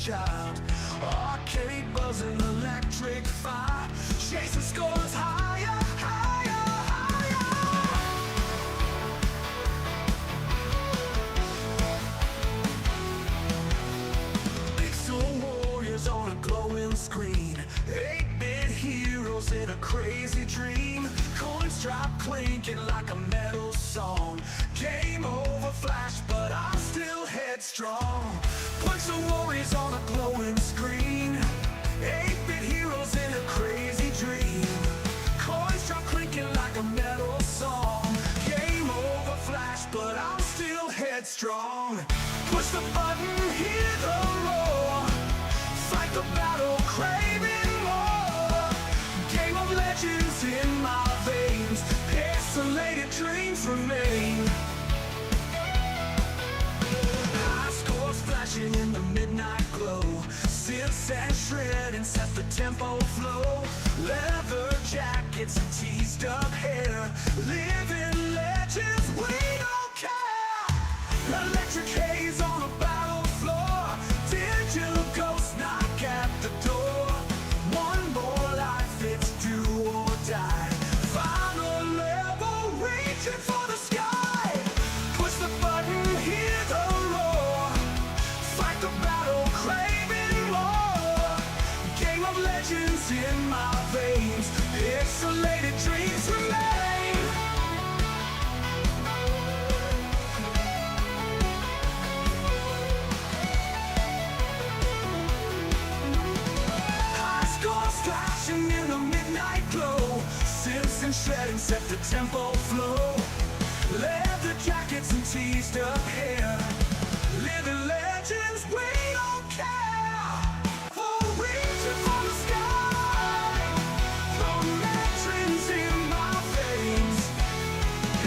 child. Arcade buzzing, electric fire, chasing scores higher, higher, higher. Pixel warriors on a glowing screen, 8-bit heroes in a crazy dream. Coins drop clinking like a metal song. Game over flash, but I'm still headstrong. Pixel warriors on a glowing screen, 8-bit heroes in a crazy dream. Coins drop clinking like a metal song. Game over flash, but I'm still headstrong. Push the button, hear the roar. Fight the battle, craving more. Game of legends in my veins. Pixelated dreams remain. High scores flashing in the midnight glow. Synths and shredding set the tempo flow. Leather jackets and teased up hair. Living legends, we don't care. Electric haze on a battle floor. Digital ghosts knock at the door. One more life, it's do or die. Final level, reaching for the sky. Push the button, hear the roar. Fight the battle, craving more. Game of legends in my veins. Pixelated dreams remain. High scores flashing in the midnight glow. Synths and shredding set the tempo flow. Leather jackets and teased up hair. Living legends, we don't care. Oh, reaching for the sky. From legends in my veins.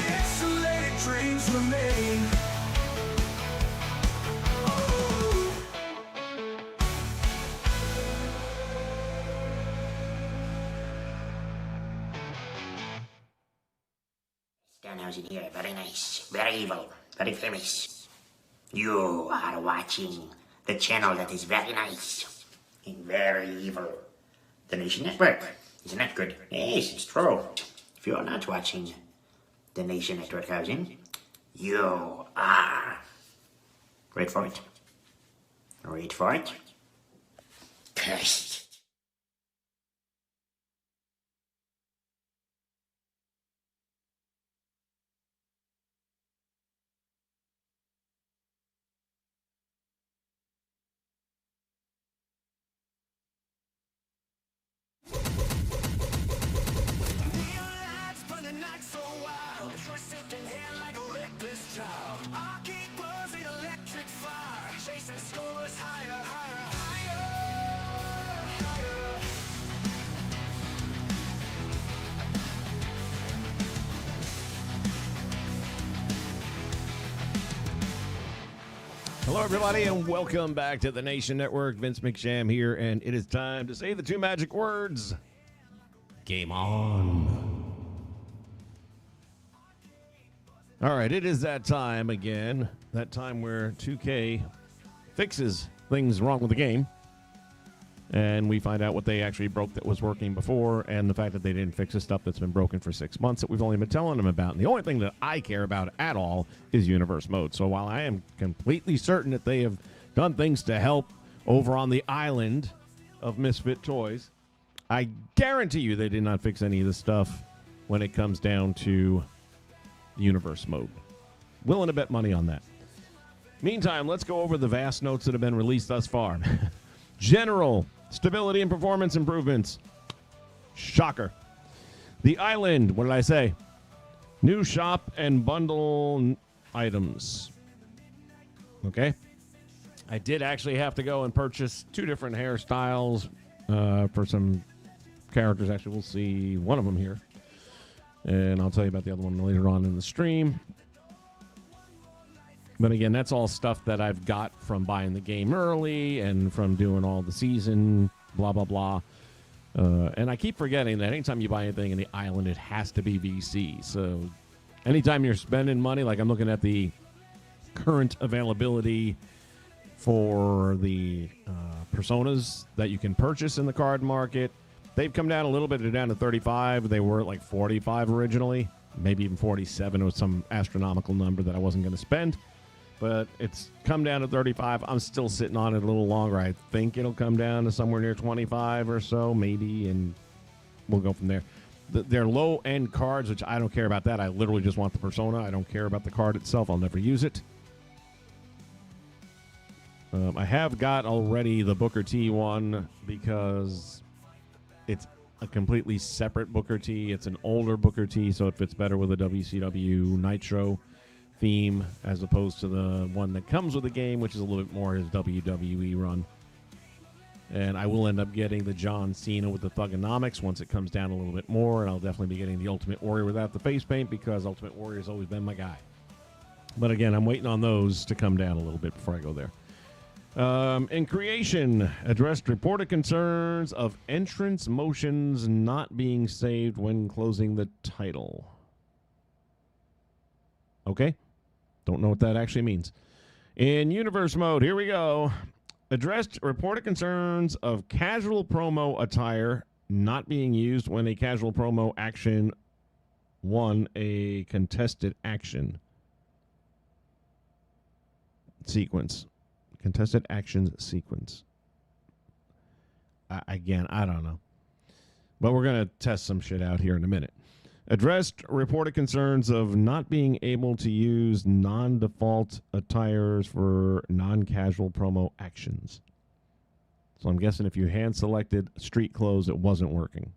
Pixelated dreams remain. Oh. Stanhouse in here, very nice, very evil, very famous. You are watching the channel that is very nice and very evil. The Nation Network. Isn't that good? Yes, it's true. If you are not watching the Nation Network housing, you are... Wait for it. Wait for it. Cursed. Hello, everybody, and welcome back to the Nation Network. Vince McSham here, and it is time to say the two magic words. Game on. All right, it is that time again, that time where 2K fixes things wrong with the game, and we find out what they actually broke that was working before, and the fact that they didn't fix the stuff that's been broken for 6 months that we've only been telling them about. And the only thing that I care about at all is universe mode. So while I am completely certain that they have done things to help over on the island of Misfit Toys, I guarantee you they did not fix any of the stuff when it comes down to universe mode. Willing to bet money on that. Meantime, let's go over the vast notes that have been released thus far. General stability and performance improvements. Shocker. The island, what did I say? New shop and bundle items. Okay. I did actually have to go and purchase 2 different hairstyles for some characters. Actually, we'll see one of them here. And I'll tell you about the other one later on in the stream. But again, that's all stuff that I've got from buying the game early and from doing all the season, blah, blah, blah. And I keep forgetting that anytime you buy anything in the island, it has to be VC. So anytime you're spending money, like I'm looking at the current availability for the personas that you can purchase in the card market. They've come down a little bit. They're down to 35. They were at like 45 originally, maybe even 47. It was some astronomical number that I wasn't going to spend. But it's come down to 35. I'm still sitting on it a little longer. I think it'll come down to somewhere near 25 or so, maybe, and we'll go from there. They're low-end cards, which I don't care about that. I literally just want the persona. I don't care about the card itself. I'll never use it. I have got already the Booker T one because it's a completely separate Booker T. It's an older Booker T, so it fits better with a WCW Nitro theme as opposed to the one that comes with the game, which is a little bit more his WWE run. And I will end up getting the John Cena with the Thugonomics once it comes down a little bit more, and I'll definitely be getting the Ultimate Warrior without the face paint because Ultimate Warrior has always been my guy. But again, I'm waiting on those to come down a little bit before I go there. In creation, addressed reported concerns of entrance motions not being saved when closing the title. Okay. Don't know what that actually means. In universe mode, here we go. Addressed reported concerns of casual promo attire not being used when a casual promo action won a contested action sequence. Contested actions sequence. Again, I don't know. But we're going to test some shit out here in a minute. Addressed reported concerns of not being able to use non-default attires for non-casual promo actions. So I'm guessing if you hand-selected street clothes, it wasn't working.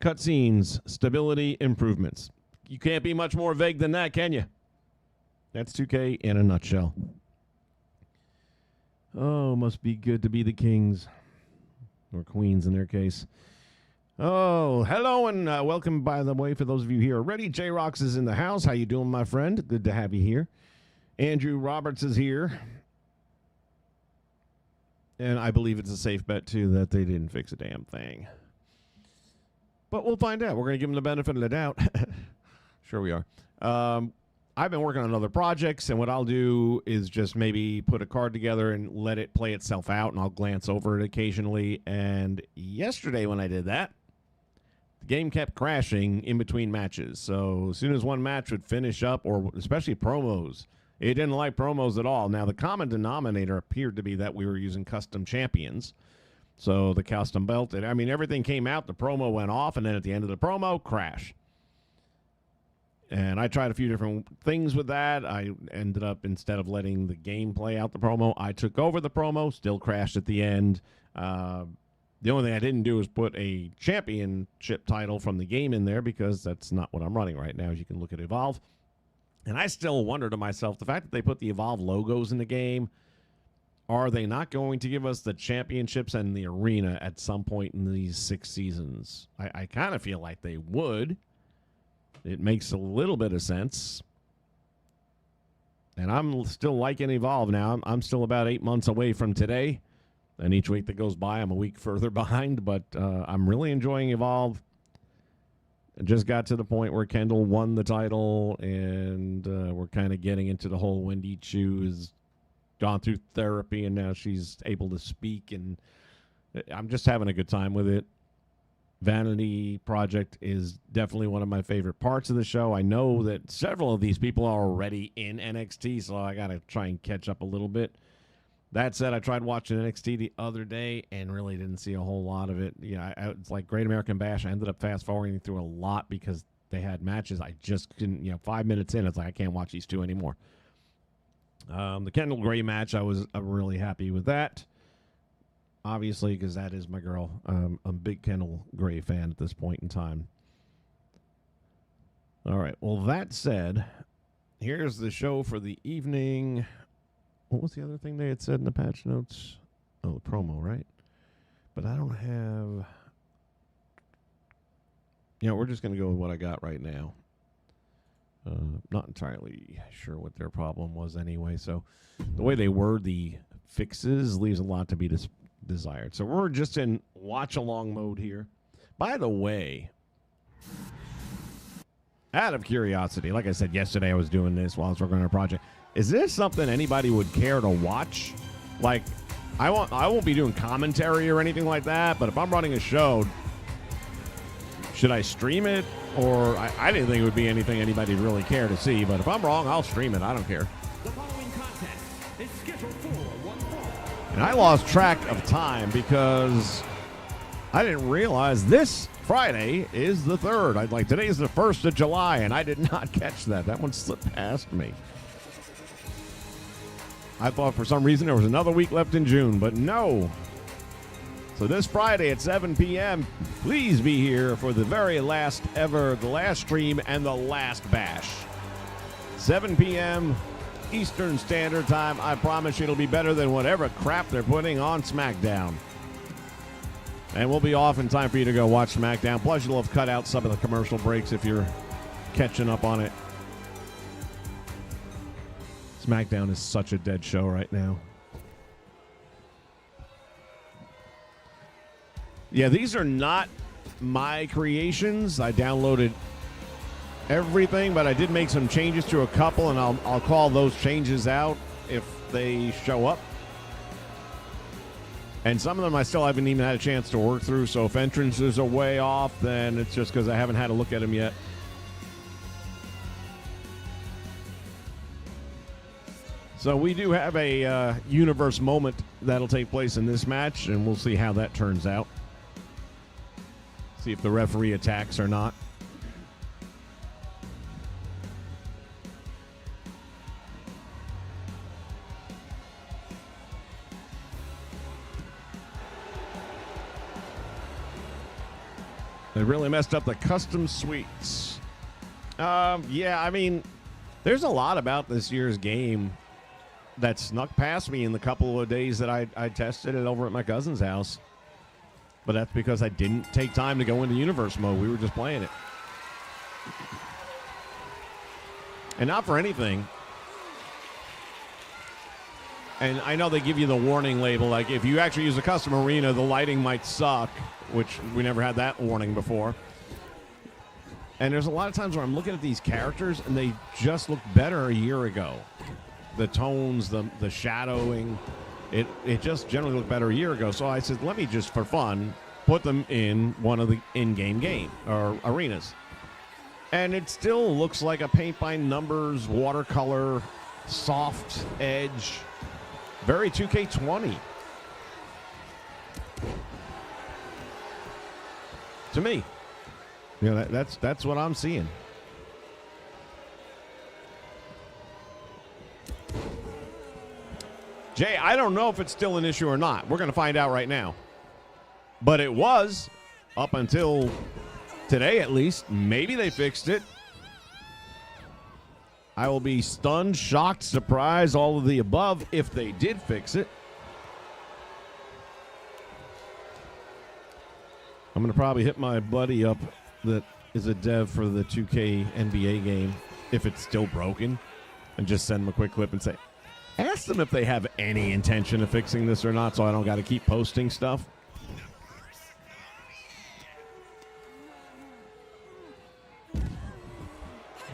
Cutscenes, stability improvements. You can't be much more vague than that, can you? That's 2K in a nutshell. Oh, must be good to be the kings. Or queens in their case. Oh, hello and welcome, by the way, for those of you here already. J-Rox is in the house. How you doing, my friend? Good to have you here. Andrew Roberts is here. And I believe it's a safe bet, too, that they didn't fix a damn thing. But we'll find out. We're going to give them the benefit of the doubt. Sure we are. I've been working on other projects, and what I'll do is just maybe put a card together and let it play itself out, and I'll glance over it occasionally. And yesterday when I did that, the game kept crashing in between matches. So as soon as one match would finish up, or especially promos, it didn't like promos at all. Now, the common denominator appeared to be that we were using custom champions. So the custom belt, I mean, everything came out, the promo went off, and then at the end of the promo, crash. And I tried a few different things with that. I ended up, instead of letting the game play out the promo, I took over the promo, still crashed at the end. The only thing I didn't do was put a championship title from the game in there because that's not what I'm running right now, as you can look at Evolve. And I still wonder to myself, the fact that they put the Evolve logos in the game, are they not going to give us the championships and the arena at some point in these 6 seasons? I kind of feel like they would. It makes a little bit of sense. And I'm still liking Evolve now. I'm still about 8 months away from today. And each week that goes by, I'm a week further behind. But I'm really enjoying Evolve. I just got to the point where Kendall won the title. And we're kind of getting into the whole Wendy Chu has gone through therapy. And now she's able to speak. And I'm just having a good time with it. Vanity Project is definitely one of my favorite parts of the show. I know that several of these people are already in NXT, so I got to try and catch up a little bit. That said, I tried watching NXT the other day and really didn't see a whole lot of it. It's like Great American Bash. I ended up fast-forwarding through a lot because they had matches. I just couldn't, 5 minutes in, it's like I can't watch these two anymore. The Kendall Gray match, I'm really happy with that. Obviously, because that is my girl. I'm a big Kendall Gray fan at this point in time. All right. Well, that said, here's the show for the evening. What was the other thing they had said in the patch notes? Oh, the promo, right? But I don't have... we're just going to go with what I got right now. Not entirely sure what their problem was anyway. So the way they word the fixes leaves a lot to be desired. So we're just in watch along mode here. By the way, out of curiosity, like I said yesterday, I was doing this while I was working on a project. Is this something anybody would care to watch? Like, I won't be doing commentary or anything like that, but if I'm running a show, should I stream it? Or I didn't think it would be anything anybody would really care to see, but if I'm wrong, I'll stream it. I don't care. The following contest is scheduled for one fall. And I lost track of time because I didn't realize this Friday is the 3rd. Today is the 1st of July, and I did not catch that. That one slipped past me. I thought for some reason there was another week left in June, but no. So this Friday at 7 p.m., please be here for the very last ever, the last stream and the last bash. 7 p.m. Eastern Standard Time. I promise you it'll be better than whatever crap they're putting on SmackDown. And we'll be off in time for you to go watch SmackDown. Plus, you'll have cut out some of the commercial breaks if you're catching up on it. SmackDown is such a dead show right now. Yeah, these are not my creations. I downloaded everything, but I did make some changes to a couple, and I'll call those changes out if they show up. And some of them I still haven't even had a chance to work through, so if entrances are way off, then it's just because I haven't had a look at them yet. So we do have a universe moment that'll take place in this match, and we'll see how that turns out. See if the referee attacks or not. They really messed up the custom suites. Yeah, I mean, there's a lot about this year's game that snuck past me in the couple of days that I tested it over at my cousin's house. But that's because I didn't take time to go into universe mode. We were just playing it. And not for anything. And I know they give you the warning label, like if you actually use a custom arena, the lighting might suck, which we never had that warning before. And there's a lot of times where I'm looking at these characters and they just look better a year ago. The tones, the shadowing, it just generally looked better a year ago. So I said, let me just, for fun, put them in one of the in-game game or arenas. And it still looks like a paint by numbers, watercolor, soft edge, very 2K20. To me. You know, that's what I'm seeing. Jay, I don't know if it's still an issue or not. We're going to find out right now. But it was up until today, at least. Maybe they fixed it. I will be stunned, shocked, surprised, all of the above if they did fix it. I'm going to probably hit my buddy up that is a dev for the 2K NBA game if it's still broken and just send him a quick clip and say, ask them if they have any intention of fixing this or not so I don't got to keep posting stuff.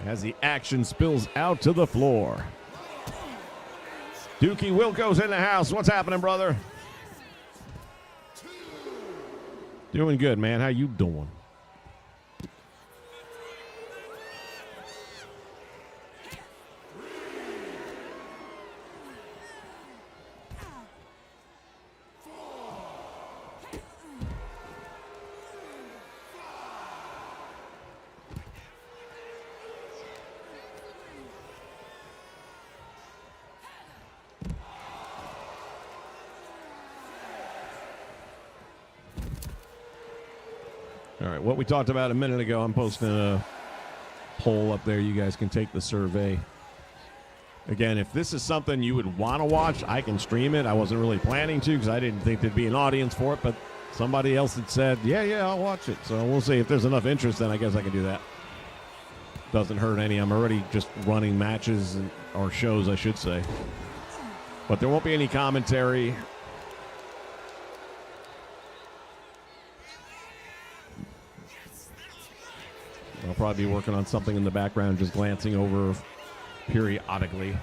As the action spills out to the floor. Dookie Wilco's in the house. What's happening, brother? Doing good, man. How you doing? All right, what we talked about a minute ago, I'm posting a poll up there. You guys can take the survey. Again, if this is something you would want to watch, I can stream it. I wasn't really planning to because I didn't think there'd be an audience for it, but somebody else had said, yeah, I'll watch it. So we'll see. If there's enough interest, then I guess I can do that. Doesn't hurt any. I'm already just running matches or shows, I should say. But there won't be any commentary. I'll probably be working on something in the background, just glancing over periodically.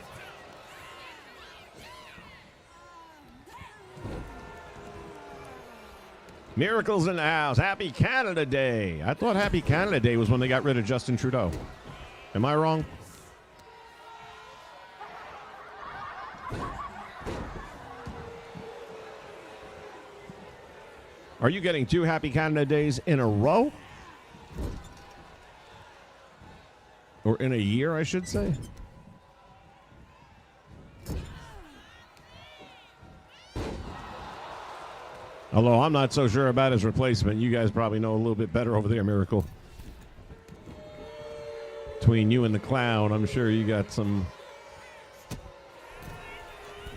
Miracles in the house. Happy Canada Day. I thought Happy Canada Day was when they got rid of Justin Trudeau. Am I wrong? Are you getting 2 Happy Canada Days in a row? Or in a year, I should say? Although I'm not so sure about his replacement. You guys probably know a little bit better over there, Miracle. Between you and the clown, I'm sure you got some...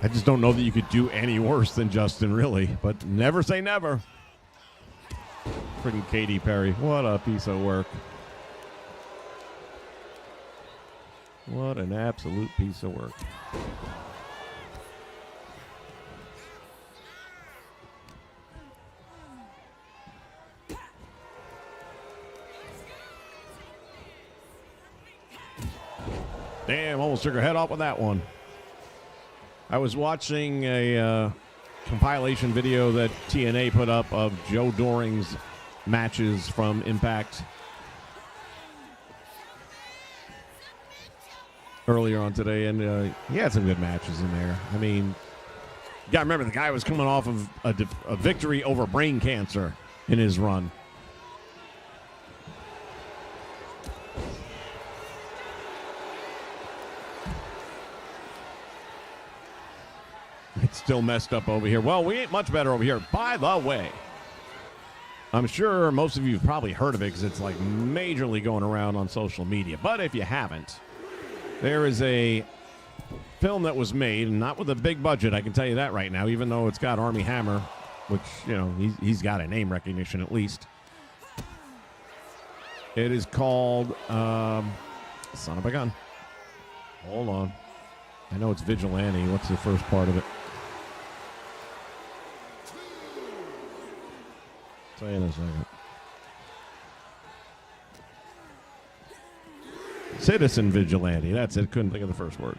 I just don't know that you could do any worse than Justin, really. But never say never. Freaking Katy Perry. What a piece of work. What an absolute piece of work. Damn, almost took her head off with that one. I was watching a compilation video that TNA put up of Joe Doring's matches from Impact earlier on today, and he had some good matches in there. I mean, you got to remember, the guy was coming off of a victory over brain cancer in his run. It's still messed up over here. Well, we ain't much better over here. By the way, I'm sure most of you have probably heard of it because it's like majorly going around on social media. But if you haven't, there is a film that was made, and not with a big budget, I can tell you that right now, even though it's got Armie Hammer, which, you know, he's got a name recognition at least. It is called, son of a gun. Hold on. I know it's Vigilante. What's the first part of it? I'll tell you in a second. Citizen Vigilante. That's it. Couldn't think of the first word.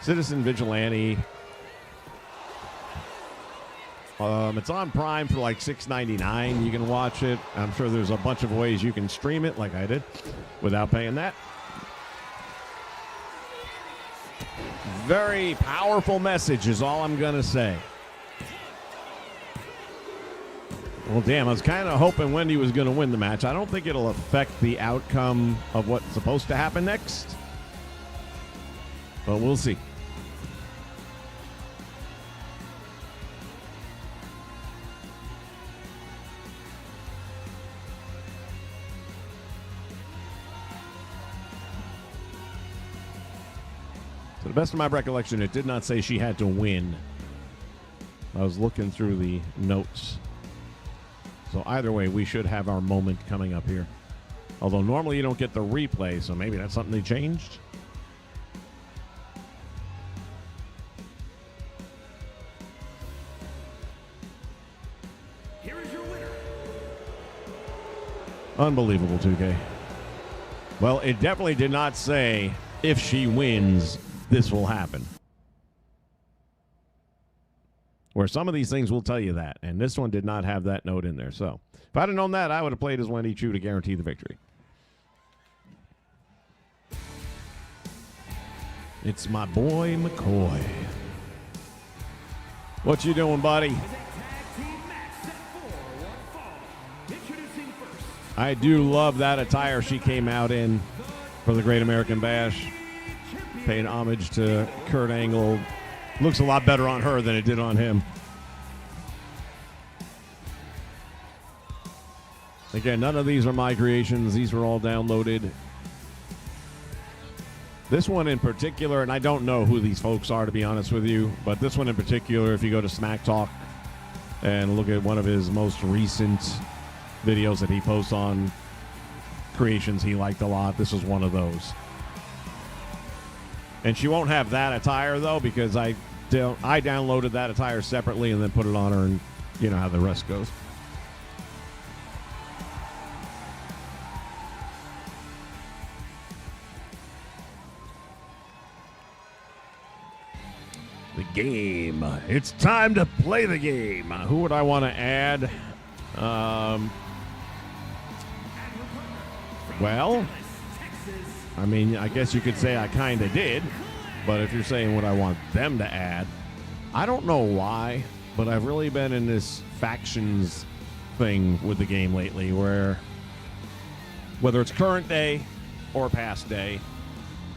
Citizen Vigilante. It's on Prime for like $6.99. You can watch it. I'm sure there's a bunch of ways you can stream it, like I did, without paying that. Very powerful message is all I'm going to say. Well, damn, I was kind of hoping Wendy was going to win the match. I don't think it'll affect the outcome of what's supposed to happen next. But we'll see. To the best of my recollection, it did not say she had to win. I was looking through the notes. So either way, we should have our moment coming up here. Although normally you don't get the replay, so maybe that's something they changed. Here is your winner. Unbelievable, 2K. Well, it definitely did not say if she wins, this will happen. Where some of these things will tell you that, and this one did not have that note in there. So if I'd have known that, I would have played as Wendy Chu to guarantee the victory. It's my boy McCoy. What you doing, buddy? I do love that attire she came out in for the Great American Bash. Paying homage to Kurt Angle. Looks a lot better on her than it did on him. Again, none of these are my creations. These were all downloaded. This one in particular, and I don't know who these folks are, to be honest with you, but this one in particular, if you go to Smack Talk and look at one of his most recent videos that he posts on creations he liked a lot, this was one of those. And she won't have that attire, though, because I downloaded that attire separately and then put it on her, and you know how the rest goes. The game. It's time to play the game. Who would I want to add? Well, I mean, I guess you could say I kind of did. But if you're saying what I want them to add, I don't know why, but I've really been in this factions thing with the game lately where whether it's current day or past day,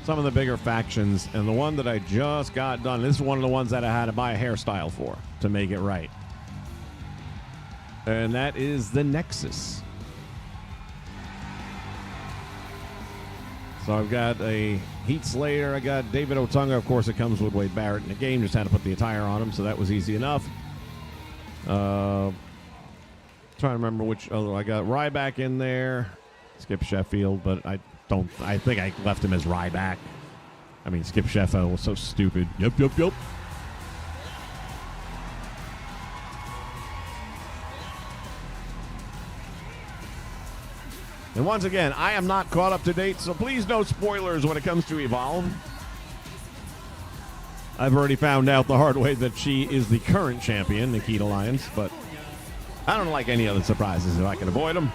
some of the bigger factions, and the one that I just got done, this is one of the ones that I had to buy a hairstyle for to make it right. And that is the Nexus. So I've got a Heat Slayer, I got David Otunga, of course it comes with Wade Barrett in the game, just had to put the attire on him, so that was easy enough. Trying to remember which other, I got Ryback in there, Skip Sheffield, but I think I left him as Ryback. I mean, Skip Sheffield was so stupid. Yep. And once again, I am not caught up to date, so please no spoilers when it comes to Evolve. I've already found out the hard way that she is the current champion, Nikita Lyons, but I don't like any other surprises if I can avoid them.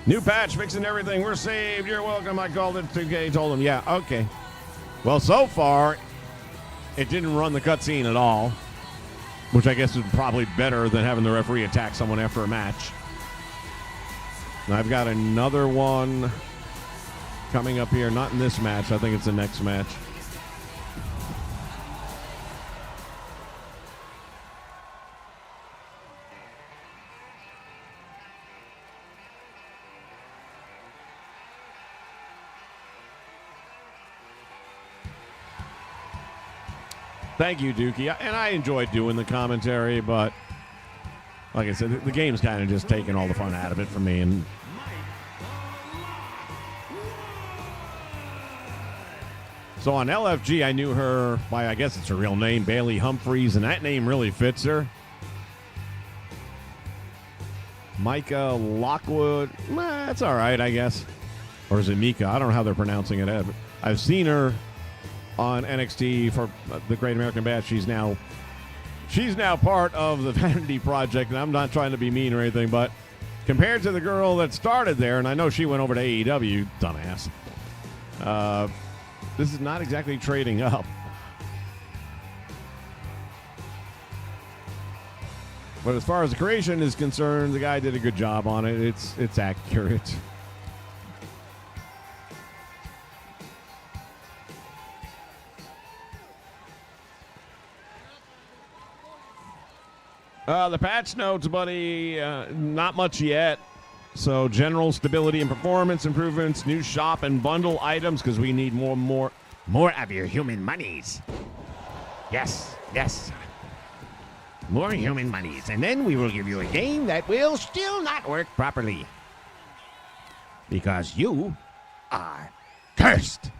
New patch, fixing everything. We're saved. You're welcome. I called it 2K. Told him, yeah, okay. Well, so far, it didn't run the cutscene at all, which I guess is probably better than having the referee attack someone after a match. And I've got another one coming up here. Not in this match. I think it's the next match. Thank you, Dookie. And I enjoyed doing the commentary, but like I said, the game's kind of just taking all the fun out of it for me. And so on LFG, I knew her by, I guess it's her real name, Bailey Humphreys, and that name really fits her. Micah Lockwood, that's all right, I guess. Or is it Mika? I don't know how they're pronouncing it. I've seen her on NXT for the Great American Bash. She's now part of the Vanity Project, and I'm not trying to be mean or anything, but compared to the girl that started there, and I know she went over to AEW, dumbass, this is not exactly trading up. But as far as the creation is concerned, the guy did a good job on it. It's accurate. The patch notes, buddy, not much yet. So general stability and performance improvements, new shop and bundle items, because we need more of your human monies. Yes. More human monies. And then we will give you a game that will still not work properly. Because you are cursed.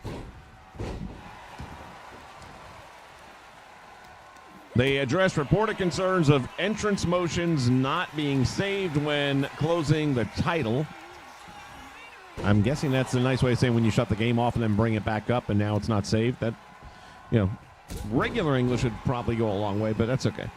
They address reported concerns of entrance motions not being saved when closing the title. I'm guessing that's a nice way of saying when you shut the game off and then bring it back up and now it's not saved. That, regular English would probably go a long way, but that's okay.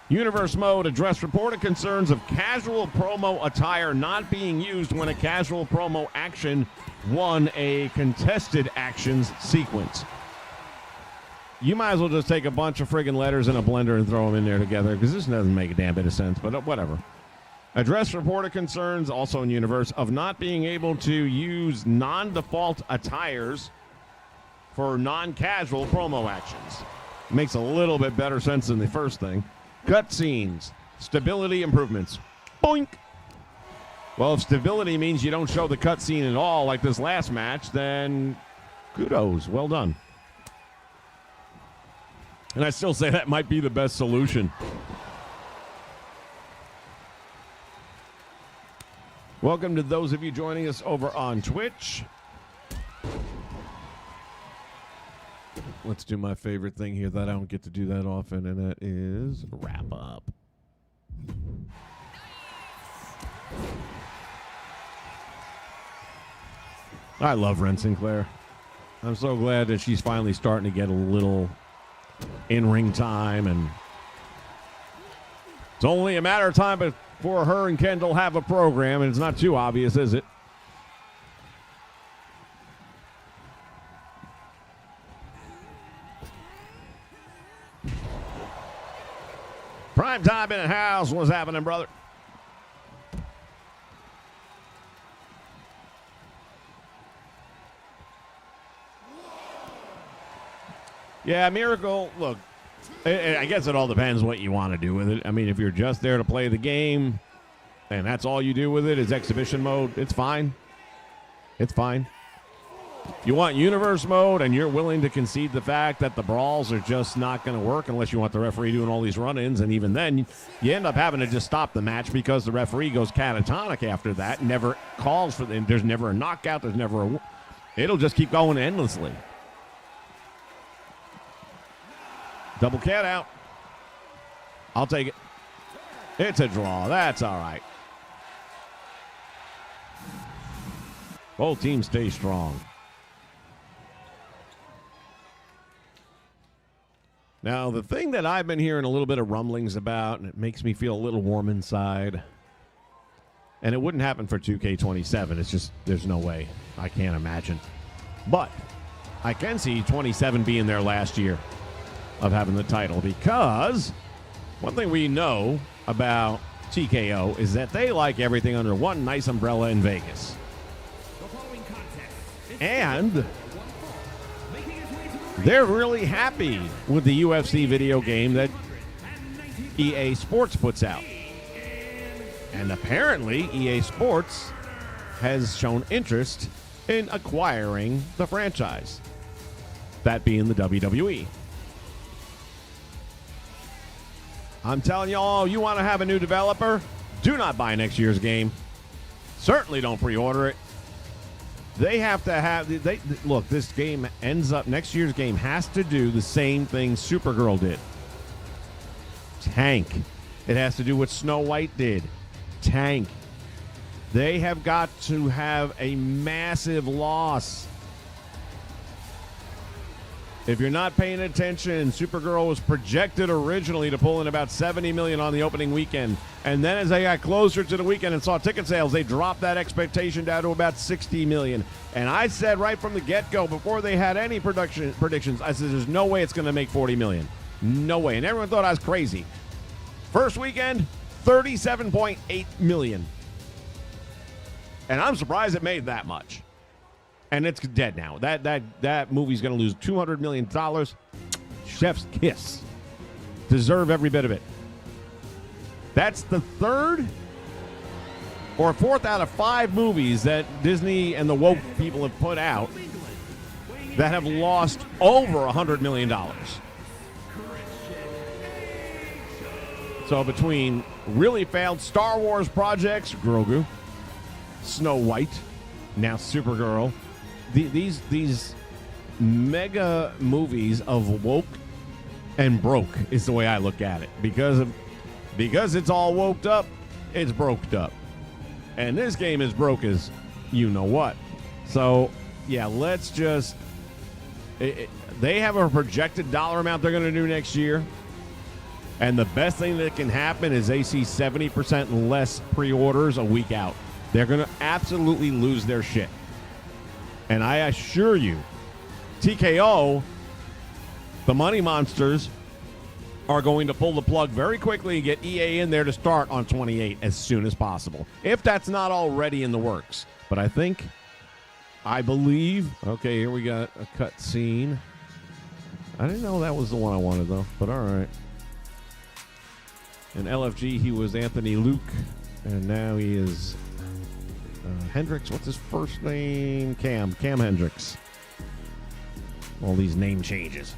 Universe mode addressed reported concerns of casual promo attire not being used when a casual promo action won a contested actions sequence. You might as well just take a bunch of friggin' letters in a blender and throw them in there together, because this doesn't make a damn bit of sense, but whatever. Address reported concerns, also in Universe, of not being able to use non-default attires for non-casual promo actions. Makes a little bit better sense than the first thing. Cutscenes. Stability improvements. Boink! Well, if stability means you don't show the cutscene at all, like this last match, then kudos. Well done. And I still say that might be the best solution. Welcome to those of you joining us over on Twitch. Let's do my favorite thing here that I don't get to do that often, and that is wrap up. I love Ren Sinclair. I'm so glad that she's finally starting to get a little in-ring time, and it's only a matter of time before her and Kendall have a program, and it's not too obvious, is it? Prime time in the house. What's happening, brother? Yeah, Miracle, look, I guess it all depends what you want to do with it. I mean, if you're just there to play the game and that's all you do with it is exhibition mode, it's fine. It's fine. You want universe mode and you're willing to concede the fact that the brawls are just not going to work unless you want the referee doing all these run-ins, and even then you end up having to just stop the match because the referee goes catatonic after that, never calls for them. There's never a knockout. There's never a... It'll just keep going endlessly. Double cat out. I'll take it. It's a draw. That's all right. Both teams stay strong. Now, the thing that I've been hearing a little bit of rumblings about, and it makes me feel a little warm inside, and it wouldn't happen for 2K27. It's just, there's no way. I can't imagine. But I can see 27 being their last year of having the title, because one thing we know about TKO is that they like everything under one nice umbrella in Vegas. And they're really happy with the UFC video game that EA Sports puts out. And apparently EA Sports has shown interest in acquiring the franchise, that being the WWE. I'm telling y'all, you want to have a new developer? Do not buy next year's game. Certainly don't pre-order it. They have to have... look, this game ends up... Next year's game has to do the same thing Supergirl did. Tank. It has to do what Snow White did. Tank. They have got to have a massive loss. If you're not paying attention, Supergirl was projected originally to pull in about $70 million on the opening weekend. And then as they got closer to the weekend and saw ticket sales, they dropped that expectation down to about $60 million. And I said right from the get-go, before they had any predictions, I said, there's no way it's going to make $40 million. No way. And everyone thought I was crazy. First weekend, $37.8 million. And I'm surprised it made that much. And it's dead now. That movie's going to lose $200 million. Chef's kiss. Deserve every bit of it. That's the third or fourth out of 5 movies that Disney and the woke people have put out that have lost over $100 million. So between really failed Star Wars projects, Grogu, Snow White, now Supergirl, these mega movies of woke and broke is the way I look at it. Because it's all woked up, it's broked up. And this game is broke as you know what. So, yeah, let's just... they have a projected dollar amount they're going to do next year. And the best thing that can happen is they see 70% less pre-orders a week out. They're going to absolutely lose their shit. And I assure you, TKO, the money monsters, are going to pull the plug very quickly and get EA in there to start on 28 as soon as possible, if that's not already in the works. But I believe, okay, here we got a cut scene. I didn't know that was the one I wanted, though, but all right. In LFG, he was Anthony Luke, and now he is Hendricks. What's his first name? Cam Hendricks. All these name changes.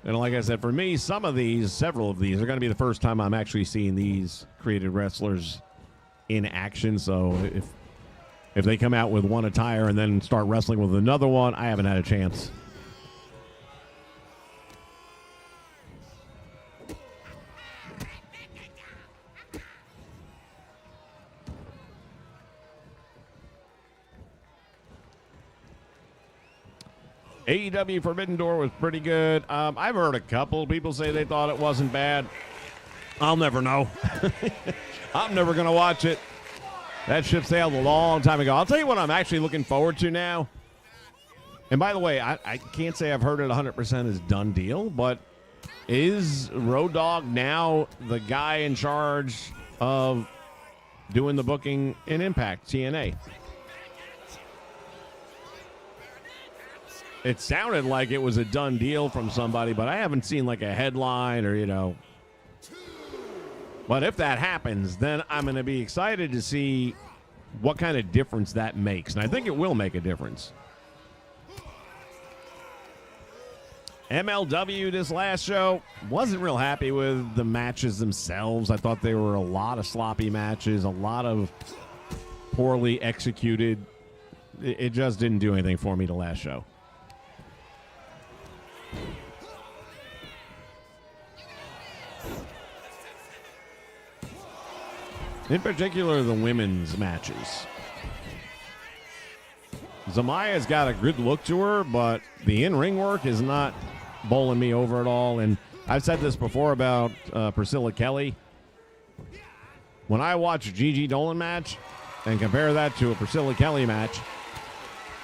And like I said, for me, several of these are going to be the first time I'm actually seeing these created wrestlers in action. So if they come out with one attire and then start wrestling with another one, I haven't had a chance. AEW Forbidden Door was pretty good. I've heard a couple people say they thought it wasn't bad. I'll never know. I'm never going to watch it. That ship sailed a long time ago. I'll tell you what I'm actually looking forward to now. And by the way, I can't say I've heard it 100% is done deal, but is Road Dogg now the guy in charge of doing the booking in Impact TNA? It sounded like it was a done deal from somebody, but I haven't seen like a headline or, you know. But if that happens, then I'm going to be excited to see what kind of difference that makes. And I think it will make a difference. MLW this last show, wasn't real happy with the matches themselves. I thought they were a lot of sloppy matches, a lot of poorly executed. It just didn't do anything for me the last show. In particular, the women's matches. Zamaya's got a good look to her, but the in-ring work is not bowling me over at all. And I've said this before about Priscilla Kelly. When I watch a Gigi Dolan match and compare that to a Priscilla Kelly match,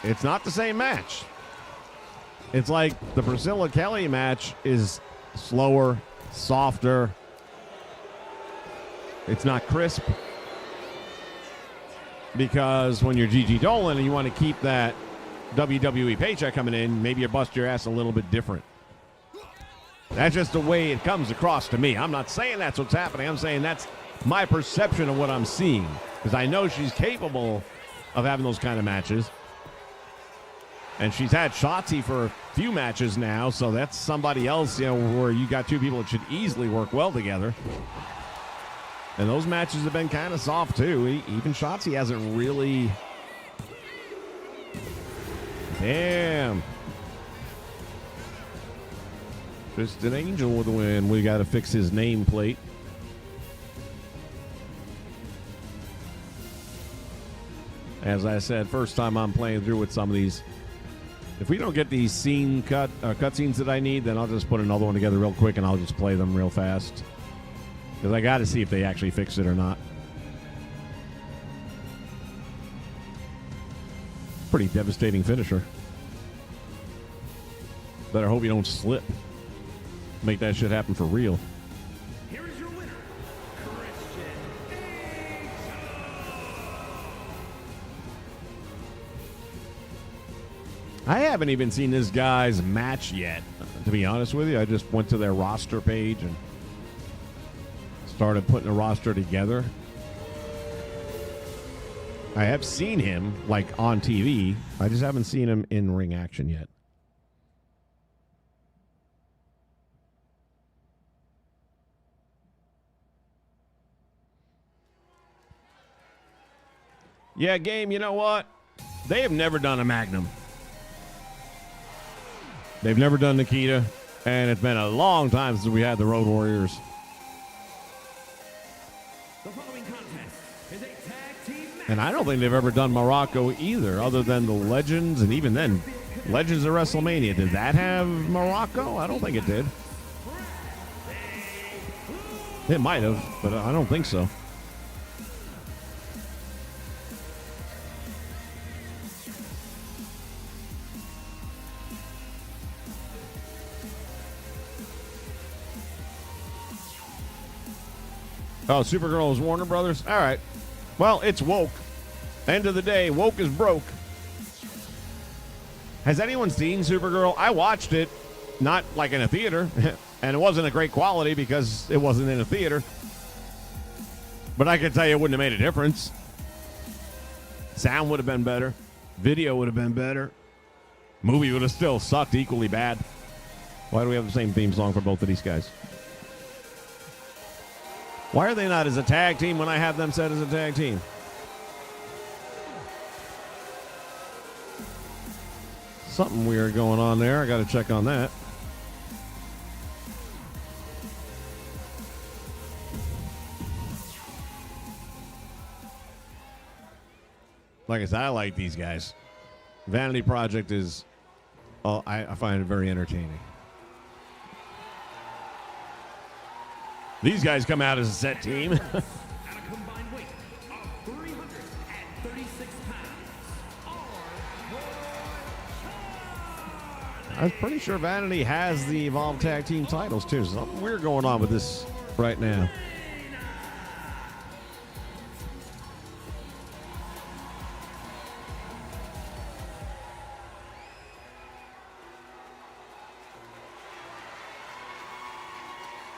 it's not the same match. It's like the Priscilla Kelly match is slower, softer. It's not crisp. Because when you're Gigi Dolan and you want to keep that WWE paycheck coming in, maybe you bust your ass a little bit different. That's just the way it comes across to me. I'm not saying that's what's happening. I'm saying that's my perception of what I'm seeing. Because I know she's capable of having those kind of matches. And she's had Shotzi for a few matches now, so that's somebody else, you know, where you got two people that should easily work well together. And those matches have been kind of soft, too. Even Shotzi hasn't really... Damn. Just an angel with a win. We got to fix his nameplate. As I said, first time I'm playing through with some of these. If we don't get these scene cutscenes that I need, then I'll just put another one together real quick and I'll just play them real fast. Because I got to see if they actually fix it or not. Pretty devastating finisher. Better hope you don't slip. Make that shit happen for real. Here is your winner, Christian. I haven't even seen this guy's match yet, to be honest with you. I just went to their roster page and started putting a roster together. I have seen him, like, on TV. I just haven't seen him in ring action yet. Yeah, game, you know what? They have never done a Magnum. They've never done Nikita, and it's been a long time since we had the Road Warriors. The following contest is a tag team match. And I don't think they've ever done Morocco either, other than the Legends, and even then, Legends of WrestleMania. Did that have Morocco? I don't think it did. It might have, but I don't think so. Oh, Supergirl is Warner Brothers? All right. Well, it's woke. End of the day, woke is broke. Has anyone seen Supergirl? I watched it, not like in a theater, and it wasn't a great quality because it wasn't in a theater. But I can tell you it wouldn't have made a difference. Sound would have been better. Video would have been better. Movie would have still sucked equally bad. Why do we have the same theme song for both of these guys? Why are they not as a tag team when I have them set as a tag team? Something weird going on there. I got to check on that. Like I said, I like these guys. Vanity Project is, I find it very entertaining. These guys come out as a set team. At a combined weight of 336 pounds, I'm pretty sure Vanity has the Evolve Tag Team titles, too. Something weird going on with this right now.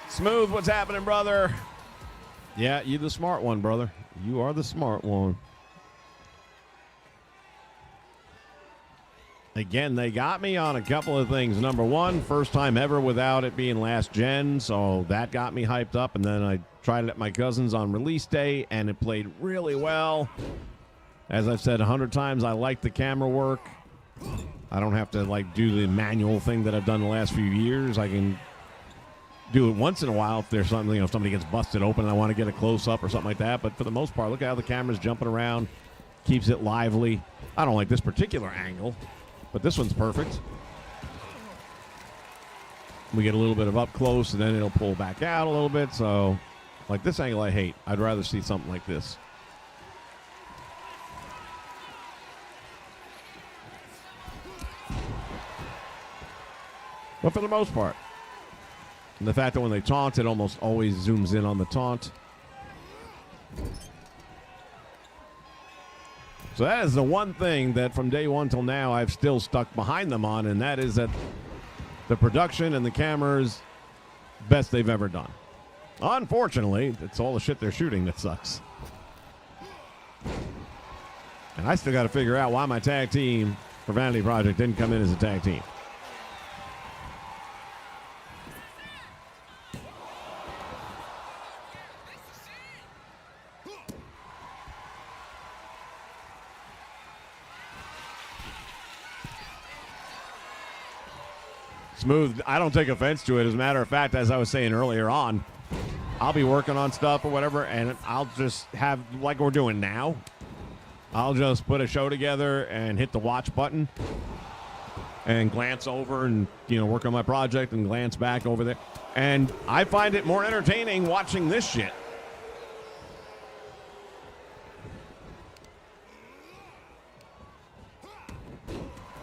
Smooth, what's happening, brother? Yeah, you the smart one, brother. You are the smart one. Again, they got me on a couple of things. Number one, first time ever without it being last gen, so that got me hyped up. And then I tried it at my cousin's on release day, and it played really well. As I've said 100 times, I like the camera work. I don't have to like do the manual thing that I've done the last few years. I can do it once in a while if there's something, if somebody gets busted open and I want to get a close-up or something like that. But for the most part, look at how the camera's jumping around, keeps it lively. I don't like this particular angle, but this one's perfect. We get a little bit of up close, and then it'll pull back out a little bit. So, like this angle I hate. I'd rather see something like this. But for the most part, and the fact that when they taunt, it almost always zooms in on the taunt. So that is the one thing that from day one till now I've still stuck behind them on, and that is that the production and the cameras, best they've ever done. Unfortunately, it's all the shit they're shooting that sucks. And I still got to figure out why my tag team for Vanity Project didn't come in as a tag team. Smooth, I don't take offense to it. As a matter of fact, as I was saying earlier on, I'll be working on stuff or whatever, and I'll just have, like we're doing now, I'll just put a show together and hit the watch button and glance over and, work on my project and glance back over there. And I find it more entertaining watching this shit.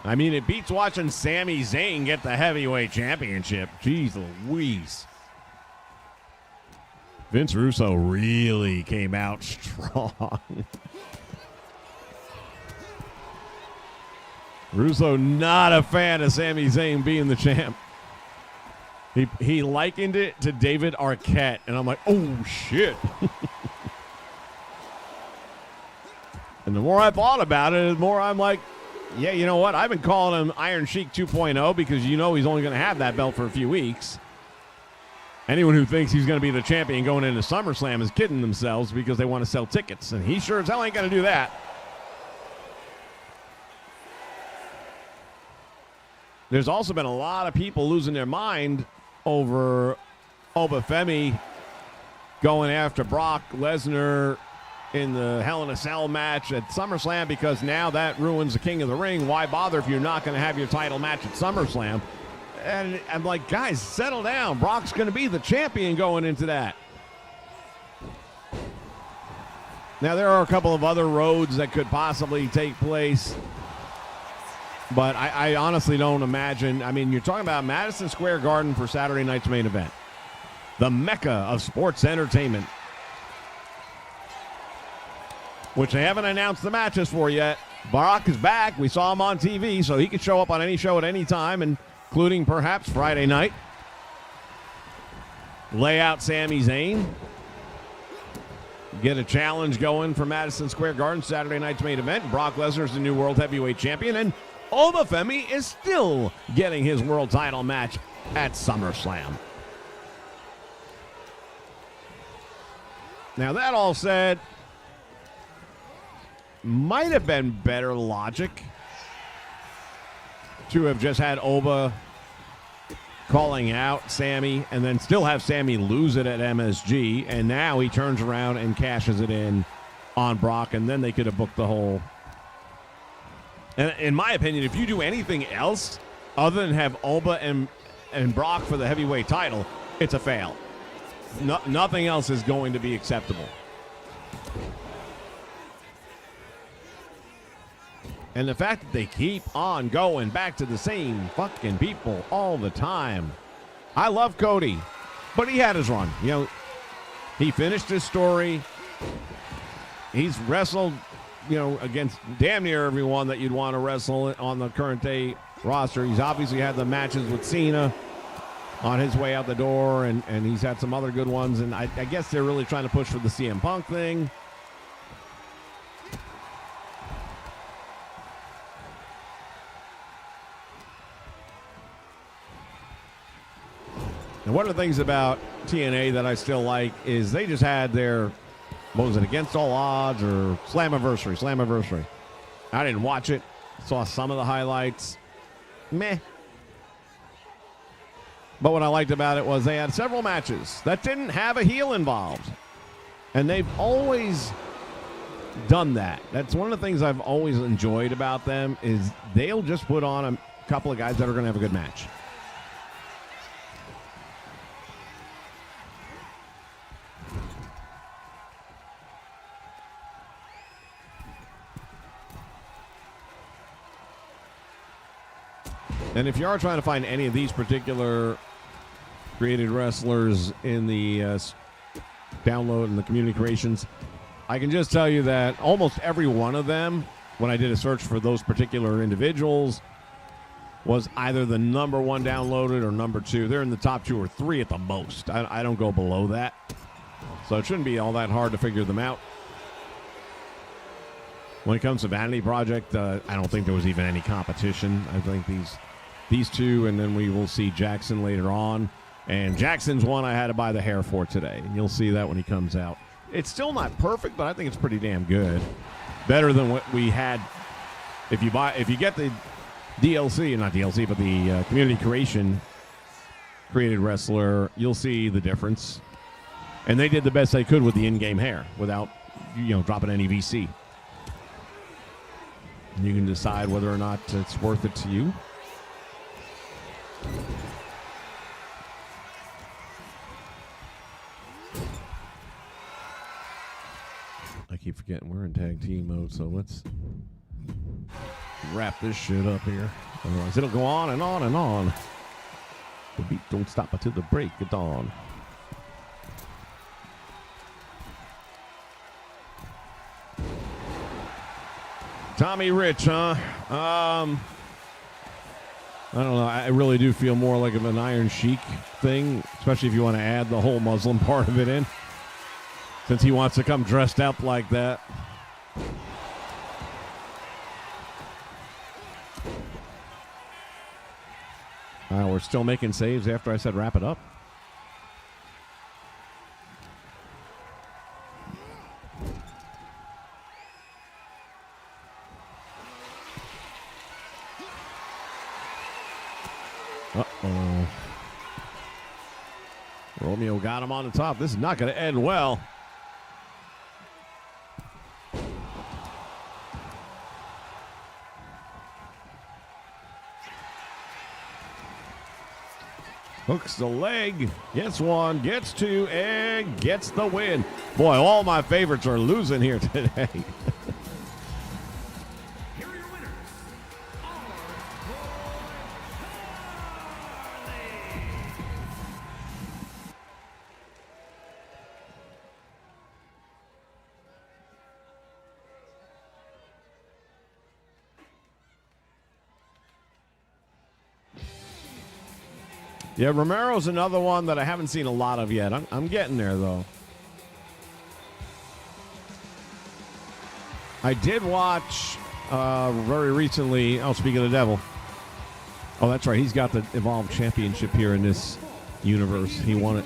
I mean, it beats watching Sami Zayn get the heavyweight championship. Jeez Louise. Vince Russo really came out strong. Russo not a fan of Sami Zayn being the champ. He likened it to David Arquette, and I'm like, oh, shit. And the more I thought about it, the more I'm like, yeah, you know what? I've been calling him Iron Sheik 2.0 because he's only going to have that belt for a few weeks. Anyone who thinks he's going to be the champion going into SummerSlam is kidding themselves because they want to sell tickets, and he sure as hell ain't going to do that. There's also been a lot of people losing their mind over Obafemi going after Brock Lesnar in the Hell in a Cell match at SummerSlam because now that ruins the King of the Ring. Why bother if you're not going to have your title match at SummerSlam? And I'm like, guys, settle down. Brock's going to be the champion going into that. Now, there are a couple of other roads that could possibly take place, but I honestly don't imagine. I mean, you're talking about Madison Square Garden for Saturday night's main event, the mecca of sports entertainment, which they haven't announced the matches for yet. Brock is back. We saw him on TV, so he could show up on any show at any time, including perhaps Friday night. Lay out Sami Zayn. Get a challenge going for Madison Square Garden, Saturday night's main event. Brock Lesnar is the new World Heavyweight Champion, and Obafemi is still getting his world title match at SummerSlam. Now, that all said, might have been better logic to have just had Oba calling out Sammy and then still have Sammy lose it at MSG, and now he turns around and cashes it in on Brock, and then they could have booked the whole. And in my opinion, if you do anything else other than have Oba and Brock for the heavyweight title, it's a fail. Nothing else is going to be acceptable. And the fact that they keep on going back to the same fucking people all the time. I love Cody, but he had his run. You know, he finished his story. He's wrestled, you know, against damn near everyone that you'd want to wrestle on the current day roster. He's obviously had the matches with Cena on his way out the door, and he's had some other good ones. And I guess they're really trying to push for the CM Punk thing. And one of the things about TNA that I still like is they just had their, what was it, Against All Odds or Slammiversary. I didn't watch it. Saw some of the highlights. Meh. But what I liked about it was they had several matches that didn't have a heel involved. And they've always done that. That's one of the things I've always enjoyed about them is they'll just put on a couple of guys that are going to have a good match. And if you are trying to find any of these particular created wrestlers in the download and the community creations, I can just tell you that almost every one of them, when I did a search for those particular individuals, was either the number one downloaded or number two. They're in the top 2 or 3 at the most. I don't go below that. So it shouldn't be all that hard to figure them out. When it comes to Vanity Project, I don't think there was even any competition. I think these two, and then we will see Jackson later on. And Jackson's one I had to buy the hair for today. And you'll see that when he comes out. It's still not perfect, but I think it's pretty damn good. Better than what we had. If you get the DLC, not DLC, but the community creation created wrestler, you'll see the difference. And they did the best they could with the in-game hair without, dropping any VC. You can decide whether or not it's worth it to you. I keep forgetting we're in tag team mode, so let's wrap this shit up here. Otherwise, it'll go on and on and on. The beat don't stop until the break of dawn. Tommy Rich, huh? I don't know. I really do feel more like of an Iron Sheik thing, especially if you want to add the whole Muslim part of it in, since he wants to come dressed up like that. We're still making saves after I said wrap it up. Uh-oh. Romeo got him on the top. This is not going to end well. Hooks the leg, gets one, gets two, and gets the win. Boy, all my favorites are losing here today. Yeah, Romero's another one that I haven't seen a lot of yet. I'm getting there, though. I did watch very recently, speaking of the devil, Oh, that's right. He's got the Evolve Championship here in this universe. He won it.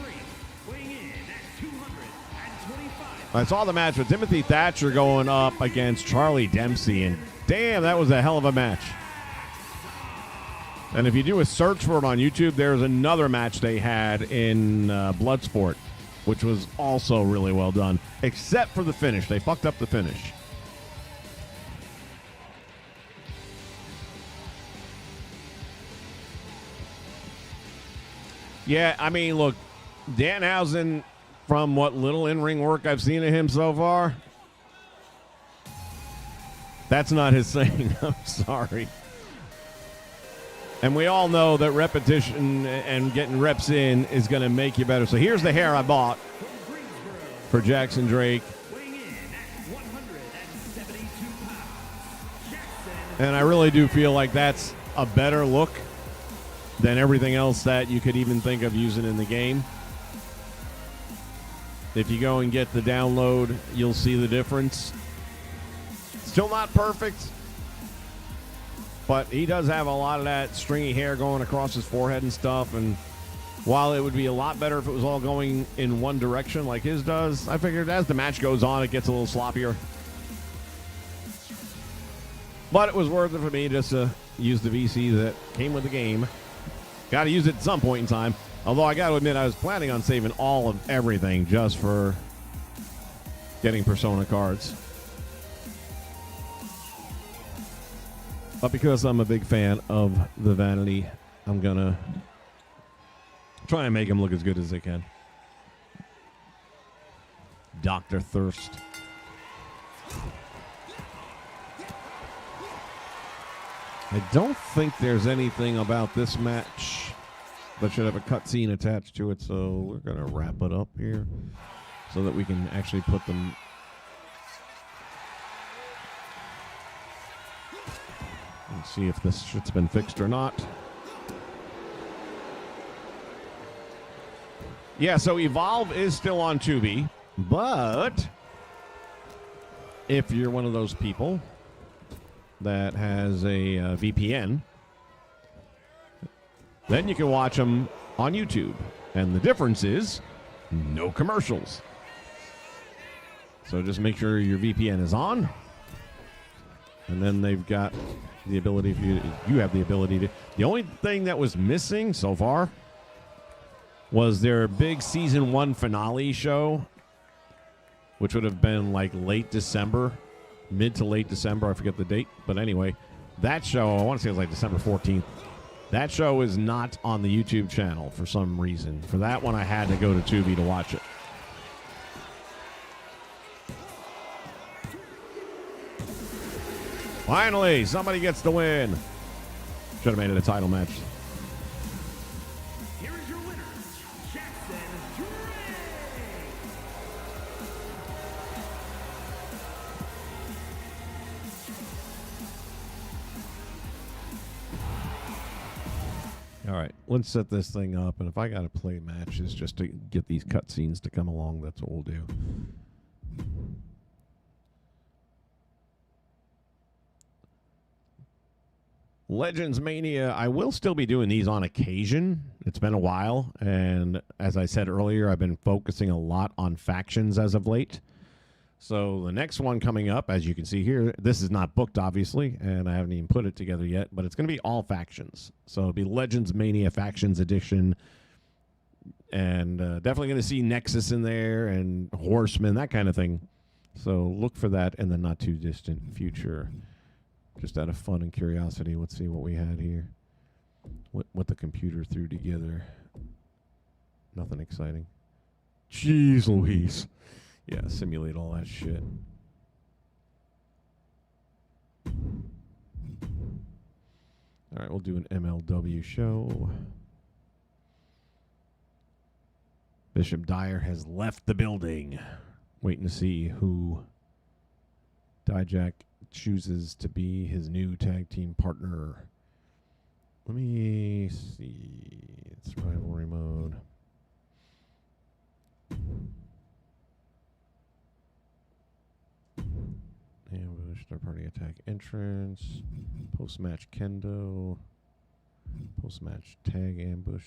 I saw the match with Timothy Thatcher going up against Charlie Dempsey, and damn, that was a hell of a match. And if you do a search for it on YouTube, there's another match they had in Bloodsport, which was also really well done, except for the finish. They fucked up the finish. Yeah, I mean, look, Danhausen, from what little in-ring work I've seen of him so far, that's not his thing. I'm sorry. And we all know that repetition and getting reps in is going to make you better. So here's the hair I bought for Jackson Drake. And I really do feel like that's a better look than everything else that you could even think of using in the game. If you go and get the download, you'll see the difference. Still not perfect, but he does have a lot of that stringy hair going across his forehead and stuff. And while it would be a lot better if it was all going in one direction like his does, I figured as the match goes on, it gets a little sloppier. But it was worth it for me just to use the VC that came with the game. Got to use it at some point in time. Although I got to admit, I was planning on saving all of everything just for getting Persona cards. But because I'm a big fan of the Vanity, I'm going to try and make them look as good as they can. Dr. Thirst. I don't think there's anything about this match that should have a cutscene attached to it, so we're going to wrap it up here so that we can actually put them. Let's see if this shit's been fixed or not. Yeah, so Evolve is still on Tubi, but if you're one of those people that has a VPN, then you can watch them on YouTube. And the difference is no commercials. So just make sure your VPN is on. And then they've got the ability for you have the ability to. The only thing that was missing so far was their big season 1 finale show, which would have been like late December, mid to late December. I forget the date. But anyway, that show, I want to say it was like December 14th. That show is not on the YouTube channel for some reason. For that one, I had to go to Tubi to watch it. Finally, somebody gets the win. Should have made it a title match. Here is your winner, Jackson Drake. All right, let's set this thing up. And if I got to play matches just to get these cutscenes to come along, that's what we'll do. Legends Mania, I will still be doing these on occasion. It's been a while, and as I said earlier, I've been focusing a lot on factions as of late. So the next one coming up, as you can see here, this is not booked, obviously, and I haven't even put it together yet, but it's going to be all factions. So it'll be Legends Mania Factions Edition, and definitely going to see Nexus in there, and Horsemen, that kind of thing. So look for that in the not-too-distant future. Just out of fun and curiosity, let's see what we had here. What the computer threw together. Nothing exciting. Jeez Louise. Yeah, simulate all that shit. All right, we'll do an MLW show. Bishop Dyer has left the building. Waiting to see who Dijak chooses to be his new tag team partner. Let me see. It's rivalry mode. Ambush, third party attack entrance, post match kendo. Post-match tag ambush.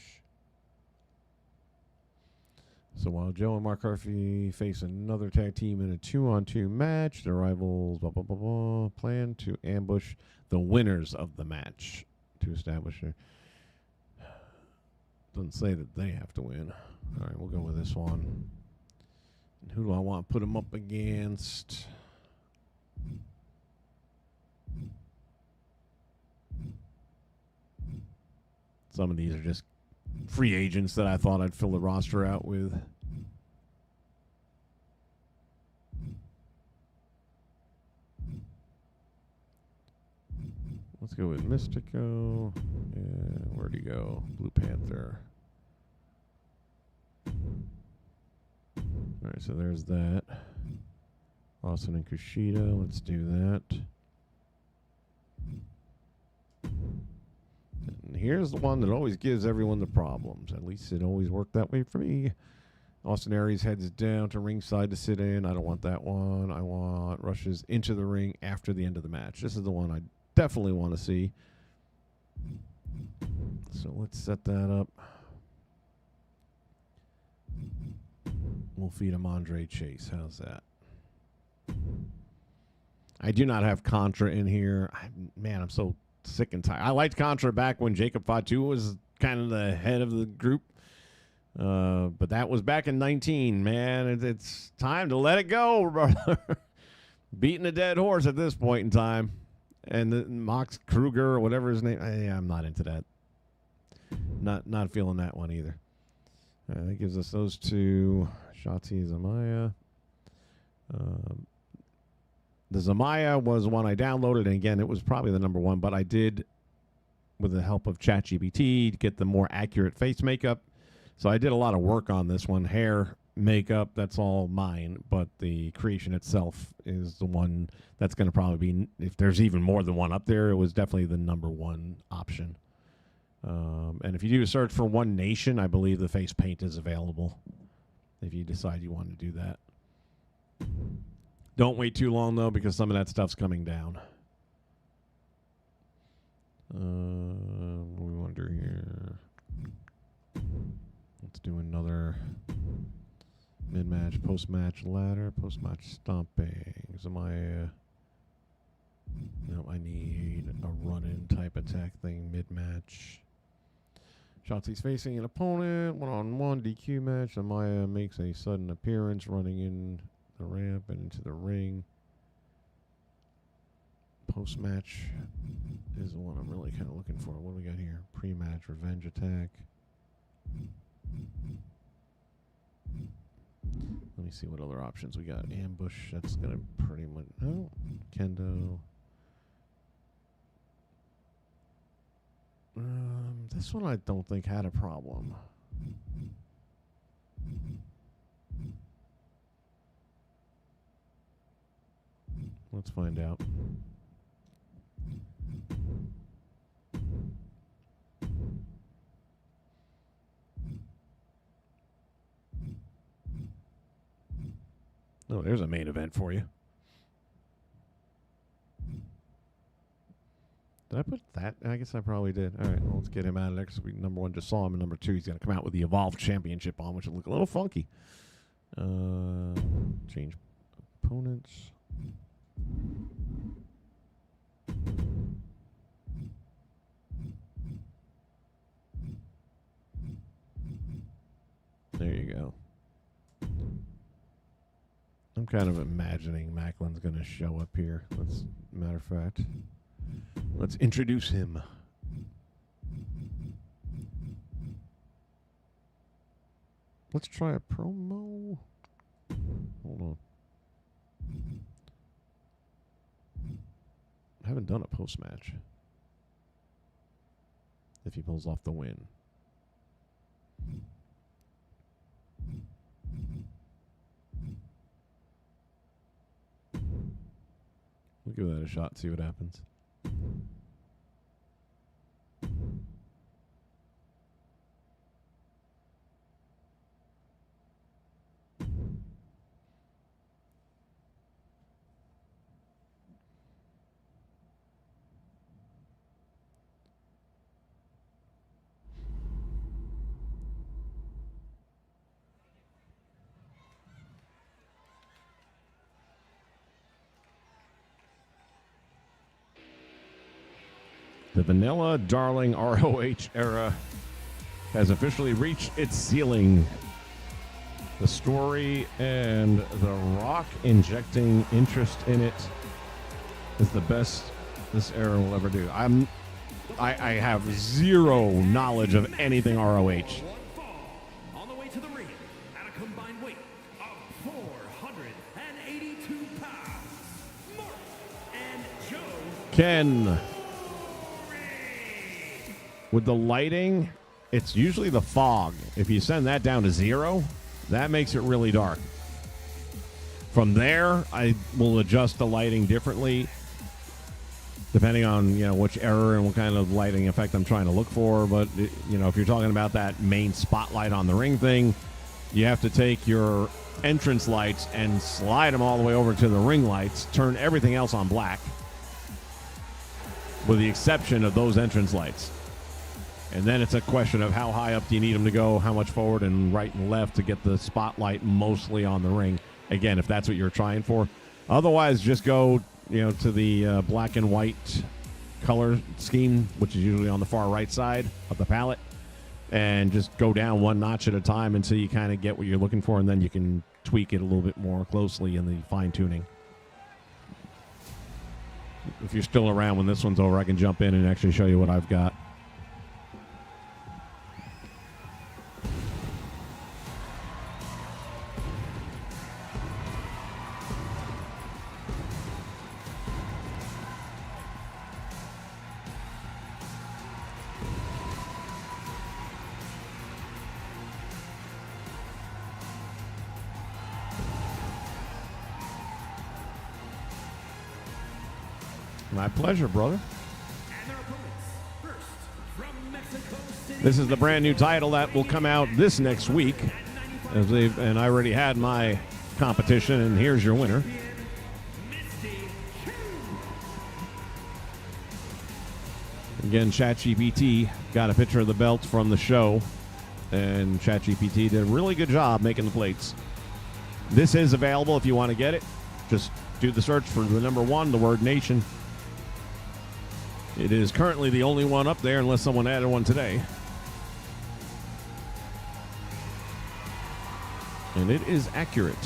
So while Joe and Mark Murphy face another tag team in a 2-on-2 match, their rivals plan to ambush the winners of the match to establish their... Doesn't say that they have to win. All right, we'll go with this one. And who do I want to put them up against? Some of these are just free agents that I thought I'd fill the roster out with. Let's go with Mystico. Yeah, where'd he go? Blue Panther. All right, so there's that. Austin and Kushida. Let's do that. And here's the one that always gives everyone the problems. At least it always worked that way for me. Austin Aries heads down to ringside to sit in. I don't want that one. I want rushes into the ring after the end of the match. This is the one I definitely want to see. So let's set that up. We'll feed him Andre Chase. How's that? I do not have Contra in here. Man, I'm so sick and tired. I liked Contra back when Jacob Fatu was kind of the head of the group. But that was back in 19, man. It's time to let it go, brother. Beating a dead horse at this point in time. And Max Kruger or whatever his name. I'm not into that. Not feeling that one either. That gives us those two. Shotzi Zamaya. The Zamaya was one I downloaded, and again, it was probably the number one, but I did, with the help of ChatGPT, get the more accurate face makeup. So I did a lot of work on this one. Hair, makeup, that's all mine, but the creation itself is the one that's going to probably be, if there's even more than one up there, it was definitely the number one option. And if you do a search for One Nation, I believe the face paint is available if you decide you want to do that. Don't wait too long, though, because some of that stuff's coming down. What do we want to do here? Let's do another mid-match, post-match ladder, post-match stomping. Zamaya. No, I need a run-in type attack thing mid-match. Shotzi's facing an opponent. One-on-one DQ match. Zamaya makes a sudden appearance running in the ramp and into the ring. Post-match is the one I'm really kind of looking for. What do we got here? Pre-match revenge attack. Let me see what other options we got. Ambush, that's going to pretty much... No. Kendo. This one I don't think had a problem. Let's find out. Oh, there's a main event for you. Did I put that? I guess I probably did. All right, well, let's get him out of there because we, number one, just saw him, and number two, he's going to come out with the Evolve Championship on, which will look a little funky. Change opponents. There you go. I'm kind of imagining Macklin's going to show up here. Matter of fact, let's introduce him. Let's try a promo. Hold on. I haven't done a post-match. If he pulls off the win. We'll give that a shot, see what happens. The Vanilla Darling ROH era has officially reached its ceiling. The story and The Rock injecting interest in it is the best this era will ever do. I have zero knowledge of anything ROH. On the way to the ring at a combined weight of 482 pounds, Mark and Joe. Ken, with the lighting, it's usually the fog. If you send that down to 0, that makes it really dark. From there, I will adjust the lighting differently depending on, which error and what kind of lighting effect I'm trying to look for. But, if you're talking about that main spotlight on the ring thing, you have to take your entrance lights and slide them all the way over to the ring lights, turn everything else on black, with the exception of those entrance lights. And then it's a question of how high up do you need them to go, how much forward and right and left to get the spotlight mostly on the ring. Again, if that's what you're trying for. Otherwise, just go, to the black and white color scheme, which is usually on the far right side of the palette, and just go down one notch at a time until you kind of get what you're looking for, and then you can tweak it a little bit more closely in the fine-tuning. If you're still around when this one's over, I can jump in and actually show you what I've got. My pleasure, brother. This is the brand new title that will come out this next week. And I already had my competition, and here's your winner. Again, ChatGPT got a picture of the belt from the show, and ChatGPT did a really good job making the plates. This is available if you want to get it. Just do the search for the number 1, the word Nation. It is currently the only one up there unless someone added one today. And it is accurate.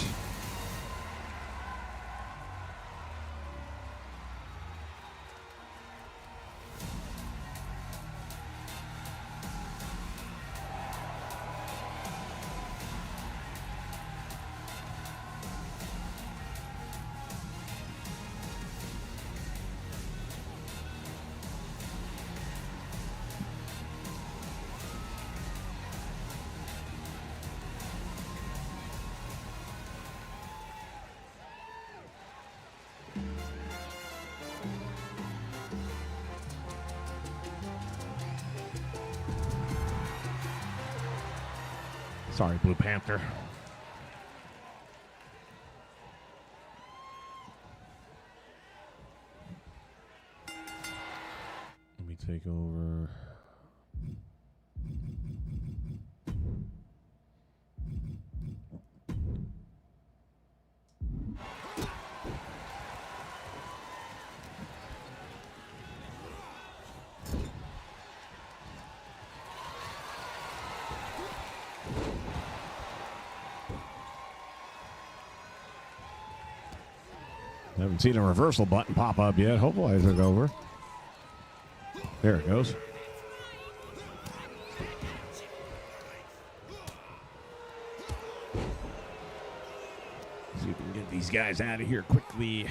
Sorry, Blue Panther. Let me take over. Haven't seen a reversal button pop up yet. Hopefully I took over. There it goes. See if we can get these guys out of here quickly.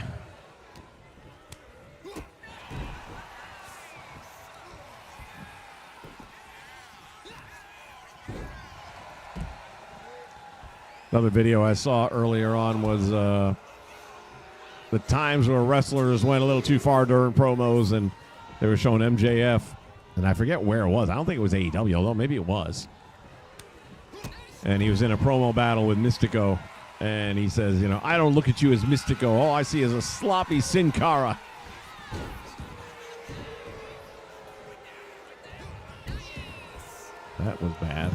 Another video I saw earlier on was the times where wrestlers went a little too far during promos, and they were showing MJF, and I forget where it was. I don't think it was AEW, although maybe it was. And he was in a promo battle with Mystico, and he says, I don't look at you as Mystico. All I see is a sloppy Sin Cara. That was bad.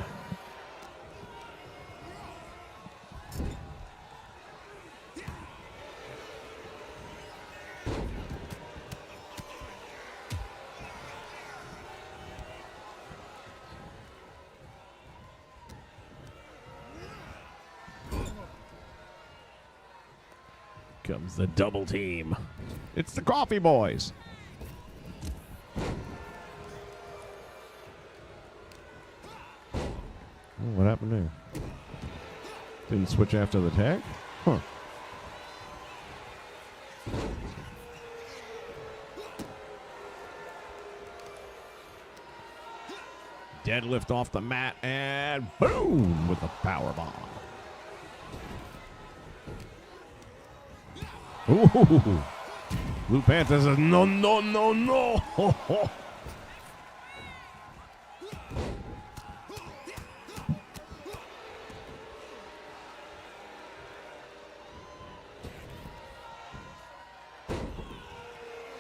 comes the double team. It's the Coffee Boys. Oh, what happened there? Didn't switch after the tag? Huh. Deadlift off the mat and boom with a power bomb. Ooh. Blue Panther says no, no, no, no.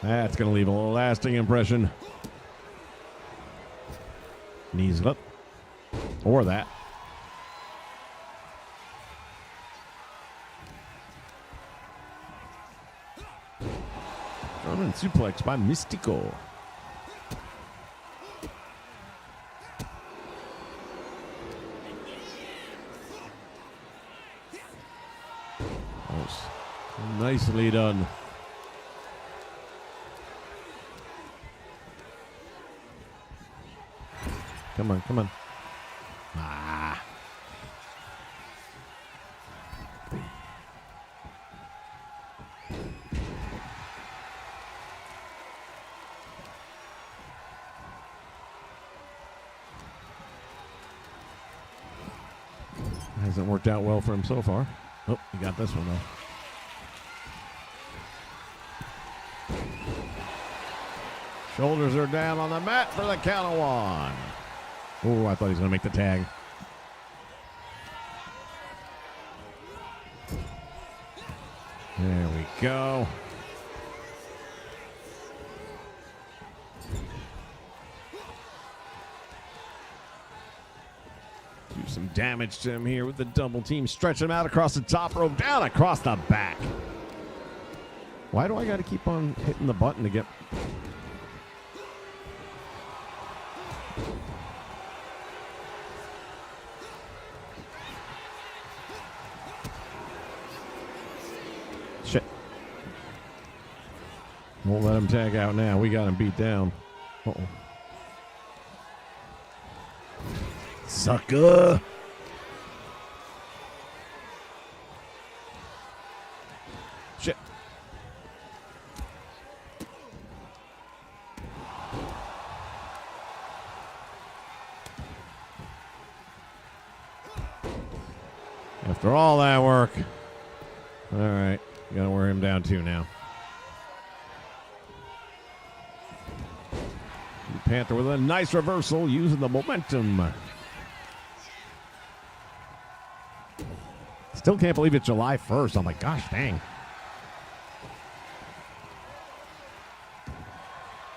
That's going to leave a lasting impression. Knees up. Or that. German suplex by Mystico. Nicely done. Come on, come on. Ah. Hasn't worked out well for him so far. Oh, he got this one though. Shoulders are down on the mat for the count of one. Oh, I thought he was going to make the tag. There we go. Do some damage to him here with the double team. Stretch him out across the top rope, down across the back. Why do I got to keep on hitting the button to get... Shit. Won't let him tag out now. We got him beat down. Uh-oh. Sucker. Shit. After all that work. All right. Gotta wear him down too now. Panther with a nice reversal using the momentum. Still can't believe it's July 1st. I'm like, gosh dang.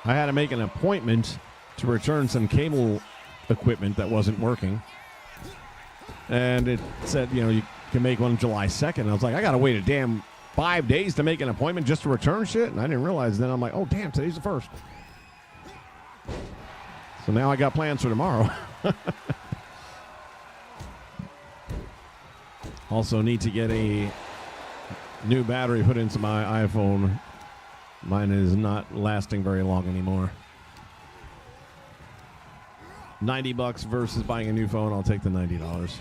I had to make an appointment to return some cable equipment that wasn't working. And it said, you know, you can make one July 2nd. I was like, I got to wait a damn 5 days to make an appointment just to return shit. And I didn't realize then. I'm like, oh, damn, today's the 1st. So now I got plans for tomorrow. Also need to get a new battery put into my iPhone. Mine is not lasting very long anymore. $90 versus buying a new phone. I'll take the $90.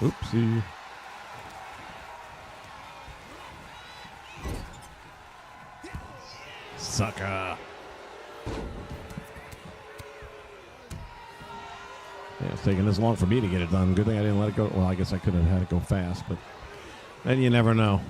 Oopsie. Sucker. Yeah, it's taking this long for me to get it done. Good thing I didn't let it go. Well, I guess I could have had it go fast, but then you never know.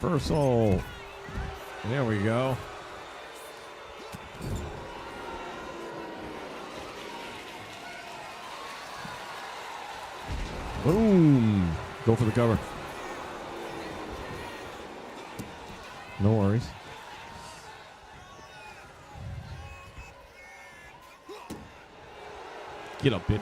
Reversal. There we go. Boom. Go for the cover. No worries. Get up, bitch.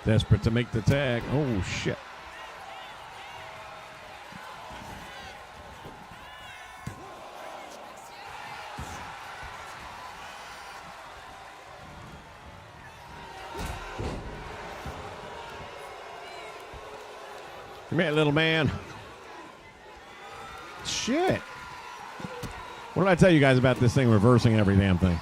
Desperate to make the tag. Oh, shit. Come here, little man. Shit. What did I tell you guys about this thing reversing every damn thing?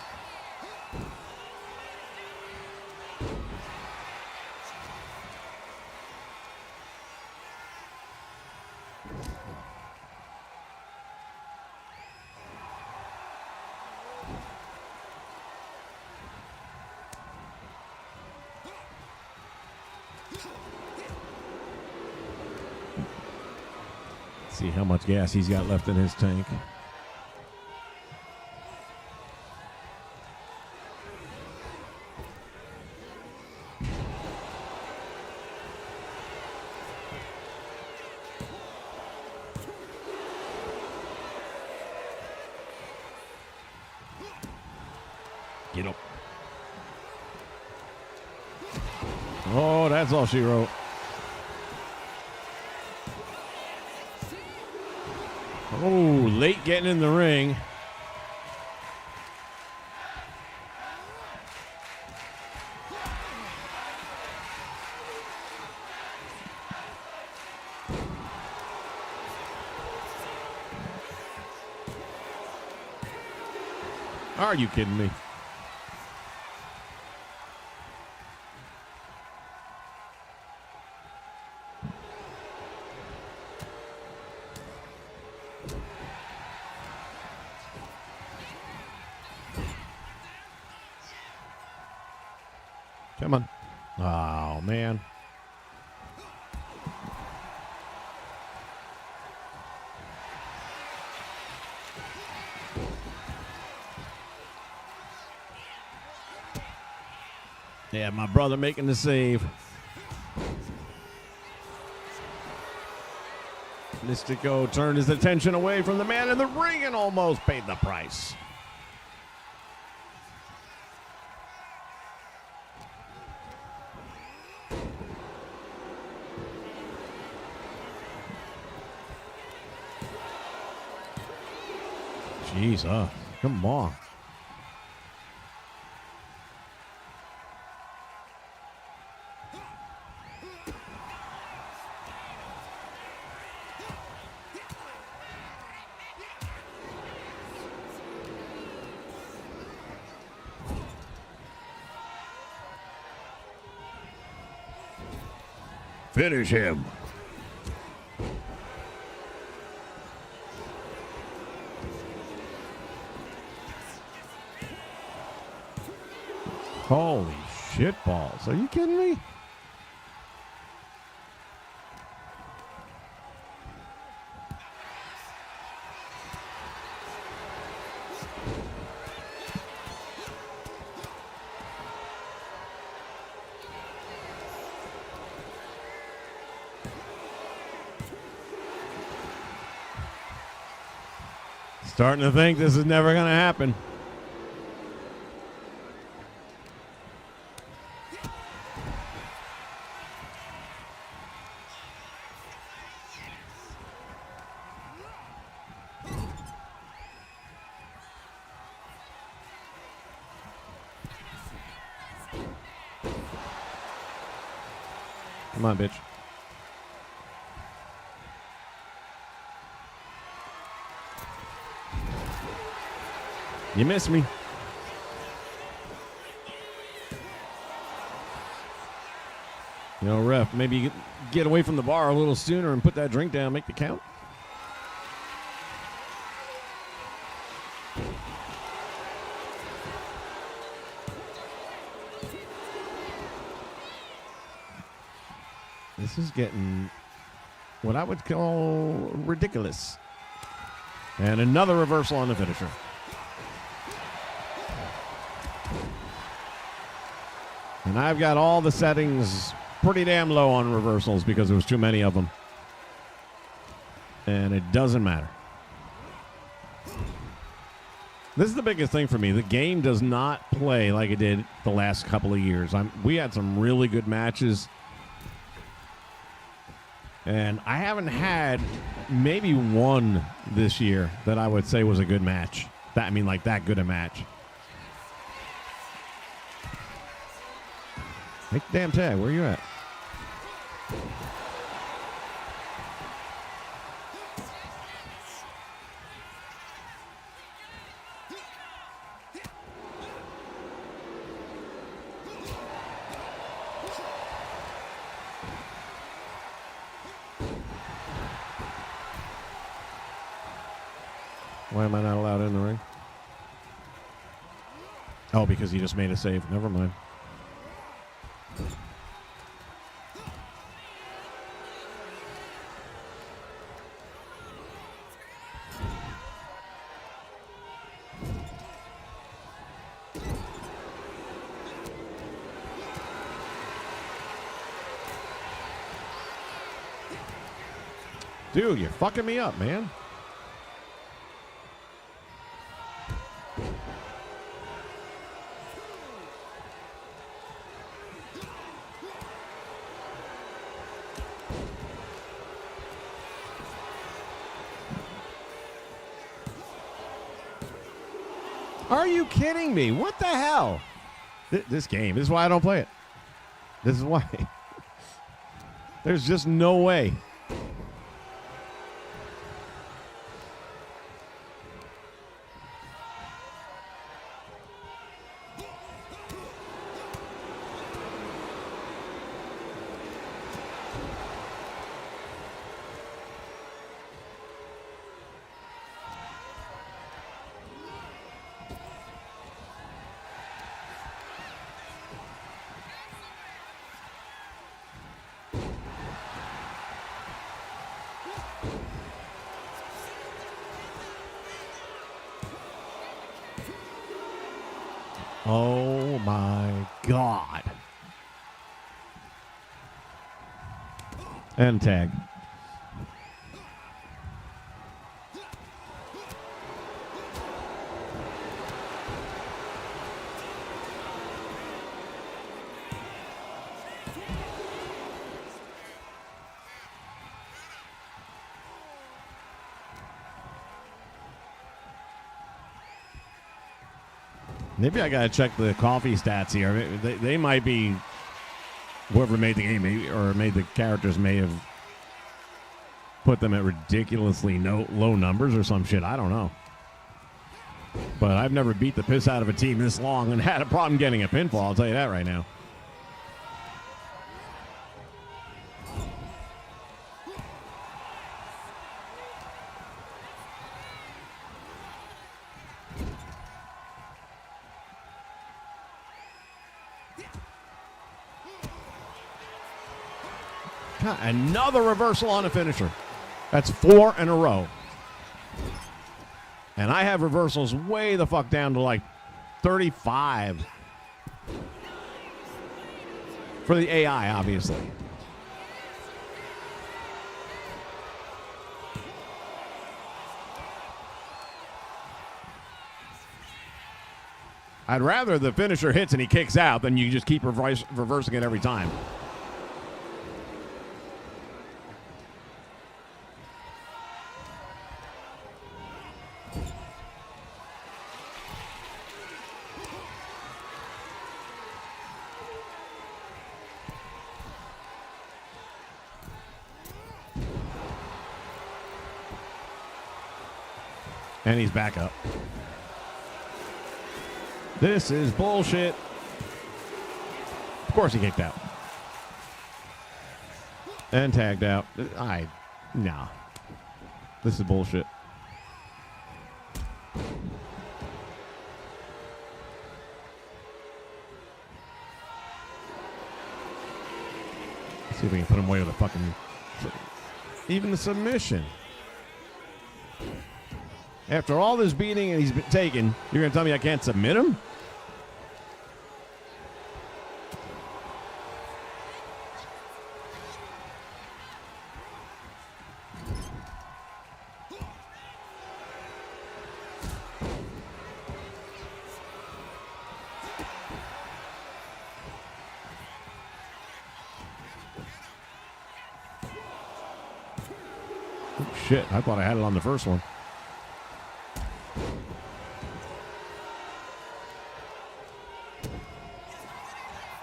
See how much gas he's got left in his tank. Get up. Oh, that's all she wrote. Oh, late getting in the ring. Are you kidding me? Come on. Oh, man. Yeah, my brother making the save. Mystico turned his attention away from the man in the ring and almost paid the price. Jeez, come on. Finish him. Holy shit balls. Are you kidding me? Starting to think this is never going to happen. Come on, bitch. You miss me. You know, ref, maybe get away from the bar a little sooner and put that drink down, make the count. This is getting what I would call ridiculous. And another reversal on the finisher. And I've got all the settings pretty damn low on reversals because there was too many of them. And it doesn't matter. This is the biggest thing for me. The game does not play like it did the last couple of years. We had some really good matches. And I haven't had maybe one this year that I would say was a good match. Like that good a match. Make the damn tag. Where are you at? Why am I not allowed in the ring? Oh, because he just made a save. Never mind. Dude, you're fucking me up, man. Are you kidding me? What the hell? This game. This is why I don't play it. This is why. There's just no way. Oh my God. And tag. Maybe I gotta check the coffee stats here. They might be, whoever made the game or made the characters may have put them at ridiculously low numbers or some shit. I don't know. But I've never beat the piss out of a team this long and had a problem getting a pinfall. I'll tell you that right now. God, another reversal on a finisher. That's 4 in a row. And I have reversals way the fuck down to like 35. For the AI, obviously. I'd rather the finisher hits and he kicks out than you just keep reversing it every time. And he's back up. This is bullshit. Of course he kicked out. And tagged out. No. This is bullshit. Let's see if we can put him away with a fucking... Even the submission. After all this beating and he's been taken, you're going to tell me I can't submit him? Oh, shit, I thought I had it on the first one.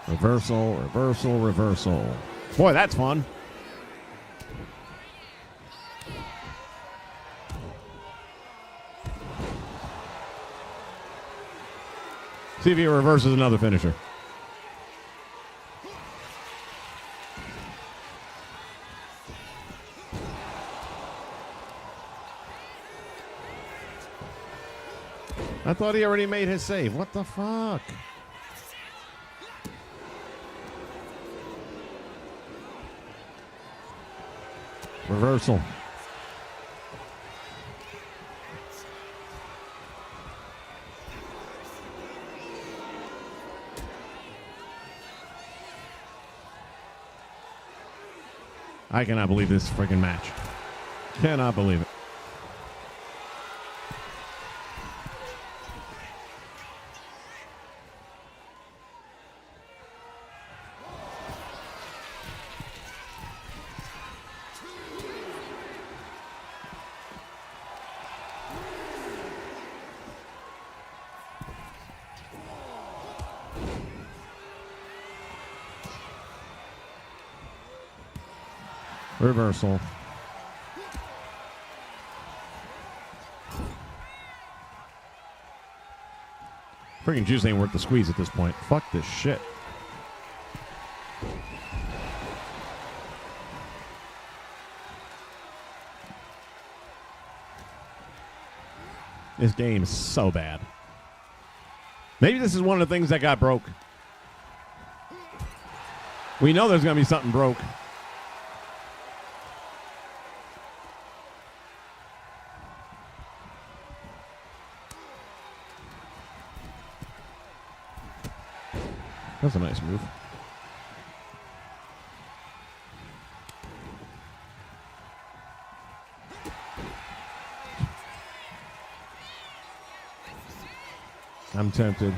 Reversal, reversal, reversal. Boy, that's fun. See if he reverses another finisher. I thought he already made his save. What the fuck? Reversal. I cannot believe this freaking match. Cannot believe it. Reversal. Freaking juice ain't worth the squeeze at this point. Fuck this shit. This game is so bad. Maybe this is one of the things that got broke. We know there's going to be something broke. That's a nice move. I'm tempted.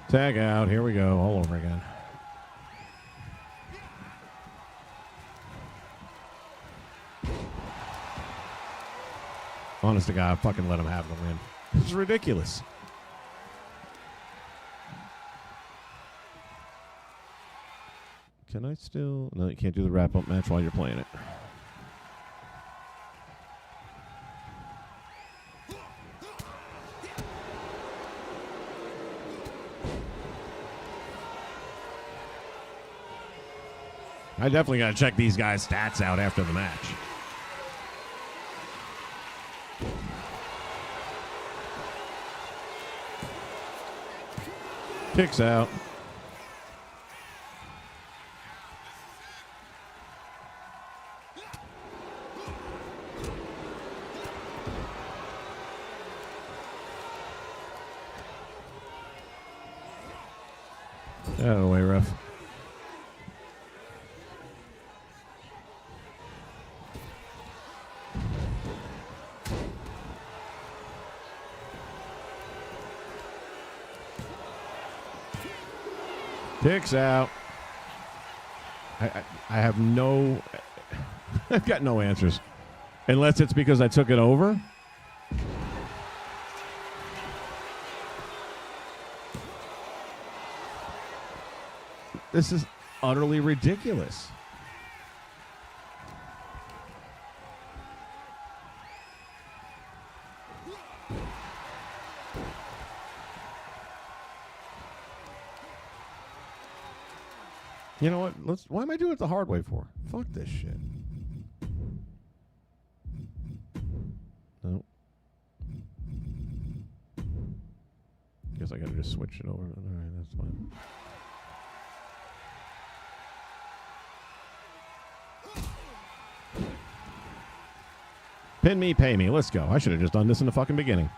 Tag out. Here we go. All over again. Honest to God, fucking let him have the win. This is ridiculous. Can I still... No, you can't do the wrap-up match while you're playing it. I definitely got to check these guys' stats out after the match. Kicks out. Out of the way, ref. Kicks out. I have no... I've got no answers. Unless it's because I took it over. This is utterly ridiculous. You know what? Why am I doing it the hard way for? Fuck this shit. Nope. Guess I gotta just switch it over. All right, that's fine. Pin me, pay me. Let's go. I should have just done this in the fucking beginning.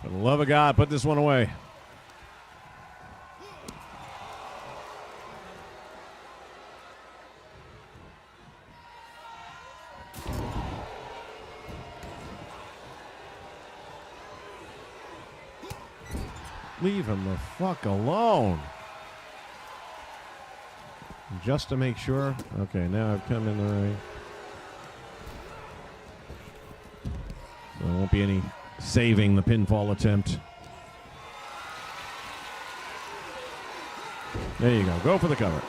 For the love of God, put this one away. Leave him the fuck alone. Just to make sure. Okay, now I've come in the right. So there won't be any saving the pinfall attempt. There you go. Go for the cover.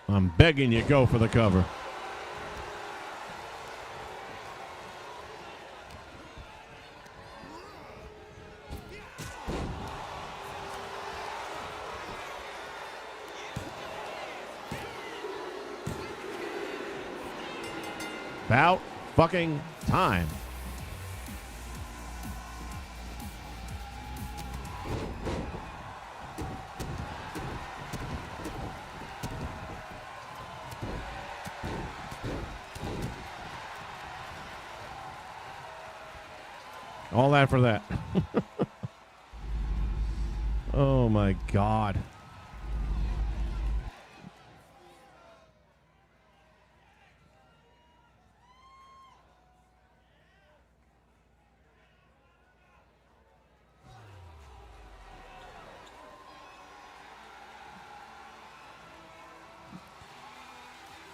I'm begging you, go for the cover. About fucking time. All that for that. Oh my God.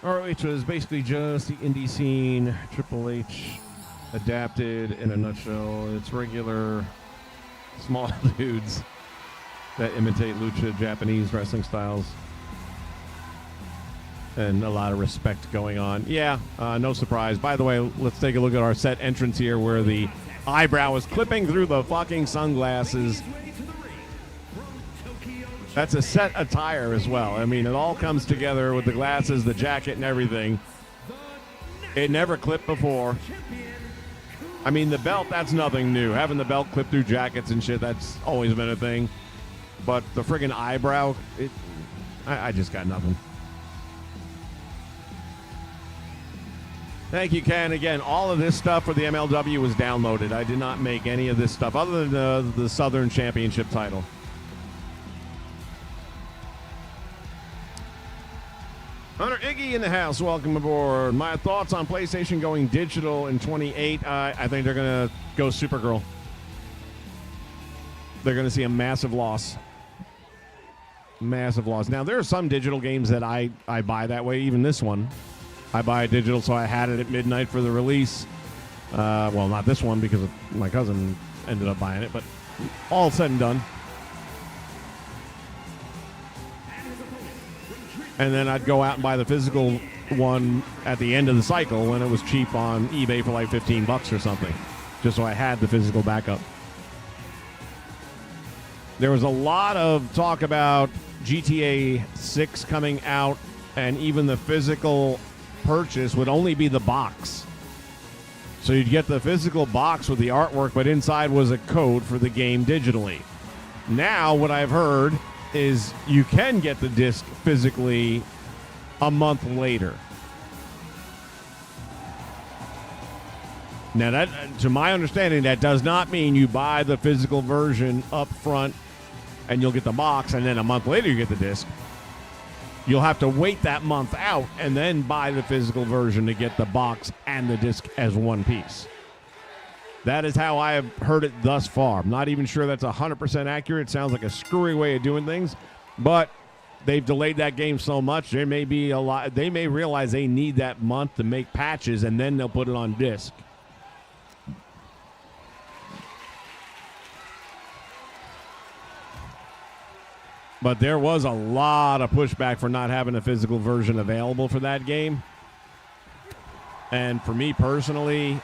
ROH was basically just the indie scene. Triple H adapted in a nutshell. It's regular small dudes that imitate lucha Japanese wrestling styles. And a lot of respect going on. Yeah, no surprise. By the way, let's take a look at our set entrance here where the eyebrow is clipping through the fucking sunglasses. That's a set attire as well. I mean, it all comes together with the glasses, the jacket, and everything. It never clipped before. I mean, the belt, that's nothing new. Having the belt clip through jackets and shit, that's always been a thing. But the friggin' eyebrow, I just got nothing. Thank you, Ken. Again, all of this stuff for the MLW was downloaded. I did not make any of this stuff other than the Southern Championship title. Hunter Iggy in the house, welcome aboard. My thoughts on PlayStation going digital in 28. I think they're going to go Supergirl. They're going to see a massive loss. Massive loss. Now, there are some digital games that I buy that way. Even this one, I buy it digital, so I had it at midnight for the release. Well, not this one because my cousin ended up buying it, but all said and done. And then I'd go out and buy the physical one at the end of the cycle when it was cheap on eBay for like $15 or something, just so I had the physical backup. There was a lot of talk about GTA 6 coming out, and even the physical purchase would only be the box. So you'd get the physical box with the artwork, but inside was a code for the game digitally. Now, what I've heard is you can get the disc physically a month later. Now, that, to my understanding, that does not mean you buy the physical version up front and you'll get the box, and then a month later you get the disc. You'll have to wait that month out and then buy the physical version to get the box and the disc as one piece. That is how I have heard it thus far. I'm not even sure that's 100% accurate. It sounds like a screwy way of doing things, but they've delayed that game so much, there may be a lot. They may realize they need that month to make patches, and then they'll put it on disc. But there was a lot of pushback for not having a physical version available for that game. And for me personally,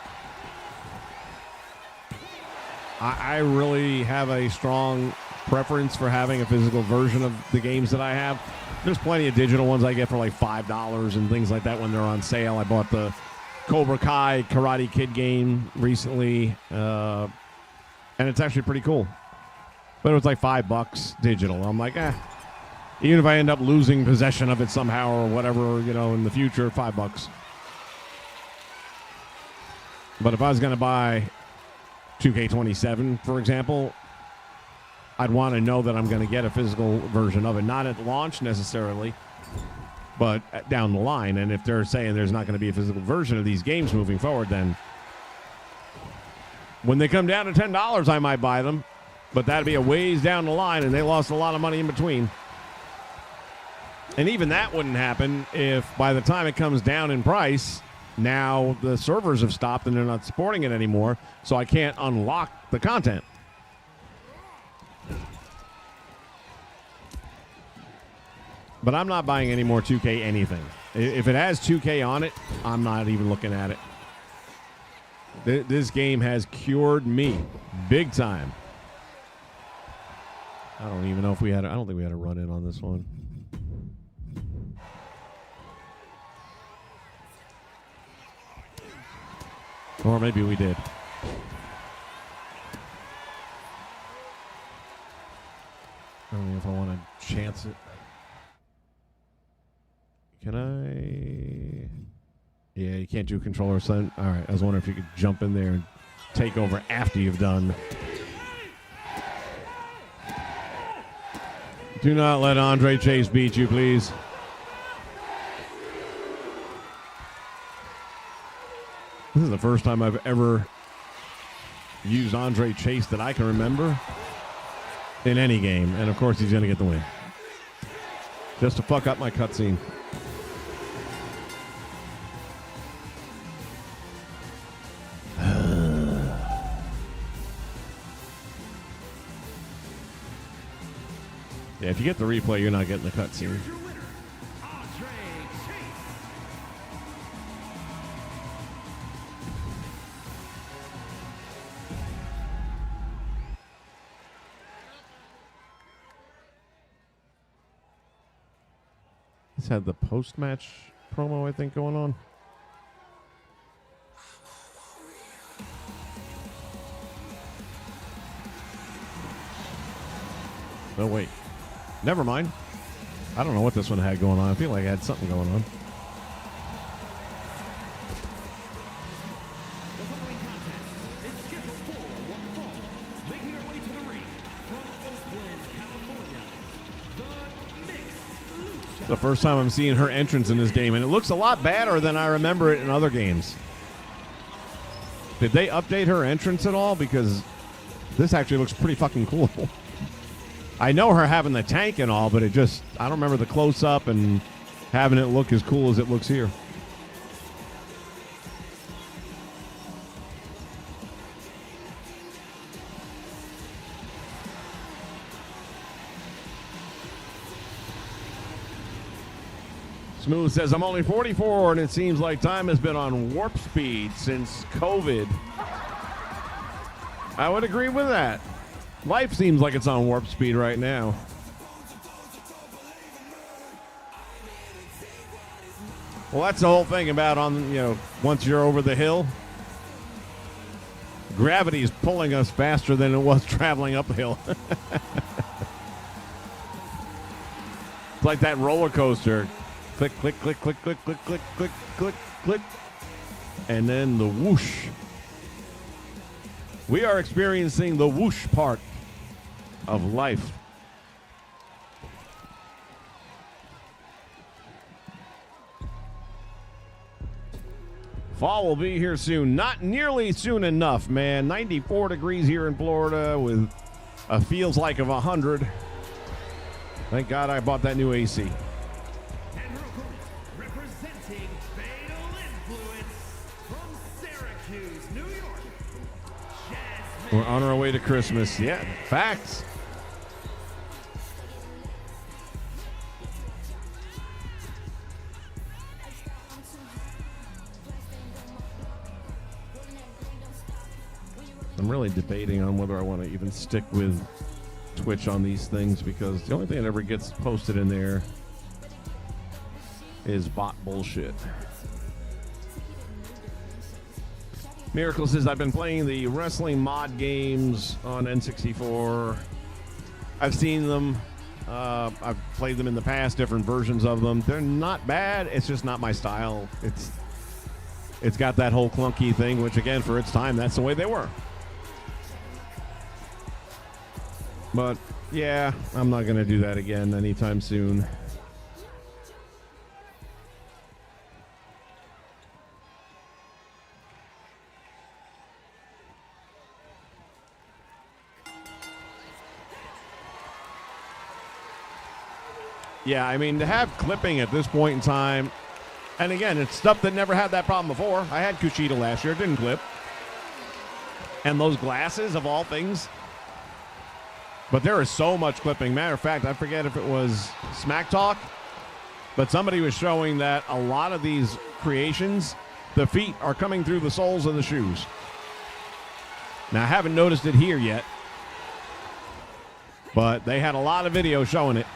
I really have a strong preference for having a physical version of the games that I have. There's plenty of digital ones I get for like $5 and things like that when they're on sale. I bought the Cobra Kai Karate Kid game recently, and it's actually pretty cool. But it was like $5 digital. I'm like, even if I end up losing possession of it somehow or whatever, in the future, $5. But if I was going to buy 2K27, for example, I'd want to know that I'm going to get a physical version of it. Not at launch necessarily, but down the line. And if they're saying there's not going to be a physical version of these games moving forward, then when they come down to $10, I might buy them. But that'd be a ways down the line, and they lost a lot of money in between. And even that wouldn't happen if by the time it comes down in price, now the servers have stopped and they're not supporting it anymore, so I can't unlock the content. But I'm not buying any more 2K anything. If it has 2K on it, I'm not even looking at it. This game has cured me big time. I don't even know if we had. I don't think we had a run in on this one. Or maybe we did. I don't know if I want to chance it. Can I? Yeah, you can't do controller. So, all right. I was wondering if you could jump in there and take over after you've done. Do not let Andre Chase beat you, please. This is the first time I've ever used Andre Chase that I can remember in any game. And, of course, he's going to get the win. Just to fuck up my cutscene. Yeah, if you get the replay, you're not getting the cutscene. This had the post-match promo, I think, going on. Oh, wait. Never mind. I don't know what this one had going on. I feel like it had something going on. The first time I'm seeing her entrance in this game, and it looks a lot better than I remember it in other games. Did they update her entrance at all? Because this actually looks pretty fucking cool. I know her having the tank and all, but I don't remember the close-up and having it look as cool as it looks here. Smooth says, I'm only 44, and it seems like time has been on warp speed since COVID. I would agree with that. Life seems like it's on warp speed right now. Well, that's the whole thing about once you're over the hill, gravity is pulling us faster than it was traveling uphill. It's like that roller coaster. Click, click, click, click, click, click, click, click, click, click. And then the whoosh. We are experiencing the whoosh part of life. Fall will be here soon. Not nearly soon enough, man. 94 degrees here in Florida with a feels like of 100. Thank God I bought that new AC. And her opponent, representing Fatal Influence from Syracuse, New York, Jasmine. We're on our way to Christmas. Yeah, facts. I'm really debating on whether I want to even stick with Twitch on these things because the only thing that ever gets posted in there is bot bullshit. Miracle says, I've been playing the wrestling mod games on N64. I've seen them. I've played them in the past, different versions of them. They're not bad. It's just not my style. It's got that whole clunky thing, which again, for its time, that's the way they were. But yeah, I'm not going to do that again anytime soon. Yeah, I mean, to have clipping at this point in time, and again, it's stuff that never had that problem before. I had Kushida last year, it didn't clip. And those glasses, of all things. But there is so much clipping. Matter of fact, I forget if it was Smack Talk, but somebody was showing that a lot of these creations, the feet are coming through the soles of the shoes. Now, I haven't noticed it here yet, but they had a lot of video showing it.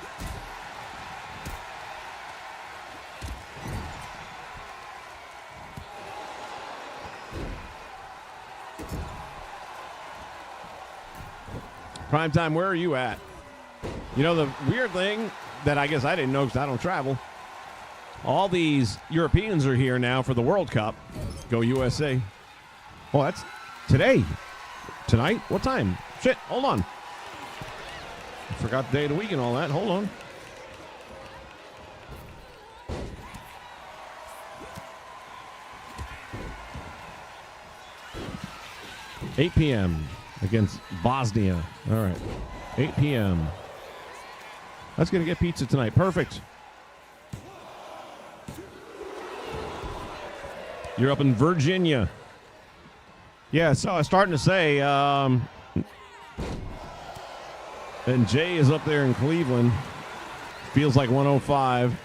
Primetime, where are you at? You know, the weird thing that I guess I didn't know because I don't travel, all these Europeans are here now for the World Cup. Go USA. Oh, that's today. Tonight? What time? Shit, hold on. I forgot the day of the week and all that. Hold on. $8 p.m. against Bosnia. All right. 8 p.m. That's going to get pizza tonight. Perfect. You're up in Virginia. Yeah, so I was starting to say, and Jay is up there in Cleveland. Feels like 105.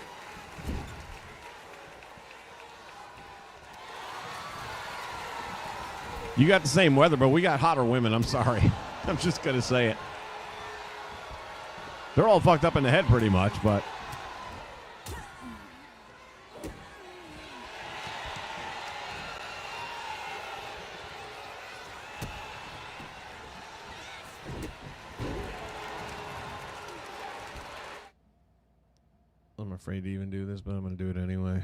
You got the same weather, but we got hotter women. I'm sorry. I'm just going to say it. They're all fucked up in the head pretty much, but... I'm afraid to even do this, but I'm going to do it anyway.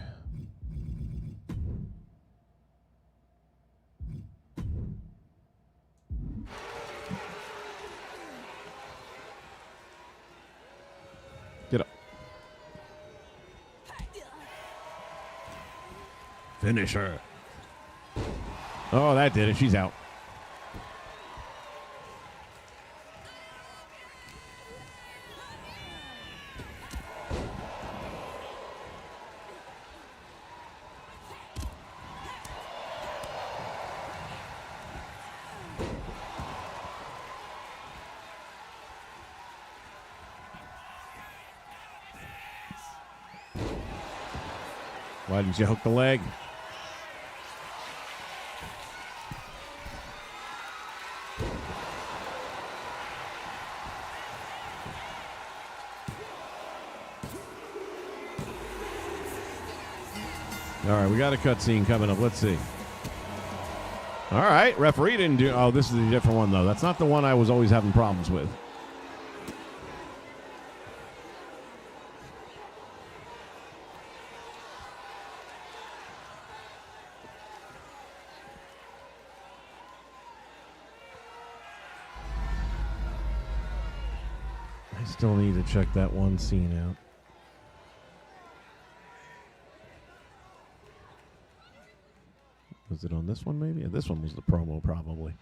Get up. Finish her. Oh, that did it. She's out. Why didn't you hook the leg? All right, we got a cutscene coming up. Let's see. All right, referee didn't do... Oh, this is a different one, though. That's not the one I was always having problems with. Still need to check that one scene out. Was it on this one, maybe? Yeah, this one was the promo, probably.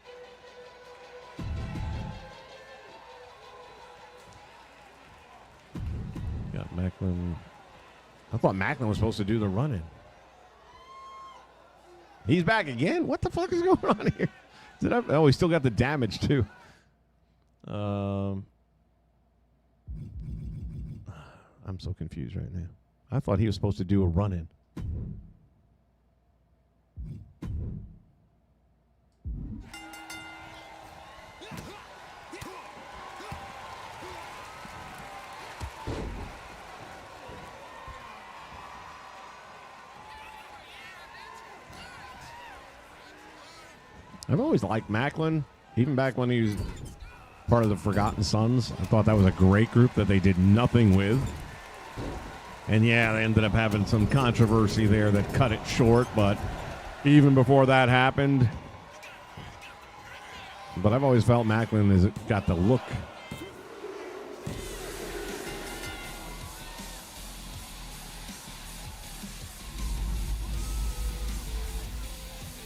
Got Macklin. I thought Macklin was supposed to do the run-in. He's back again? What the fuck is going on here? Oh, he still got the damage, too. I'm so confused right now. I thought he was supposed to do a run-in. I've always liked Macklin, even back when he was part of the Forgotten Sons. I thought that was a great group that they did nothing with. And yeah, they ended up having some controversy there that cut it short, but even before that happened. But I've always felt Macklin has got the look.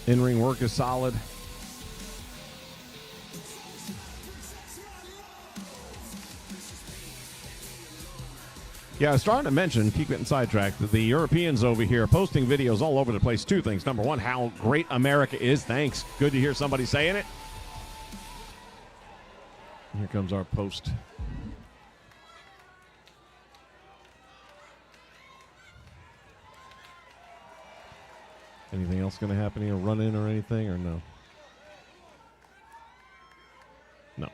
In-ring work is solid. Yeah, I was starting to mention, keep getting sidetracked, that the Europeans over here are posting videos all over the place. Two things. Number one, how great America is. Thanks. Good to hear somebody saying it. Here comes our post. Anything else going to happen here? Run in or anything, or no? No.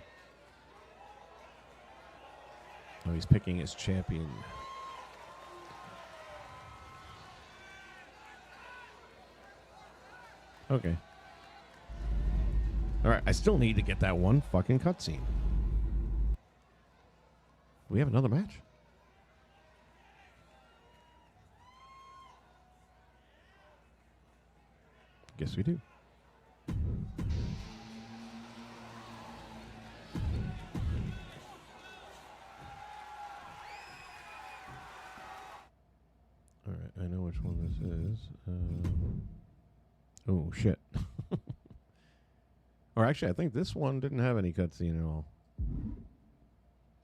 Oh, he's picking his champion. Okay. All right, I still need to get that one fucking cutscene. We have another match? Guess we do. All right, I know which one this is. Oh, shit. Or actually, I think this one didn't have any cutscene at all.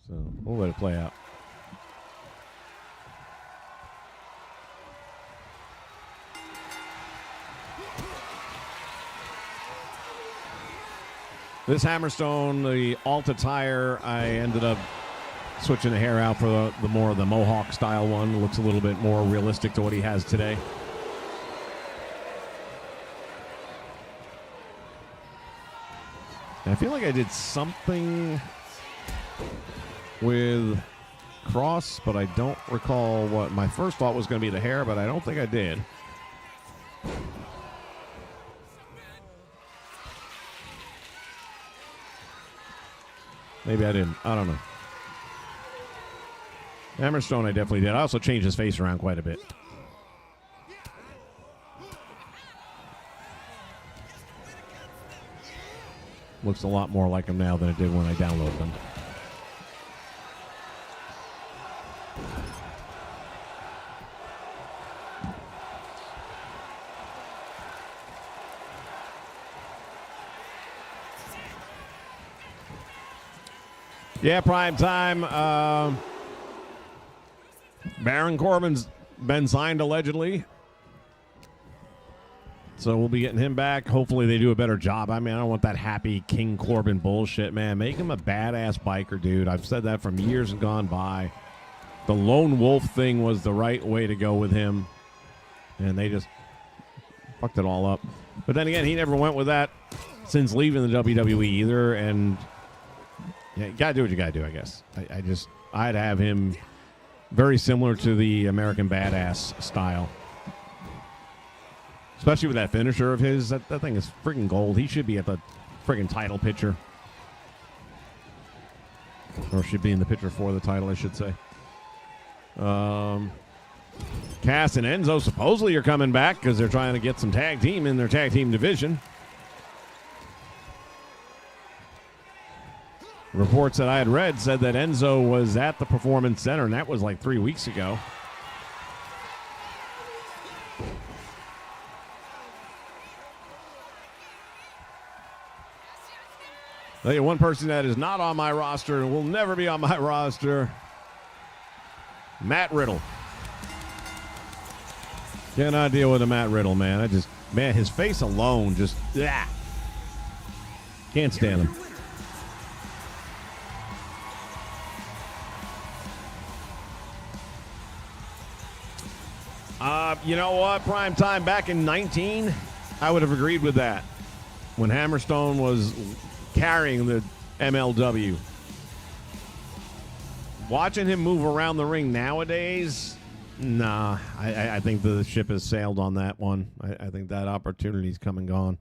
So we'll let it play out. This Hammerstone, the alt attire, I ended up switching the hair out for the more of the Mohawk style one. It looks a little bit more realistic to what he has today. And I feel like I did something with Cross, but I don't recall what my first thought was going to be the hair, but I don't think I did. Maybe I didn't. I don't know. Hammerstone, I definitely did. I also changed his face around quite a bit. Looks a lot more like him now than it did when I downloaded them. Yeah, prime time. Baron Corbin's been signed allegedly. So we'll be getting him back. Hopefully they do a better job. I mean, I don't want that happy King Corbin bullshit, man. Make him a badass biker, dude. I've said that from years and gone by. The lone wolf thing was the right way to go with him. And they just fucked it all up. But then again, he never went with that since leaving the WWE either. And yeah, you gotta do what you gotta do, I guess. I'd have him very similar to the American Badass style. Especially with that finisher of his. That thing is friggin' gold. He should be at the friggin' title picture. Or should be in the picture for the title, I should say. Cass and Enzo supposedly are coming back because they're trying to get some tag team in their tag team division. Reports that I had read said that Enzo was at the Performance Center, and that was like 3 weeks ago. Tell you one person that is not on my roster and will never be on my roster, Matt Riddle. Cannot deal with a Matt Riddle, man. Man, his face alone just, can't stand him. You know what? Prime time back in 19, I would have agreed with that. When Hammerstone was carrying the MLW. Watching him move around the ring nowadays, nah, I think the ship has sailed on that one. I think that opportunity's come and gone.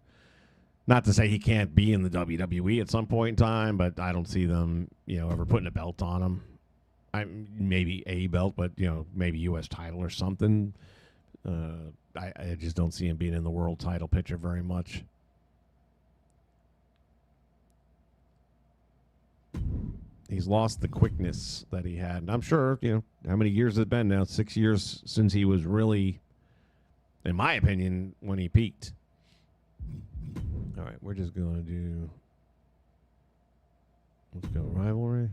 Not to say he can't be in the WWE at some point in time, but I don't see them, ever putting a belt on him. Maybe a belt, but, maybe U.S. title or something. I just don't see him being in the world title picture very much. He's lost the quickness that he had. And I'm sure, how many years has it been now? 6 years since he was really, in my opinion, when he peaked. All right, we're just going to do, let's go rivalry.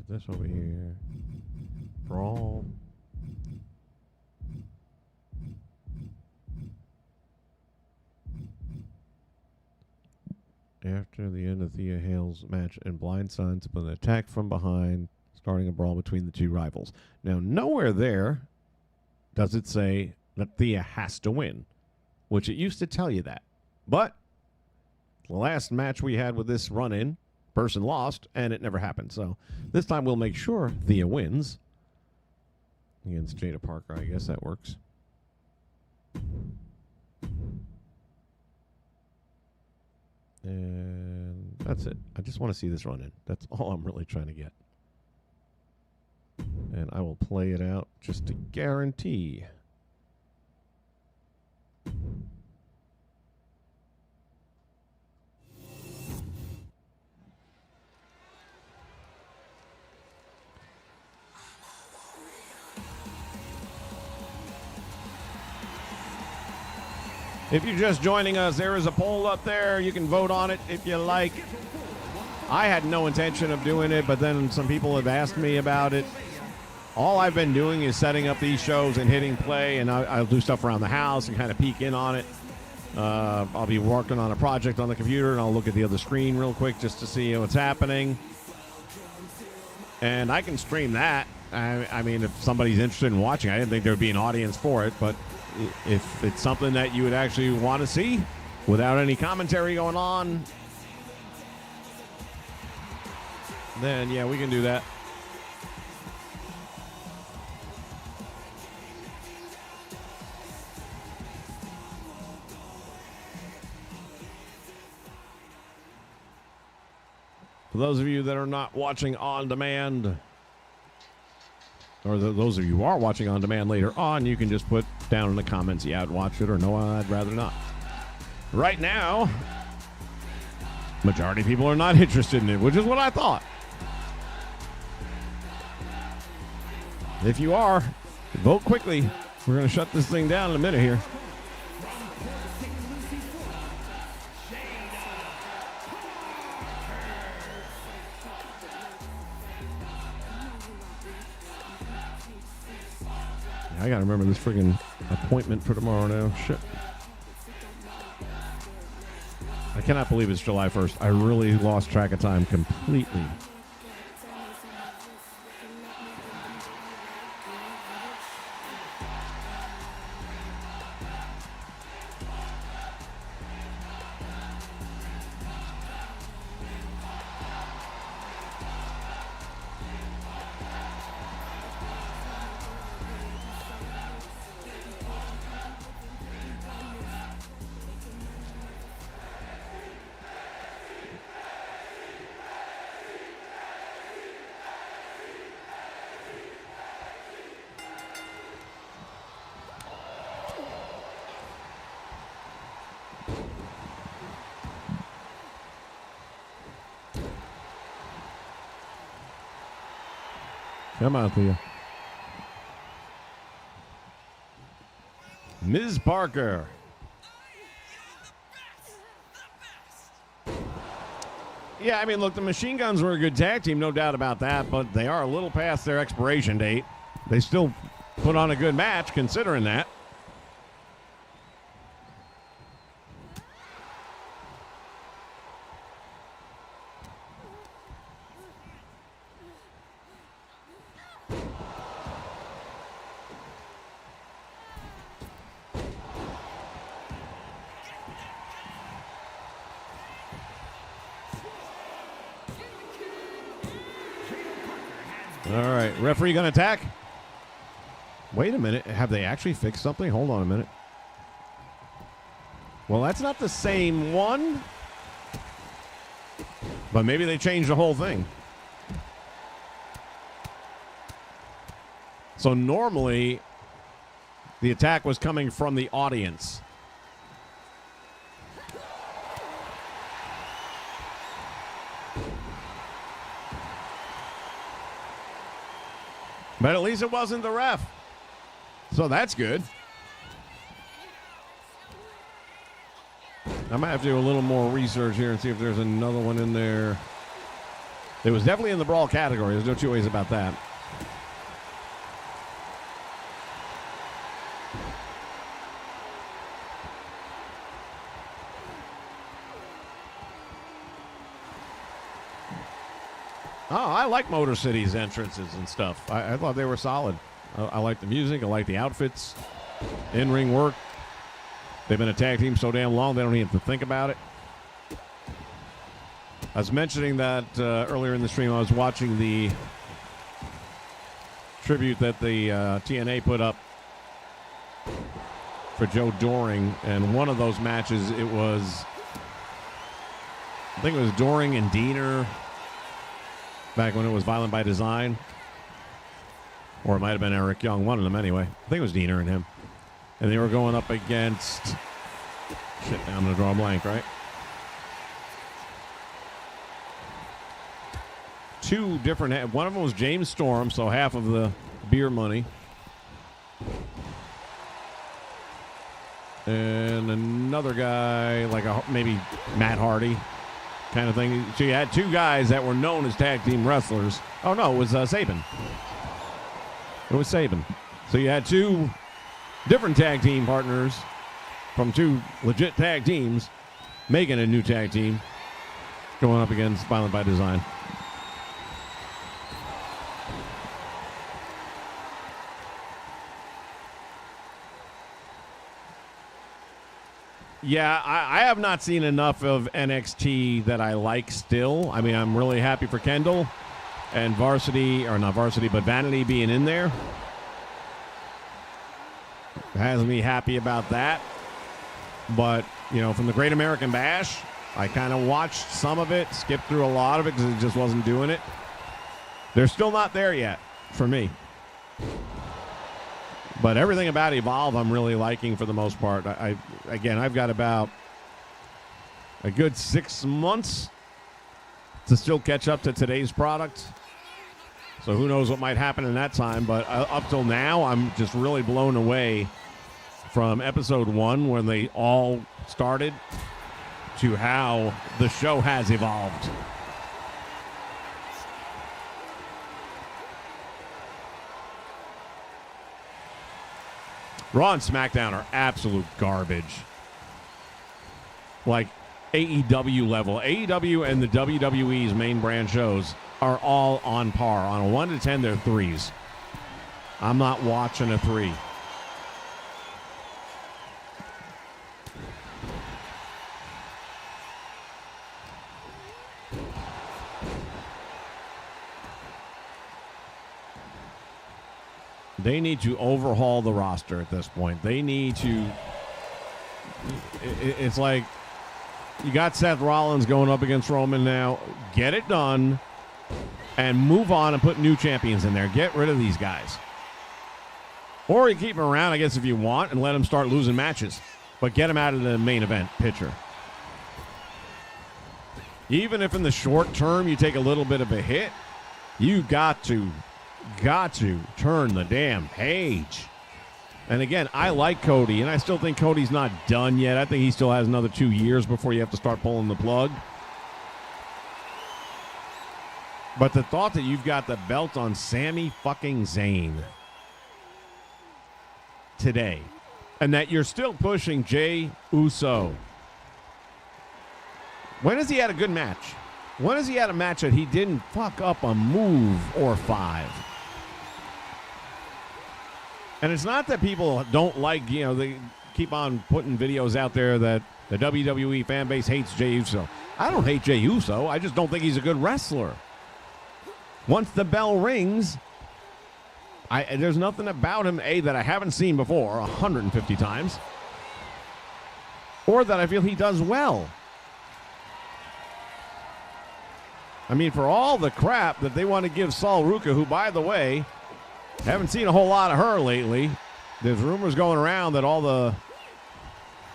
Get this over here. Brawl. After the end of Thea Hale's match and Blind Signs, with an attack from behind, starting a brawl between the two rivals. Now, nowhere there does it say that Thea has to win, which it used to tell you that. But the last match we had with this run-in, person lost, and it never happened. So this time we'll make sure Thea wins. Against Jada Parker, I guess that works. And that's it. I just want to see this run in. That's all I'm really trying to get. And I will play it out just to guarantee. If you're just joining us, there is a poll up there. You can vote on it if you like. I had no intention of doing it, but then some people have asked me about it. All I've been doing is setting up these shows and hitting play, and I'll do stuff around the house and kind of peek in on it. I'll be working on a project on the computer, and I'll look at the other screen real quick just to see what's happening. And I can stream that. I mean, if somebody's interested in watching, I didn't think there would be an audience for it, but if it's something that you would actually want to see without any commentary going on, then yeah, we can do that. For those of you that are not watching on demand, or those of you who are watching on demand later on, you can just put down in the comments, yeah, I'd watch it, or no, I'd rather not. Right now, majority of people are not interested in it, which is what I thought. If you are, vote quickly. We're going to shut this thing down in a minute here. I gotta remember this friggin' appointment for tomorrow now. Shit. I cannot believe it's July 1st. I really lost track of time completely. Come on, Thea. Ms. Parker. Yeah, I mean, look, the Machine Guns were a good tag team, no doubt about that, but they are a little past their expiration date. They still put on a good match, considering that. All right, referee going to attack. Wait a minute. Have they actually fixed something? Hold on a minute. Well, that's not the same one. But maybe they changed the whole thing. So normally, the attack was coming from the audience. But at least it wasn't the ref. So that's good. I might have to do a little more research here and see if there's another one in there. It was definitely in the brawl category. There's no two ways about that. Oh, I like Motor City's entrances and stuff. I thought they were solid. I like the music. I like the outfits. In-ring work. They've been a tag team so damn long, they don't even have to think about it. I was mentioning that earlier in the stream. I was watching the tribute that the TNA put up for Joe Doring, and one of those matches, it was, I think it was Doring and Diener, back when it was Violent by Design. Or it might have been Eric Young, one of them anyway. I think it was Diener and him. And they were going up against, shit, I'm going to draw a blank, right? Two different, one of them was James Storm, so half of the beer money. And another guy, like maybe Matt Hardy kind of thing. So you had two guys that were known as tag team wrestlers. Oh, no, it was Sabin. It was Sabin. So you had two different tag team partners from two legit tag teams making a new tag team going up against Violent by Design. Yeah, I have not seen enough of NXT that I like still. I mean, I'm really happy for Kendall and Varsity, or not Varsity, but Vanity being in there. Has me happy about that. But, you know, from the Great American Bash, I kind of watched some of it, skipped through a lot of it because it just wasn't doing it. They're still not there yet for me. But everything about Evolve I'm really liking for the most part. I've got about a good 6 months to still catch up to today's product. So who knows what might happen in that time. But up till now, I'm just really blown away from episode 1 when they all started to how the show has evolved. Raw and SmackDown are absolute garbage. Like AEW level. AEW and the WWE's main brand shows are all on par. On a 1 to 10, they're 3s. I'm not watching a 3. They need to overhaul the roster at this point. They need to. It's like you got Seth Rollins going up against Roman now. Get it done and move on and put new champions in there. Get rid of these guys. Or you keep them around, I guess, if you want, and let them start losing matches. But get them out of the main event picture. Even if in the short term you take a little bit of a hit, you got to got to turn the damn page. And again, I like Cody, and I still think Cody's not done yet. I think he still has another 2 years before you have to start pulling the plug. But the thought that you've got the belt on Sami fucking Zayn today, and that you're still pushing Jey Uso. When has he had a good match? When has he had a match that he didn't fuck up a move or 5? And it's not that people don't like, they keep on putting videos out there that the WWE fan base hates Jey Uso. I don't hate Jey Uso. I just don't think he's a good wrestler. Once the bell rings, there's nothing about him, A, that I haven't seen before 150 times, or that I feel he does well. I mean, for all the crap that they want to give Sol Ruca, who, by the way, haven't seen a whole lot of her lately. There's rumors going around that all the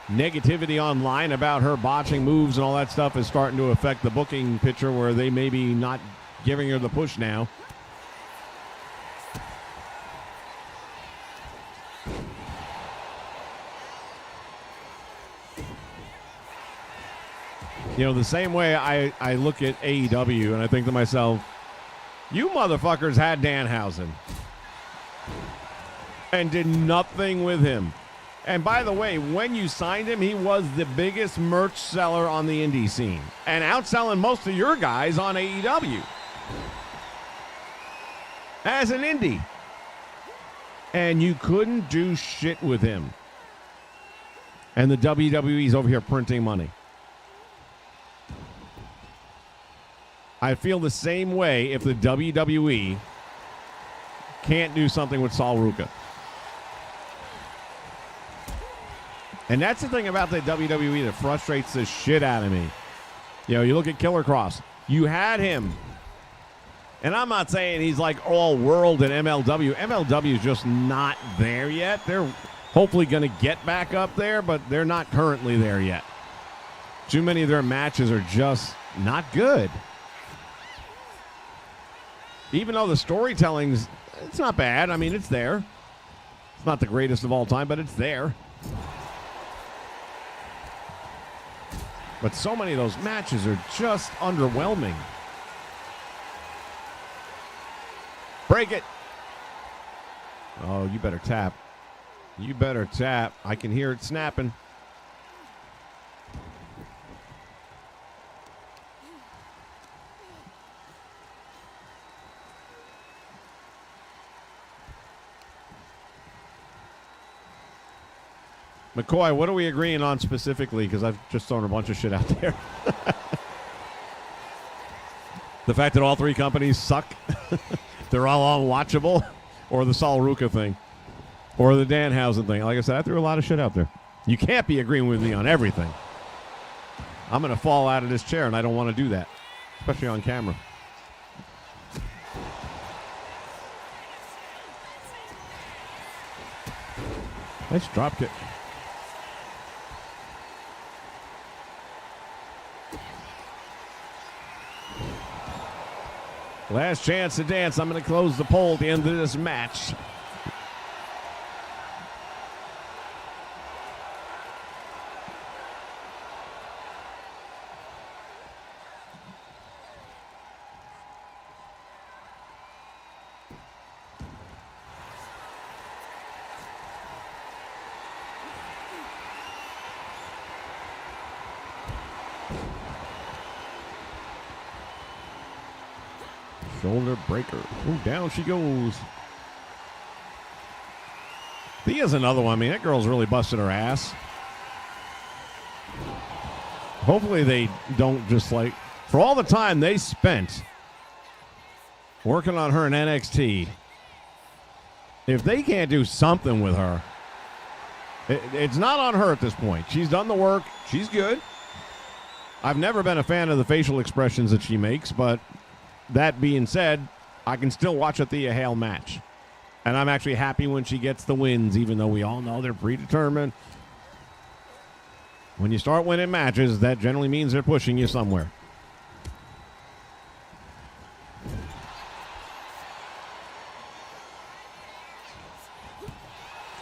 negativity online about her botching moves and all that stuff is starting to affect the booking picture, where they may be not giving her the push now. The same way I look at AEW and I think to myself, you motherfuckers had Danhausen and did nothing with him. And by the way, when you signed him, he was the biggest merch seller on the indie scene and outselling most of your guys on AEW as an indie. And you couldn't do shit with him. And the WWE's over here printing money. I feel the same way if the WWE can't do something with Sol Ruca. And that's the thing about the WWE that frustrates the shit out of me. You look at Killer Cross. You had him. And I'm not saying he's like all world in MLW. MLW is just not there yet. They're hopefully going to get back up there, but they're not currently there yet. Too many of their matches are just not good. Even though the storytelling's, it's not bad. I mean, it's there. It's not the greatest of all time, but it's there. But so many of those matches are just underwhelming. Break it. Oh, you better tap. You better tap. I can hear it snapping. McCoy, what are we agreeing on specifically? Because I've just thrown a bunch of shit out there. The fact that all three companies suck. They're all unwatchable. Or the Sol Ruca thing. Or the Danhausen thing. Like I said, I threw a lot of shit out there. You can't be agreeing with me on everything. I'm going to fall out of this chair, and I don't want to do that. Especially on camera. Nice drop kick. Last chance to dance. I'm going to close the poll at the end of this match. Shoulder breaker. Ooh, down she goes. Thea's another one. I mean, that girl's really busted her ass. Hopefully they don't just like, for all the time they spent working on her in NXT, if they can't do something with her, it's not on her at this point. She's done the work. She's good. I've never been a fan of the facial expressions that she makes, but that being said, I can still watch a Thea Hale match. And I'm actually happy when she gets the wins, even though we all know they're predetermined. When you start winning matches, that generally means they're pushing you somewhere.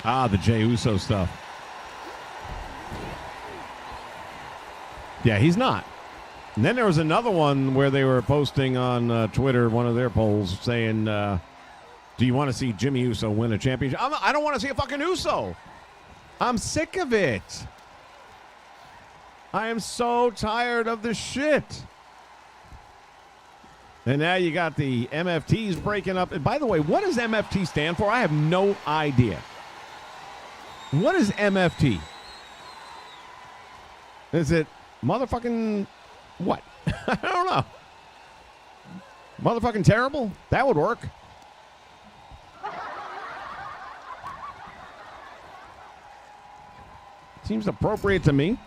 Ah, the Jey Uso stuff. Yeah, he's not. And then there was another one where they were posting on Twitter, one of their polls, saying, do you want to see Jimmy Uso win a championship? I don't want to see a fucking Uso. I'm sick of it. I am so tired of this shit. And now you got the MFTs breaking up. And by the way, what does MFT stand for? I have no idea. What is MFT? Is it motherfucking what? I don't know. Motherfucking terrible? That would work. Seems appropriate to me.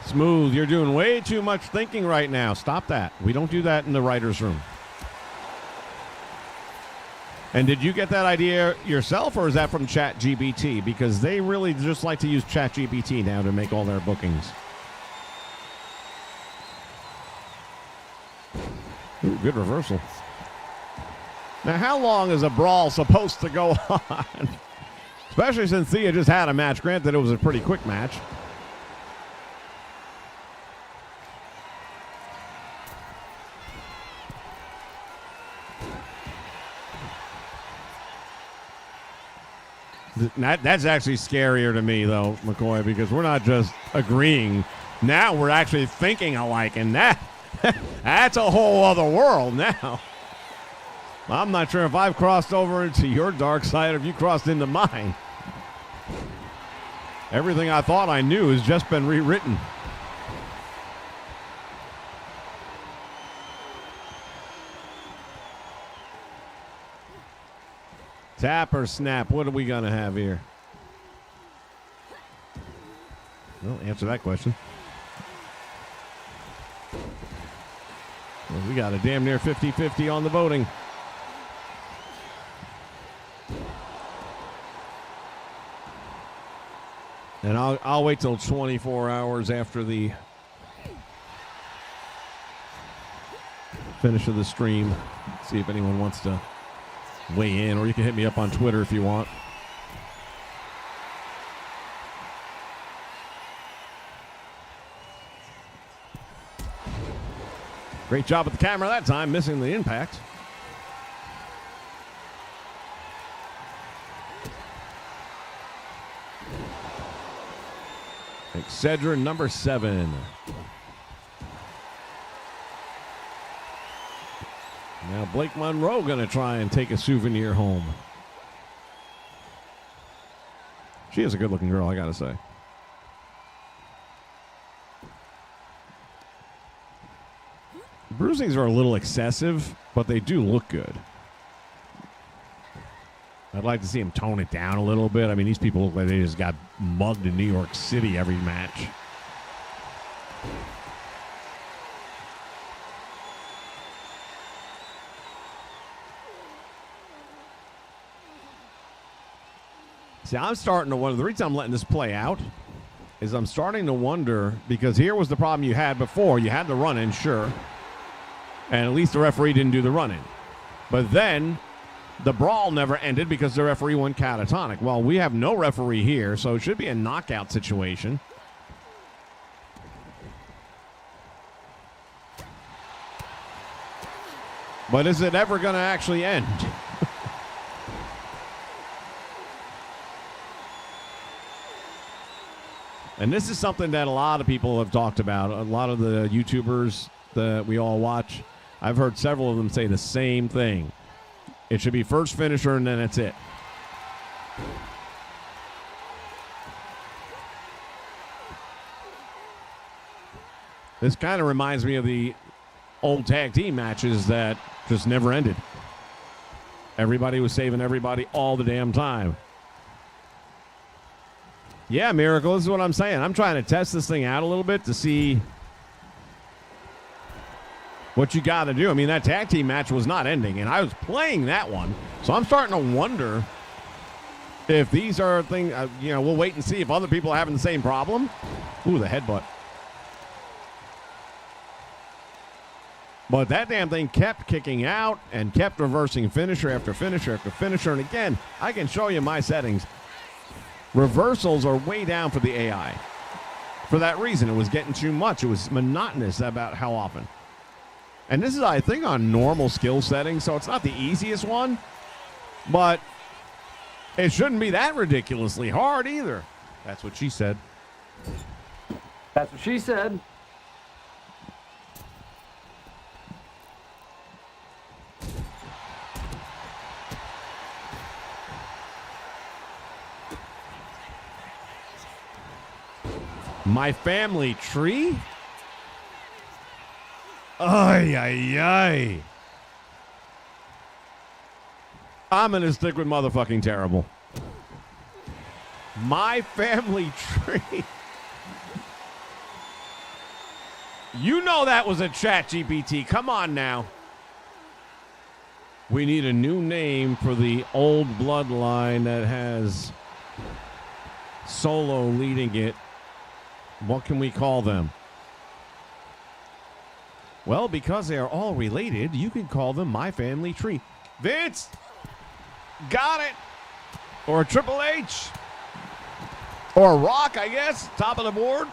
Smooth, you're doing way too much thinking right now. Stop that. We don't do that in the writer's room. And did you get that idea yourself, or is that from ChatGPT? Because they really just like to use ChatGPT now to make all their bookings. Ooh, good reversal. Now, how long is a brawl supposed to go on? Especially since Thea just had a match. Granted, it was a pretty quick match. That's actually scarier to me, though, McCoy, because we're not just agreeing. Now we're actually thinking alike, and that's a whole other world now. I'm not sure if I've crossed over into your dark side or if you crossed into mine. Everything I thought I knew has just been rewritten. Tap or snap? What are we going to have here? Well, answer that question. Well, we got a damn near 50-50 on the voting. And I'll wait till 24 hours after the finish of the stream. See if anyone wants to weigh in, or you can hit me up on Twitter if you want. Great job with the camera that time, missing the impact. Excedrin number 7. Now Blake Monroe going to try and take a souvenir home. She is a good-looking girl, I got to say. Bruisings are a little excessive, but they do look good. I'd like to see him tone it down a little bit. I mean, these people look like they just got mugged in New York City every match. See, I'm starting to wonder. The reason I'm letting this play out is I'm starting to wonder, because here was the problem you had before. You had the run-in, sure, and at least the referee didn't do the run-in. But then the brawl never ended because the referee went catatonic. Well, we have no referee here, so it should be a knockout situation. But is it ever going to actually end? And this is something that a lot of people have talked about. A lot of the YouTubers that we all watch, I've heard several of them say the same thing. It should be first finisher and then it's it. This kind of reminds me of the old tag team matches that just never ended. Everybody was saving everybody all the damn time. Yeah, Miracle, this is what I'm saying. I'm trying to test this thing out a little bit to see what you got to do. I mean, that tag team match was not ending, and I was playing that one. So I'm starting to wonder If these are things, we'll wait and see if other people are having the same problem. Ooh, the headbutt. But that damn thing kept kicking out and kept reversing finisher after finisher after finisher. And again, I can show you my settings. Reversals are way down for the AI. For that reason, it was getting too much. It was monotonous about how often. And this is, I think, on normal skill settings, so it's not the easiest one. But it shouldn't be that ridiculously hard either. That's what she said. That's what she said. My family tree? Ay, ay, ay. I'm going to stick with motherfucking terrible. My family tree. You know that was a chat GPT. Come on now. We need a new name for the old bloodline that has Solo leading it. What can we call them? Well, because they are all related, you can call them My Family Tree. Vince! Got it! Or Triple H. Or Rock, I guess. Top of the board.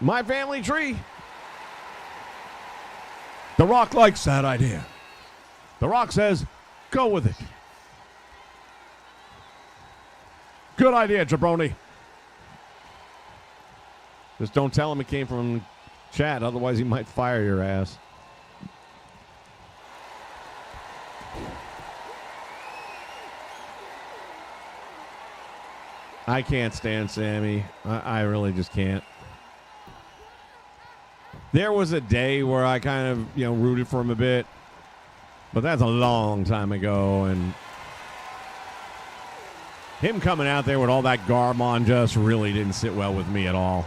My Family Tree. The Rock likes that idea. The Rock says, go with it. Good idea, Jabroni. Just don't tell him it came from chat, otherwise he might fire your ass. I can't stand Sammy. I really just can't. There was a day where I kind of, rooted for him a bit, but that's a long time ago, and him coming out there with all that garb on just really didn't sit well with me at all.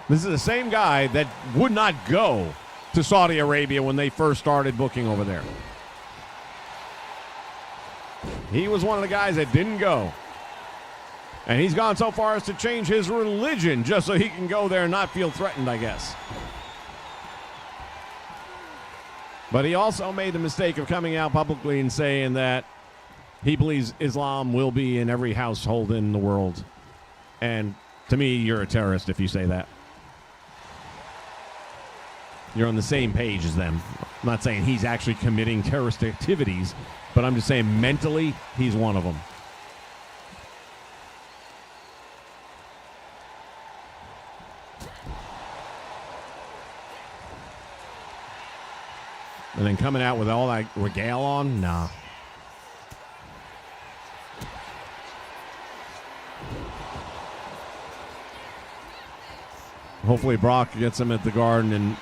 This is the same guy that would not go to Saudi Arabia when they first started booking over there. He was one of the guys that didn't go. And he's gone so far as to change his religion just so he can go there and not feel threatened, I guess. But he also made the mistake of coming out publicly and saying that he believes Islam will be in every household in the world. And to me, you're a terrorist if you say that. You're on the same page as them. I'm not saying he's actually committing terrorist activities, but I'm just saying mentally, he's one of them. And then coming out with all that regale on? Nah. Hopefully Brock gets him at the Garden and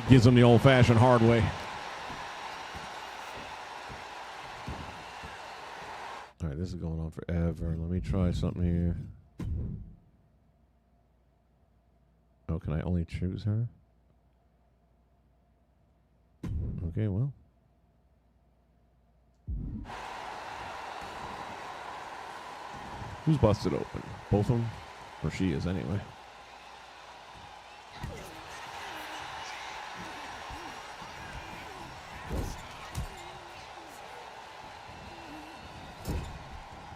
gives him the old-fashioned hard way. All right, this is going on forever. Let me try something here. Oh, can I only choose her? Okay, well. Who's busted open? Both of them? Or she is, anyway.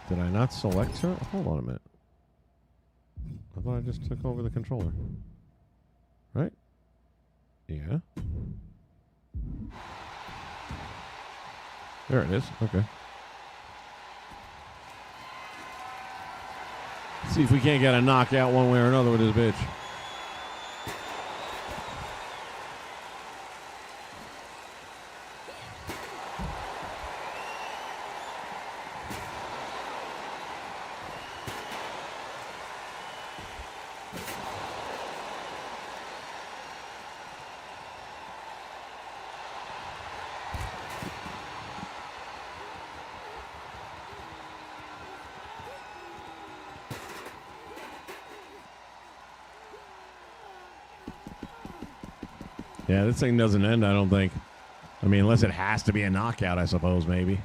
Did I not select her? Hold on a minute. I thought I just took over the controller. Right? Yeah. There it is. Okay. Let's see if we can't get a knockout one way or another with this bitch. Yeah, this thing doesn't end, I don't think. I mean, unless it has to be a knockout, I suppose, maybe.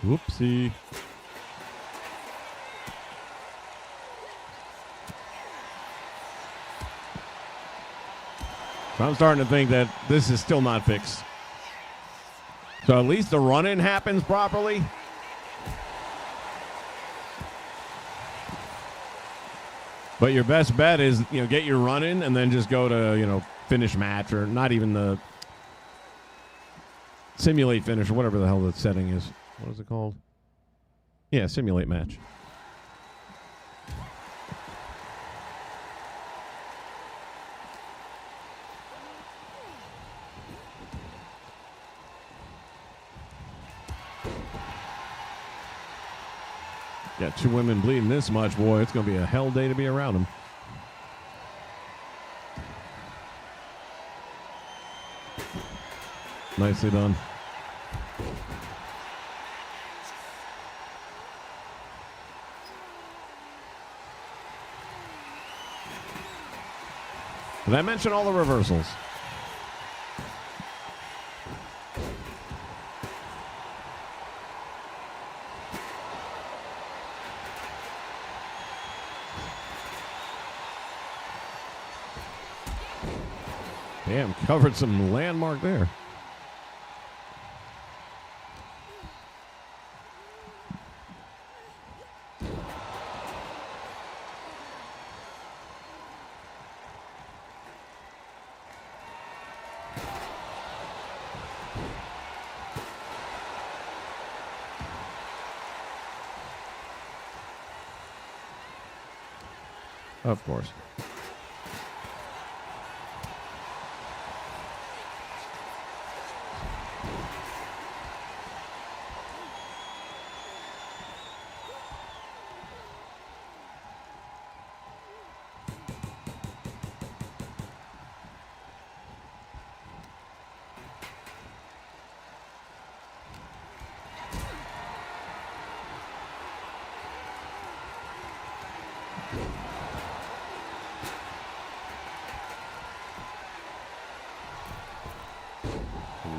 Whoopsie. So I'm starting to think that this is still not fixed. So at least the run-in happens properly. But your best bet is, get your run-in and then just go to, finish match, or not even the simulate finish or whatever the hell the setting is. What is it called? Yeah, simulate match. Got two women bleeding this much, boy. It's going to be a hell day to be around them. Nicely done. Did I mention all the reversals? Damn, covered some landmark there. Of course.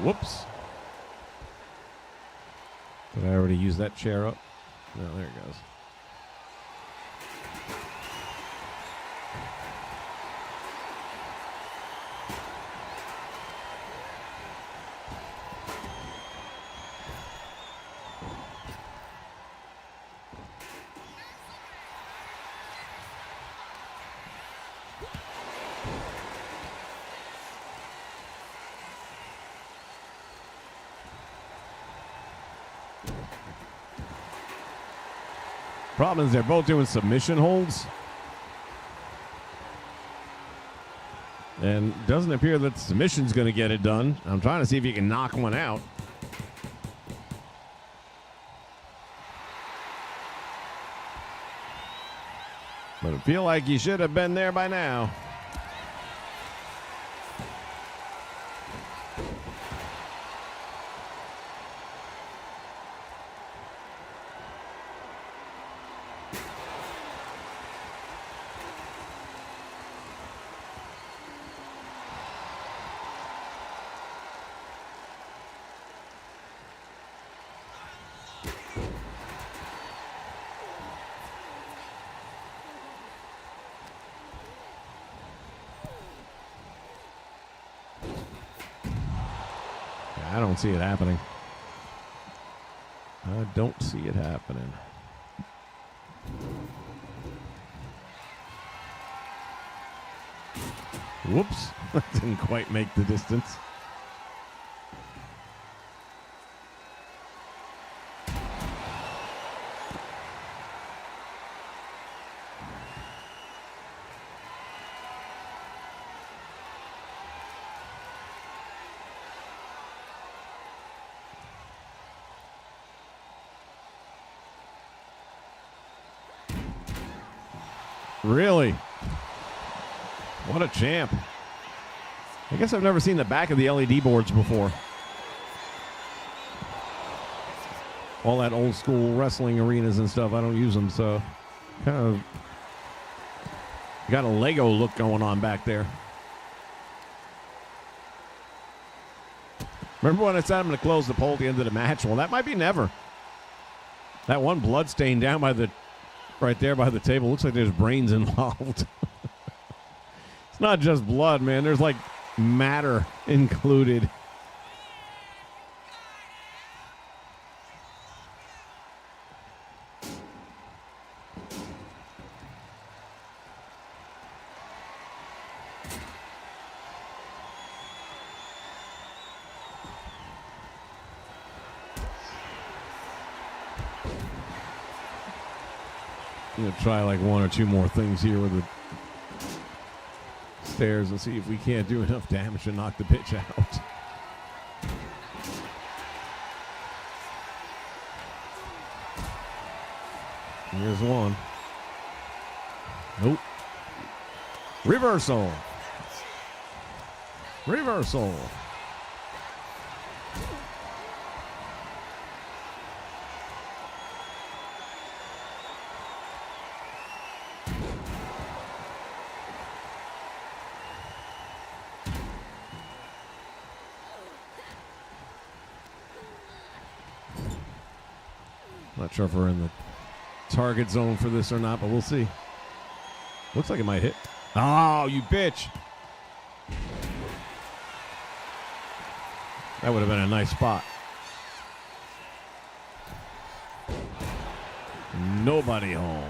Whoops. Did I already use that chair up? No, there it goes. Problem is they're both doing submission holds. And doesn't appear that the submission's going to get it done. I'm trying to see if you can knock one out. But I feel like you should have been there by now. I don't see it happening. I don't see it happening. Whoops. Didn't quite make the distance. Really? What a champ. I guess I've never seen the back of the LED boards before. All that old school wrestling arenas and stuff, I don't use them, so kind of got a Lego look going on back there. Remember when I said I'm going to close the poll at the end of the match? Well, that might be never. That one blood stain down by the, right there by the table, looks like there's brains involved. It's not just blood, man. There's like matter included. I'm going to try like one or two more things here with the stairs and see if we can't do enough damage to knock the bitch out. Here's one. Nope. Reversal. Reversal. Not sure if we're in the target zone for this or not, but we'll see. Looks like it might hit. Oh, you bitch. That would have been a nice spot. Nobody home.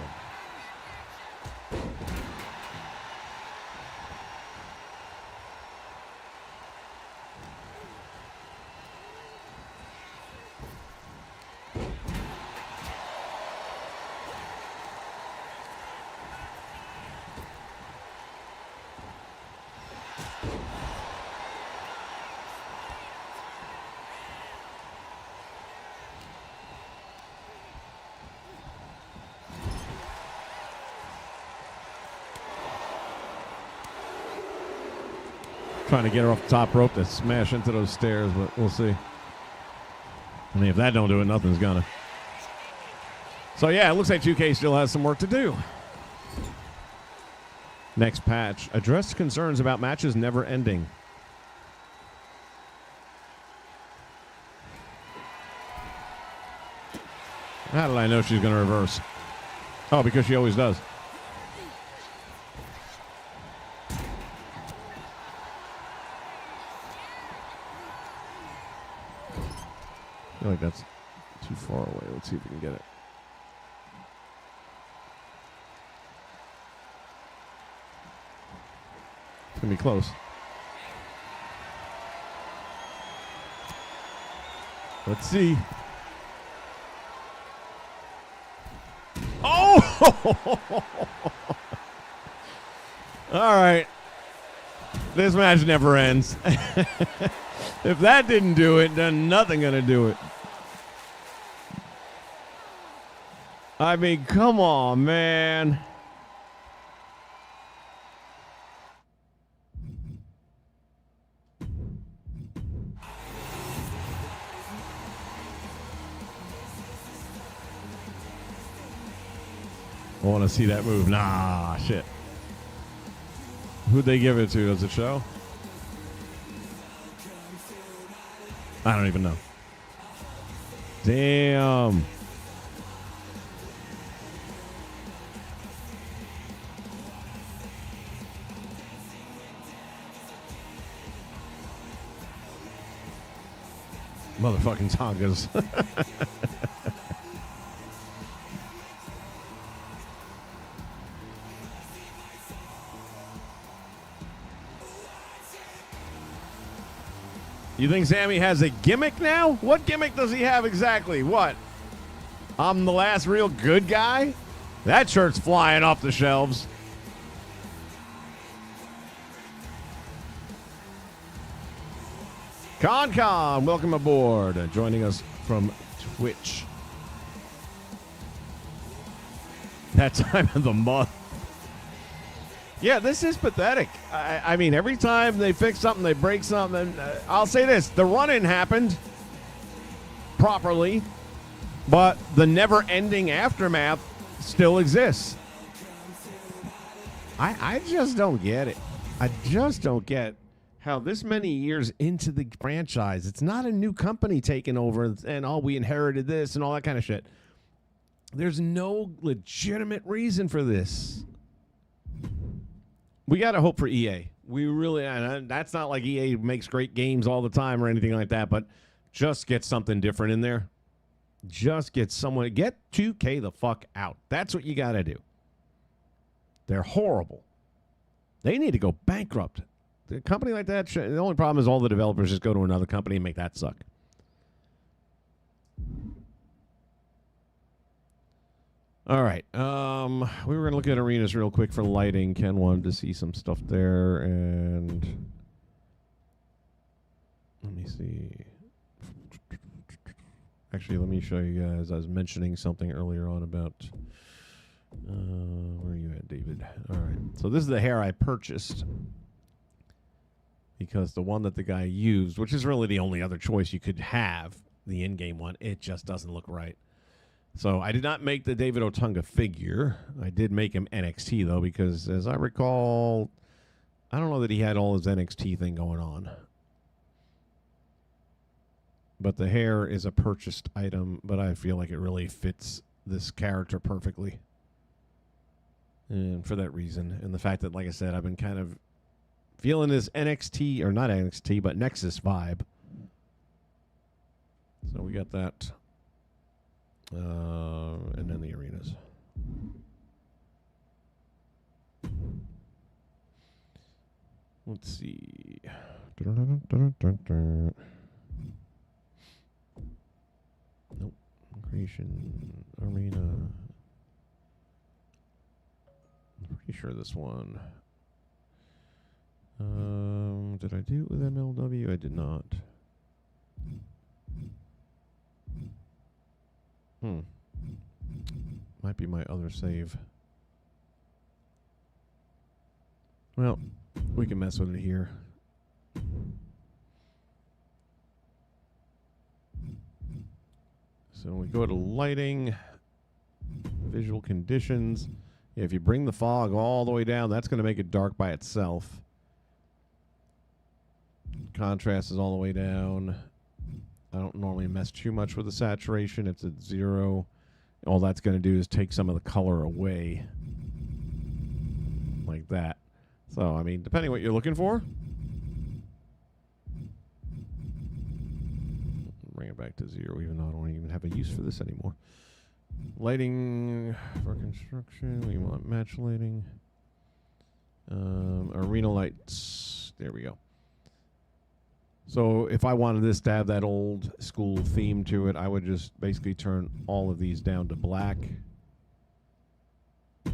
Trying to get her off the top rope to smash into those stairs, but we'll see. I mean, if that don't do it, nothing's gonna. So yeah, it looks like 2K still has some work to do. Next patch, address concerns about matches never ending. How did I know she's gonna reverse? Oh, because she always does. I feel like that's too far away. Let's see if we can get it. It's going to be close. Let's see. Oh! All right. This match never ends. If that didn't do it, then nothing gonna do it. I mean, come on, man. I want to see that move. Nah, shit. Who'd they give it to? Does it show? I don't even know. Damn. Motherfucking Tongas. You think Sammy has a gimmick now? What gimmick does he have exactly? What? I'm the last real good guy? That shirt's flying off the shelves. Con, welcome aboard. Joining us from Twitch. That time of the month. Yeah, this is pathetic. I mean, every time they fix something, they break something. I'll say this. The run-in happened properly, but the never-ending aftermath still exists. I just don't get it. I just don't get how this many years into the franchise, it's not a new company taking over and, oh, we inherited this and all that kind of shit. There's no legitimate reason for this. We got to hope for EA. We really, and that's not like EA makes great games all the time or anything like that, but just get something different in there. Just get 2K the fuck out. That's what you got to do. They're horrible. They need to go bankrupt. A company like that, the only problem is all the developers just go to another company and make that suck. All right. We were going to look at arenas real quick for lighting. Ken wanted to see some stuff there, and let me see. Actually, let me show you guys. I was mentioning something earlier on about where are you at, David? All right. So this is the hair I purchased because the one that the guy used, which is really the only other choice you could have, the in-game one, it just doesn't look right. So I did not make the David Otunga figure. I did make him NXT, though, because as I recall, I don't know that he had all his NXT thing going on. But the hair is a purchased item, but I feel like it really fits this character perfectly. And for that reason, and the fact that, like I said, I've been kind of feeling this NXT, or not NXT, but Nexus vibe. So we got that. And then the arenas. Let's see. Nope. Creation arena. I'm pretty sure this one. Did I do it with MLW? I did not. Might be my other save. Well, we can mess with it here. So we go to lighting, visual conditions. Yeah, if you bring the fog all the way down, that's going to make it dark by itself. Contrast is all the way down. I don't normally mess too much with the saturation. It's at 0. All that's going to do is take some of the color away. Like that. So, I mean, depending what you're looking for. Bring it back to 0, even though I don't even have a use for this anymore. Lighting for construction. We want match lighting. Arena lights. There we go. So if I wanted this to have that old school theme to it, I would just basically turn all of these down to black. I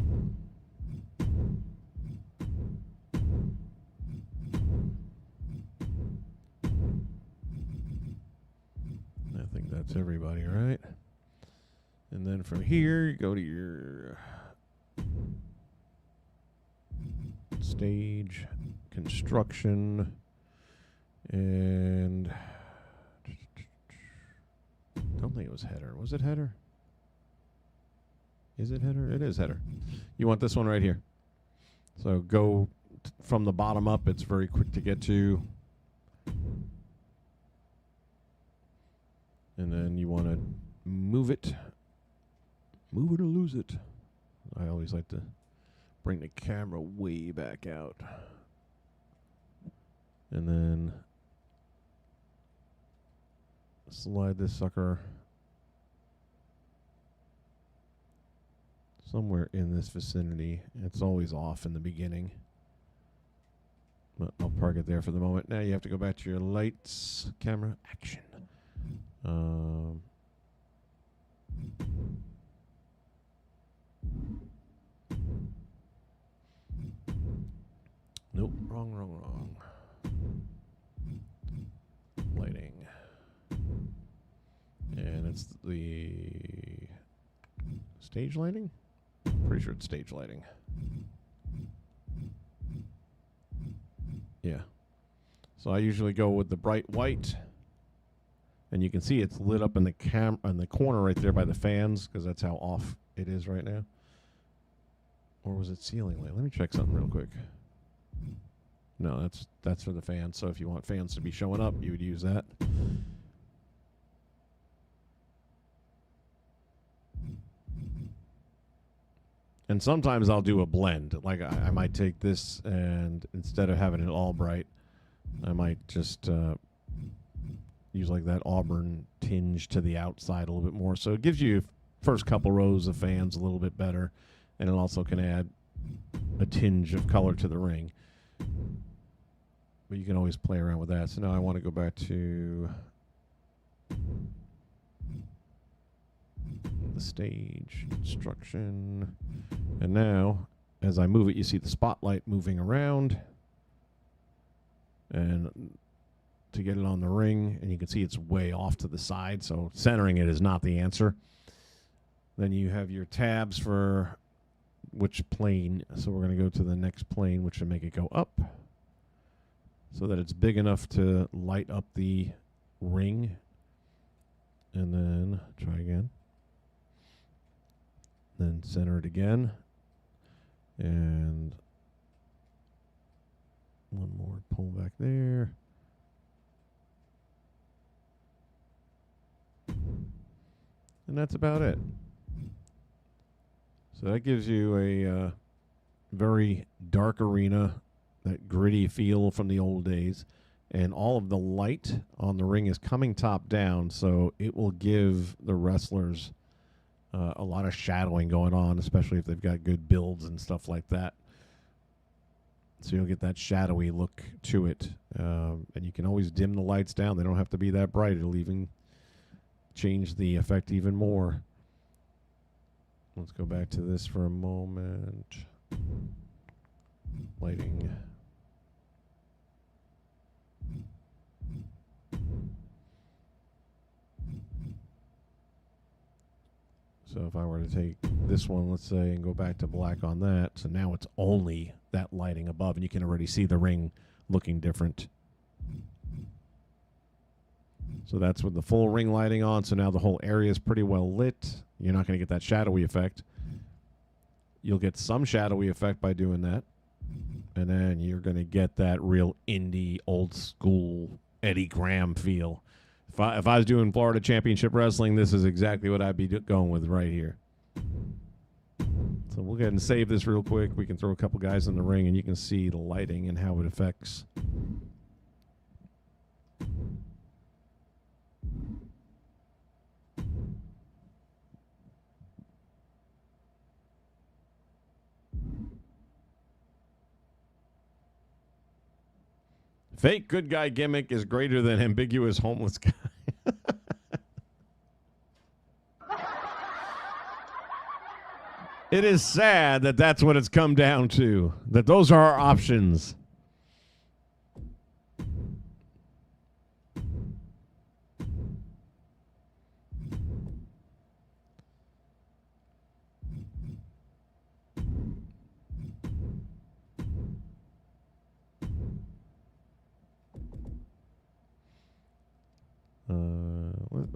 think that's everybody, right? And then from here, you go to your stage, construction. And don't think it was header. Was it header? Is it header? It is header. You want this one right here. So go from the bottom up. It's very quick to get to. And then you want to move it. Move it or lose it. I always like to bring the camera way back out. And then slide this sucker somewhere in this vicinity. It's always off in the beginning. But I'll park it there for the moment. Now you have to go back to your lights, camera, action. Nope, wrong. Lighting. And it's the stage lighting? Pretty sure it's stage lighting. Yeah. So I usually go with the bright white. And you can see it's lit up in the in the corner right there by the fans, because that's how off it is right now. Or was it ceiling light? Let me check something real quick. No, that's for the fans. So if you want fans to be showing up, you would use that. And sometimes I'll do a blend. Like I might take this, and instead of having it all bright, I might just use like that auburn tinge to the outside a little bit more. So it gives you first couple rows of fans a little bit better, and it also can add a tinge of color to the ring. But you can always play around with that. So now I want to go back to the stage construction. And now, as I move it, you see the spotlight moving around. And to get it on the ring, and you can see it's way off to the side, so centering it is not the answer. Then you have your tabs for which plane. So we're going to go to the next plane, which will make it go up, so that it's big enough to light up the ring. And then try again. Then center it again. And one more pull back there. And that's about it. So that gives you a very dark arena, that gritty feel from the old days. And all of the light on the ring is coming top down, so it will give the wrestlers a lot of shadowing going on, especially if they've got good builds and stuff like that. So you'll get that shadowy look to it. And you can always dim the lights down. They don't have to be that bright. It'll even change the effect even more. Let's go back to this for a moment. Lighting. So if I were to take this one, let's say, and go back to black on that, so now it's only that lighting above, and you can already see the ring looking different. So that's with the full ring lighting on, so now the whole area is pretty well lit. You're not going to get that shadowy effect. You'll get some shadowy effect by doing that. And then you're going to get that real indie, old school Eddie Graham feel. If I was doing Florida Championship Wrestling, this is exactly what I'd be going with right here. So we'll go ahead and save this real quick. We can throw a couple guys in the ring, and you can see the lighting and how it affects. Fake good guy gimmick is greater than ambiguous homeless guy. It is sad that that's what it's come down to, that those are our options.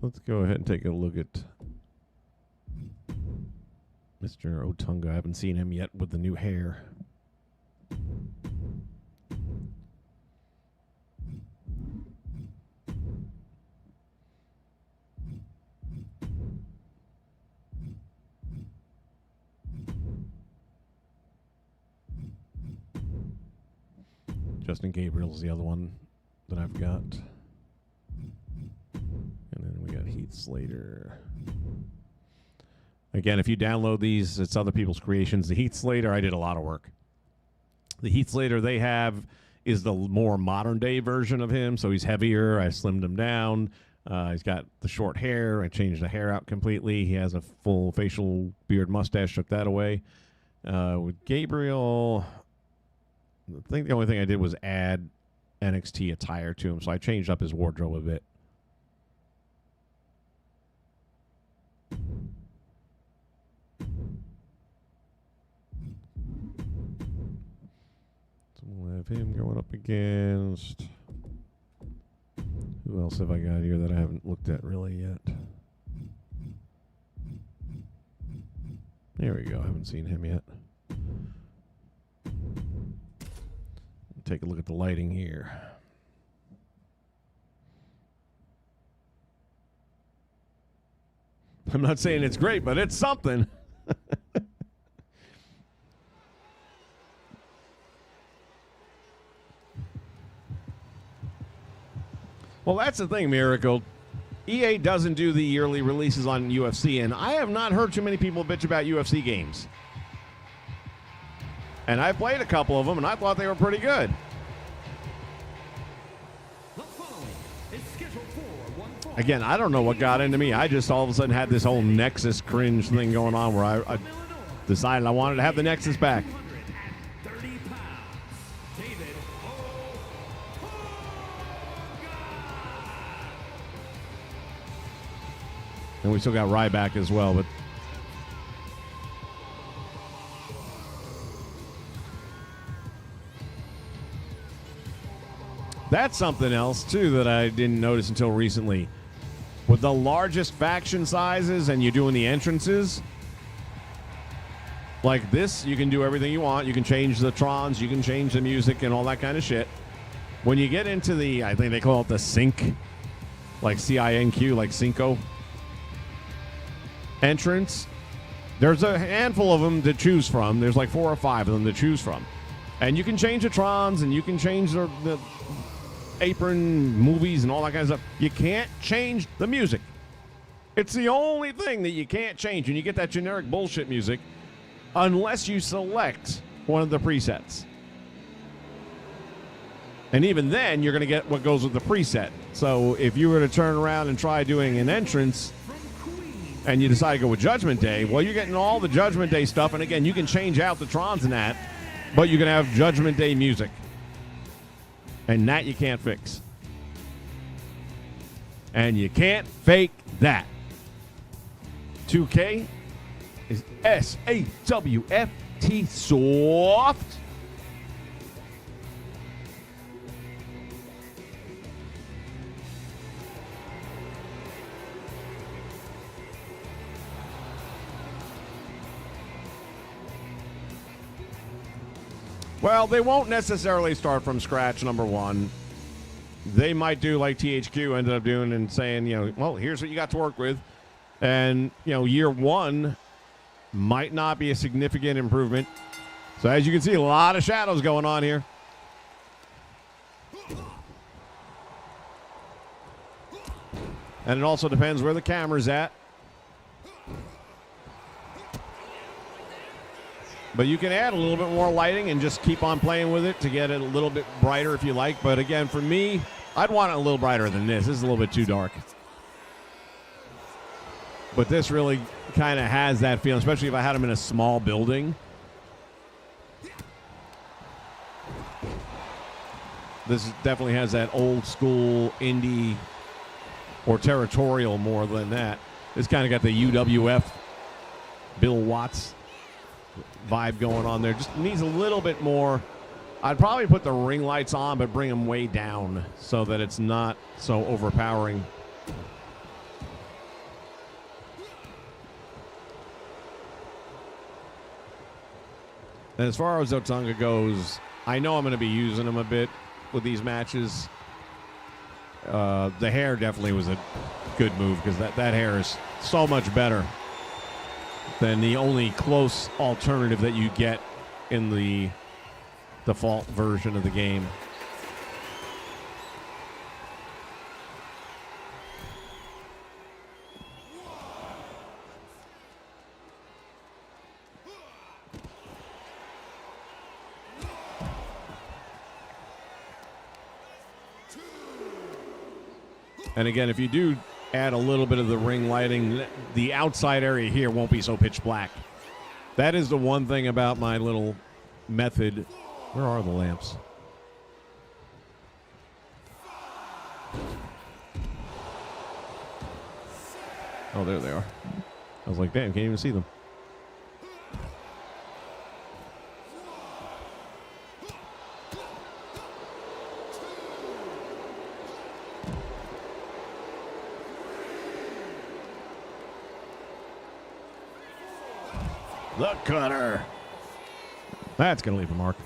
Let's go ahead and take a look at Mr. Otunga. I haven't seen him yet with the new hair. Justin Gabriel's the other one that I've got. And then we got Heath Slater. Again, if you download these, it's other people's creations. The Heath Slater, I did a lot of work. The Heath Slater they have is the more modern day version of him, so he's heavier. I slimmed him down. He's got the short hair. I changed the hair out completely. He has a full facial beard mustache. Took that away. With Gabriel, I think the only thing I did was add NXT attire to him, so I changed up his wardrobe a bit. So we'll have him going up against... Who else have I got here that I haven't looked at really yet? There we go. I haven't seen him yet. Take a look at the lighting here. I'm not saying it's great, but it's something. Well, that's the thing, Miracle. EA doesn't do the yearly releases on UFC, and I have not heard too many people bitch about UFC games. And I played a couple of them, and I thought they were pretty good. Again, I don't know what got into me. I just all of a sudden had this whole Nexus cringe thing going on where I decided I wanted to have the Nexus back. And we still got Ryback as well, but that's something else, too, that I didn't notice until recently. With the largest faction sizes and you're doing the entrances, like this, you can do everything you want. You can change the Trons, you can change the music and all that kind of shit. When you get into the, I think they call it the Sync, like C-I-N-Q, like Cinco entrance, there's a handful of them to choose from. There's like 4 or 5 of them to choose from. And you can change the Trons and you can change the apron movies and all that kind of stuff. You can't change the music. It's the only thing that you can't change when you get that generic bullshit music unless you select one of the presets. And even then, you're going to get what goes with the preset. So if you were to turn around and try doing an entrance and you decide to go with Judgment Day, well, you're getting all the Judgment Day stuff. And again, you can change out the Trons and that, but you're going to have Judgment Day music. And that you can't fix. And you can't fake that. 2K is SAWFT soft. Well, they won't necessarily start from scratch, number one. They might do like THQ ended up doing and saying, you know, well, here's what you got to work with. And, you know, year one might not be a significant improvement. So as you can see, a lot of shadows going on here. And it also depends where the camera's at. But you can add a little bit more lighting and just keep on playing with it to get it a little bit brighter if you like. But again, for me, I'd want it a little brighter than this. This is a little bit too dark. But this really kind of has that feeling, especially if I had them in a small building. This definitely has that old school indie or territorial more than that. This kind of got the UWF Bill Watts vibe going on there. Just needs a little bit more. I'd probably put the ring lights on, but bring them way down so that it's not so overpowering. And as far as Otunga goes, I know I'm going to be using him a bit with these matches. The hair definitely was a good move because that hair is so much better than the only close alternative that you get in the default version of the game. And again, if you do add a little bit of the ring lighting, the outside area here won't be so pitch black. That is the one thing about my little method. Where are the lamps? Oh, there they are. I was like, damn, can't even see them. The cutter. That's going to leave a mark.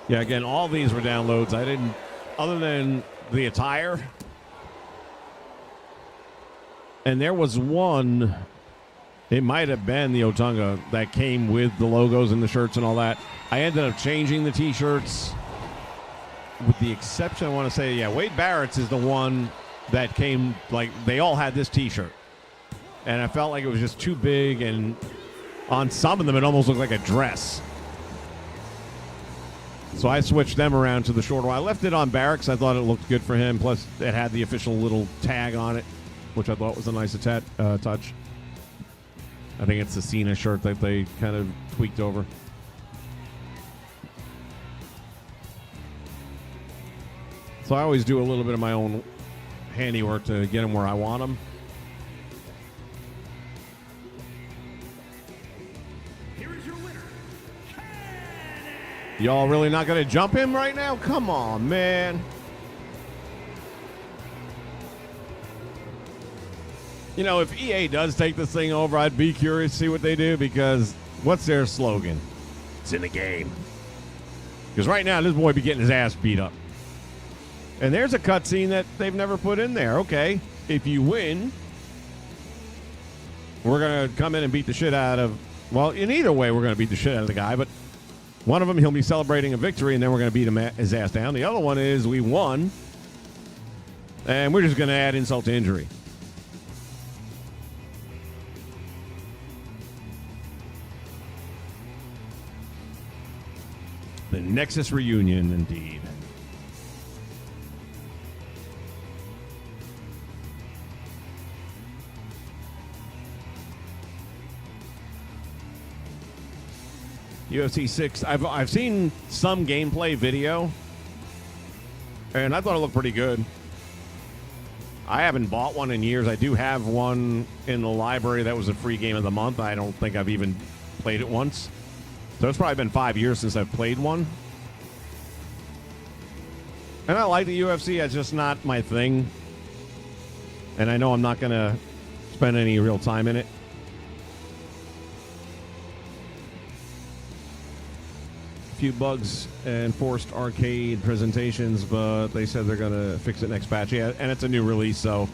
Yeah, again, all these were downloads. I didn't, other than the attire. And there was one, it might have been the Otunga that came with the logos and the shirts and all that. I ended up changing the T-shirts with the exception, I want to say, yeah, Wade Barrett's is the one that came, like, they all had this T-shirt. And I felt like it was just too big, and on some of them, it almost looked like a dress. So I switched them around to the shorter one. I left it on Barracks. I thought it looked good for him. Plus, it had the official little tag on it, which I thought was a nice touch. I think it's the Cena shirt that they kind of tweaked over. So I always do a little bit of my own handiwork to get them where I want them. Y'all really not going to jump him right now? Come on, man. You know, if EA does take this thing over, I'd be curious to see what they do, because what's their slogan? It's in the game. Because right now, this boy be getting his ass beat up. And there's a cutscene that they've never put in there. Okay, if you win, we're going to come in and beat the shit out of... Well, in either way, we're going to beat the shit out of the guy, but one of them, he'll be celebrating a victory, and then we're going to beat his ass down. The other one is we won, and we're just going to add insult to injury. The Nexus reunion, indeed. UFC 6. I've seen some gameplay video, and I thought it looked pretty good. I haven't bought one in years. I do have one in the library that was a free game of the month. I don't think I've even played it once. So it's probably been 5 years since I've played one. And I like the UFC. It's just not my thing. And I know I'm not going to spend any real time in it. Few bugs and forced arcade presentations, but they said they're going to fix it next patch. Yeah, and it's a new release, so.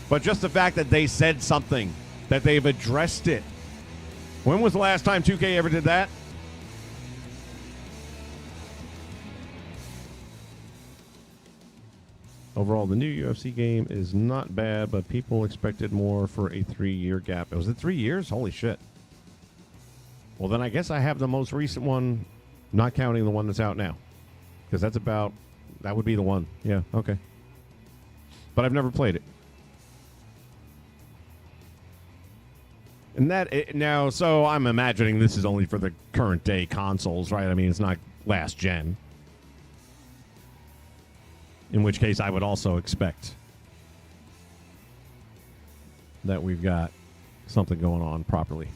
But just the fact that they said something, that they've addressed it. When was the last time 2K ever did that? Overall, the new UFC game is not bad, but people expected more for a 3-year gap. Was it 3 years? Holy shit. Well, then I guess I have the most recent one, not counting the one that's out now. Because that would be the one. Yeah, okay. But I've never played it. And now, so I'm imagining this is only for the current day consoles, right? I mean, it's not last gen. In which case, I would also expect that we've got something going on properly.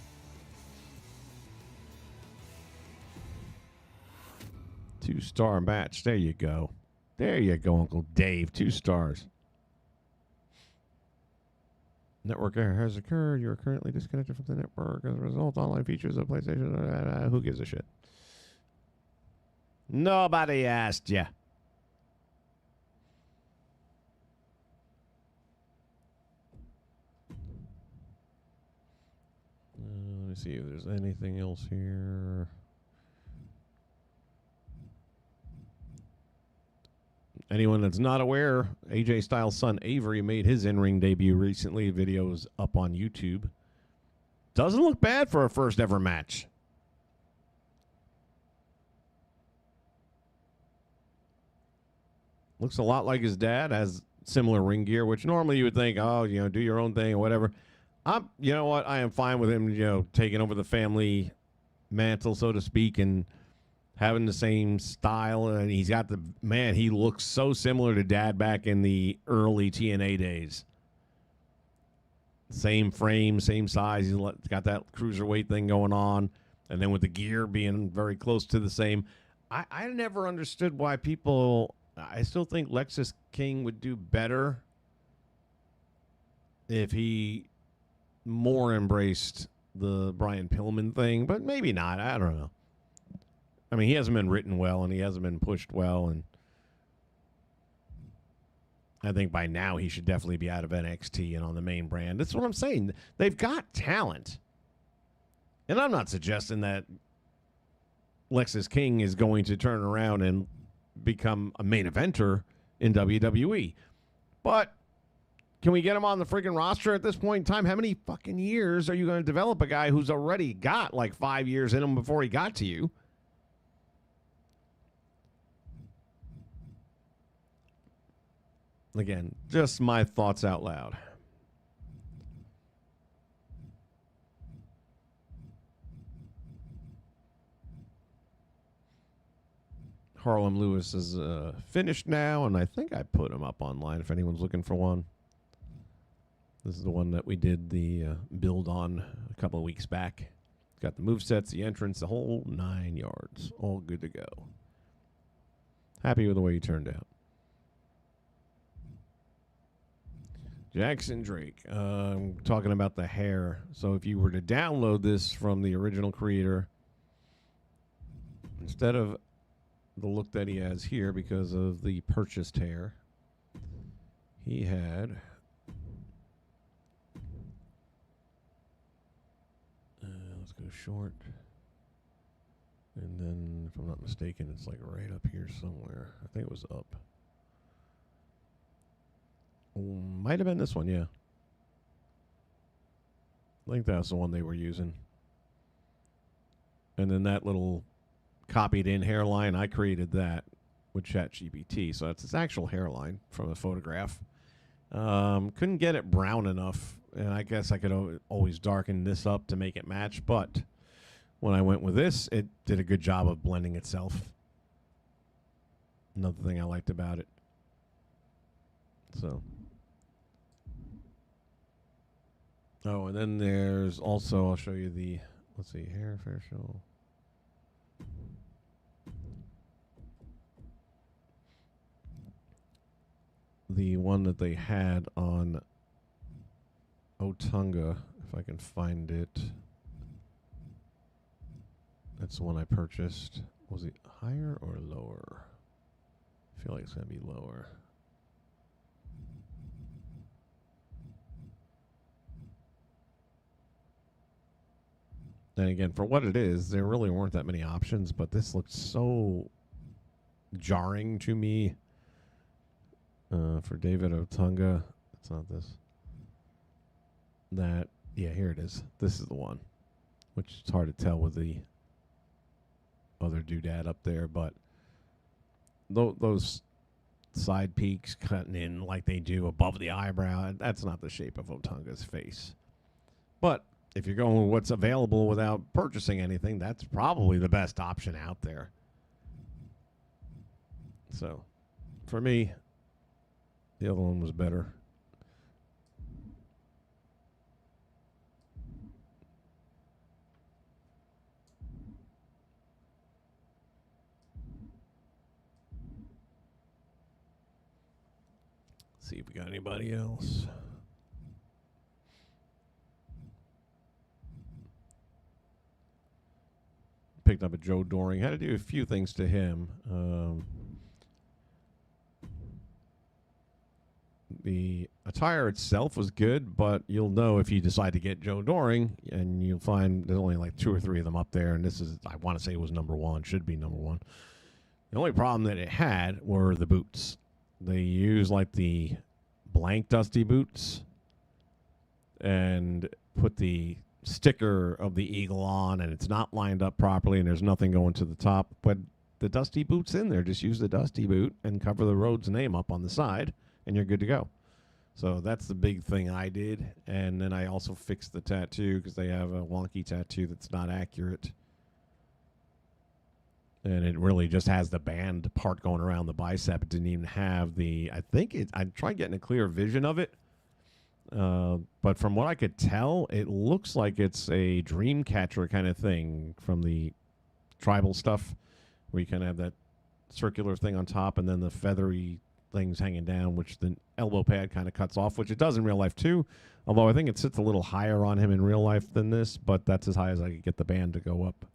Two-star match. There you go. There you go, Uncle Dave. 2 stars. Network error has occurred. You are currently disconnected from the network. As a result, online features of PlayStation. Who gives a shit? Nobody asked ya. Let me see if there's anything else here. Anyone that's not aware, AJ Styles' son Avery made his in-ring debut recently. Videos up on YouTube. Doesn't look bad for a first ever match. Looks a lot like his dad. Has similar ring gear, which normally you would think, oh, do your own thing or whatever. You know what? I am fine with him, taking over the family mantle, so to speak, and having the same style, and he's got he looks so similar to Dad back in the early TNA days. Same frame, same size. He's got that cruiserweight thing going on. And then with the gear being very close to the same, I never understood why people. I still think Lexus King would do better if he more embraced the Brian Pillman thing, but maybe not. I don't know. I mean, he hasn't been written well, and he hasn't been pushed well, and I think by now he should definitely be out of NXT and on the main brand. That's what I'm saying. They've got talent. And I'm not suggesting that Lexus King is going to turn around and become a main eventer in WWE. But can we get him on the freaking roster at this point in time? How many fucking years are you going to develop a guy who's already got like 5 years in him before he got to you? Again, just my thoughts out loud. Harlem Lewis is finished now, and I think I put him up online if anyone's looking for one. This is the one that we did the build on a couple of weeks back. Got the movesets, the entrance, the whole 9 yards. All good to go. Happy with the way he turned out. Jackson Drake, talking about the hair. So if you were to download this from the original creator, instead of the look that he has here because of the purchased hair, he had let's go short, and then if I'm not mistaken, it's like right up here somewhere. I think it was up. Might have been this one, yeah. I think that's the one they were using. And then that little copied in hairline, I created that with ChatGPT. So it's its actual hairline from a photograph. Couldn't get it brown enough. And I guess I could always darken this up to make it match. But when I went with this, it did a good job of blending itself. Another thing I liked about it. So. Oh, and then there's also, I'll show you the, let's see, hair facial. The one that they had on Otunga, if I can find it. That's the one I purchased. Was it higher or lower? I feel like it's going to be lower. And again, for what it is, there really weren't that many options, but this looked so jarring to me. For David Otunga, it's not this. That, yeah, here it is. This is the one, which is hard to tell with the other doodad up there, but those side peaks cutting in like they do above the eyebrow, that's not the shape of Otunga's face. But if you're going with what's available without purchasing anything, that's probably the best option out there. So, for me, the other one was better. See if we got anybody else. Picked up a Joe Doring. Had to do a few things to him. The attire itself was good, but you'll know if you decide to get Joe Doring, and you'll find there's only like 2 or 3 of them up there, and this is, I want to say it was number 1, should be number 1. The only problem that it had were the boots. They use like the blank dusty boots and put the sticker of the eagle on, and it's not lined up properly, and there's nothing going to the top, but the dusty boot's in there. Just use the dusty boot and cover the road's name up on the side, and you're good to go. So that's the big thing I did. And then I also fixed the tattoo because they have a wonky tattoo that's not accurate. And it really just has the band part going around the bicep. It didn't even have the, I tried getting a clear vision of it. But from what I could tell, it looks like it's a dream catcher kind of thing from the tribal stuff, where you kind of have that circular thing on top and then the feathery things hanging down, which the elbow pad kind of cuts off, which it does in real life too. Although I think it sits a little higher on him in real life than this, but that's as high as I could get the band to go up.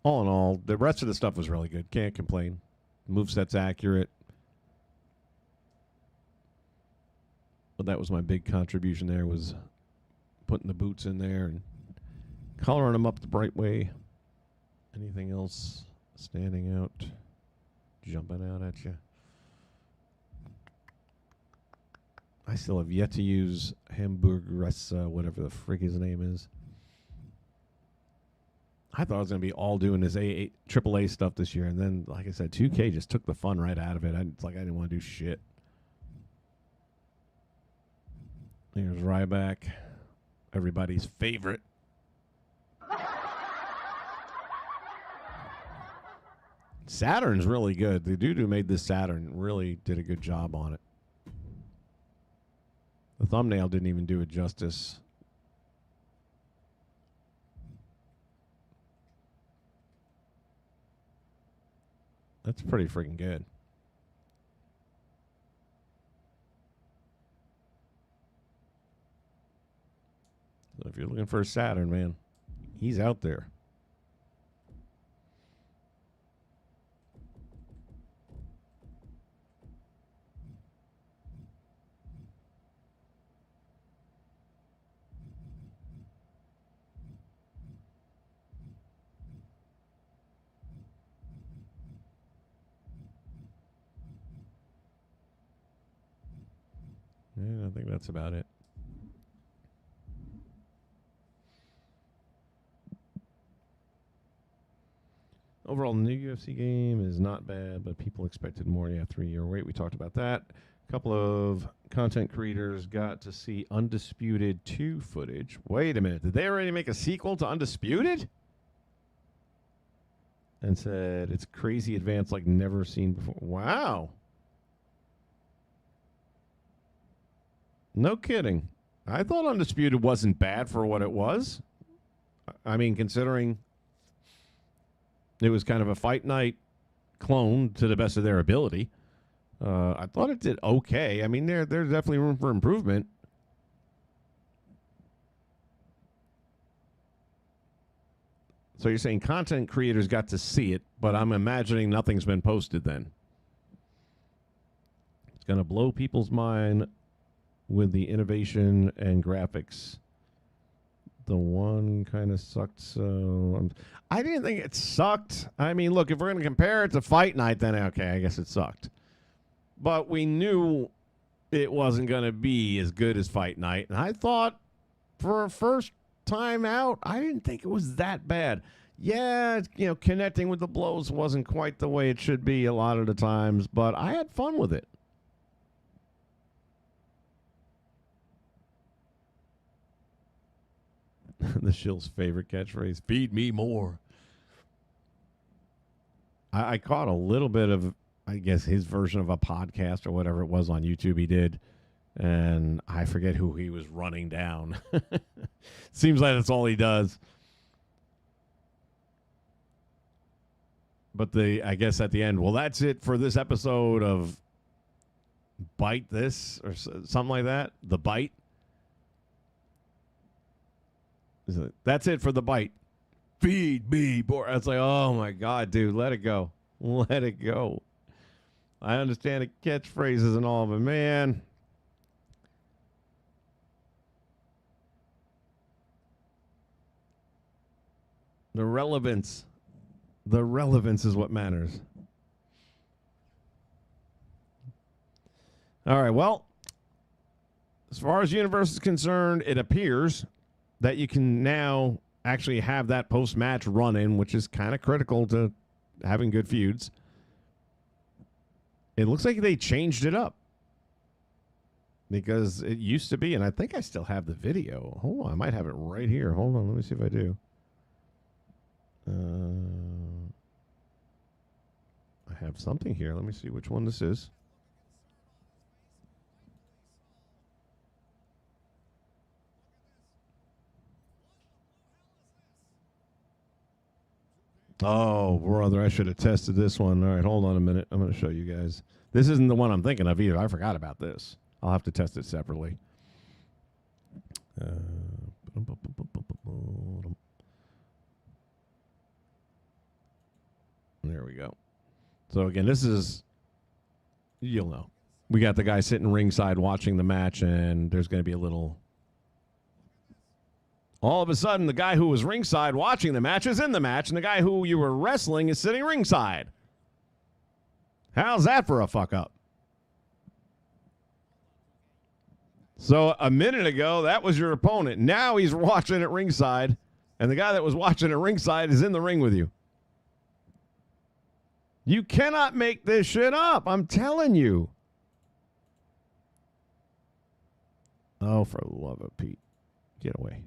All in all, the rest of the stuff was really good. Can't complain. Moveset's accurate. But that was my big contribution there, was putting the boots in there and coloring them up the bright way. Anything else standing out, jumping out at you? I still have yet to use Hamburgeressa, whatever the frig his name is. I thought I was going to be all doing this AAA stuff this year, and then, like I said, 2K just took the fun right out of it. It's like I didn't want to do shit. Here's Ryback, everybody's favorite. Saturn's really good. The dude who made this Saturn really did a good job on it. The thumbnail didn't even do it justice. That's pretty freaking good. So if you're looking for a Saturn, man, he's out there. Yeah, I think that's about it. Overall, the new UFC game is not bad, but people expected more. Yeah, 3-year wait. We talked about that. A couple of content creators got to see Undisputed 2 footage. Wait a minute. Did they already make a sequel to Undisputed? And said it's crazy advanced like never seen before. Wow. No kidding. I thought Undisputed wasn't bad for what it was. I mean, considering it was kind of a fight night clone to the best of their ability. I thought it did okay. I mean, there's definitely room for improvement. So you're saying content creators got to see it, but I'm imagining nothing's been posted then. It's going to blow people's mind with the innovation and graphics. The one kind of sucked, so I didn't think it sucked. I mean, look, if we're going to compare it to Fight Night, then okay, I guess it sucked. But we knew it wasn't going to be as good as Fight Night, and I thought for a first time out, I didn't think it was that bad. Yeah, you know, connecting with the blows wasn't quite the way it should be a lot of the times, but I had fun with it. The Shill's favorite catchphrase, feed me more. I caught a little bit of, I guess, his version of a podcast or whatever it was on YouTube he did, and I forget who he was running down. Seems like that's all he does. But I guess at the end, well, that's it for this episode of Bite This or something like that. The Bite. That's it for the bite. Feed me more. I was like, oh my God, dude, let it go. Let it go. I understand the catchphrases and all, but man. The relevance is what matters. All right, well, as far as Universe is concerned, it appears that you can now actually have that post-match run-in, which is kind of critical to having good feuds. It looks like they changed it up because it used to be, and I think I still have the video. Hold on, I might have it right here. Hold on, let me see if I do. I have something here. Let me see which one this is. Oh, brother, I should have tested this one. All right, hold on a minute. I'm going to show you guys. This isn't the one I'm thinking of either. I forgot about this. I'll have to test it separately. There we go. So, again, this is, you'll know. We got the guy sitting ringside watching the match, and there's going to be a little... All of a sudden, the guy who was ringside watching the match is in the match, and the guy who you were wrestling is sitting ringside. How's that for a fuck-up? So a minute ago, that was your opponent. Now he's watching at ringside, and the guy that was watching at ringside is in the ring with you. You cannot make this shit up. I'm telling you. Oh, for the love of Pete. Get away.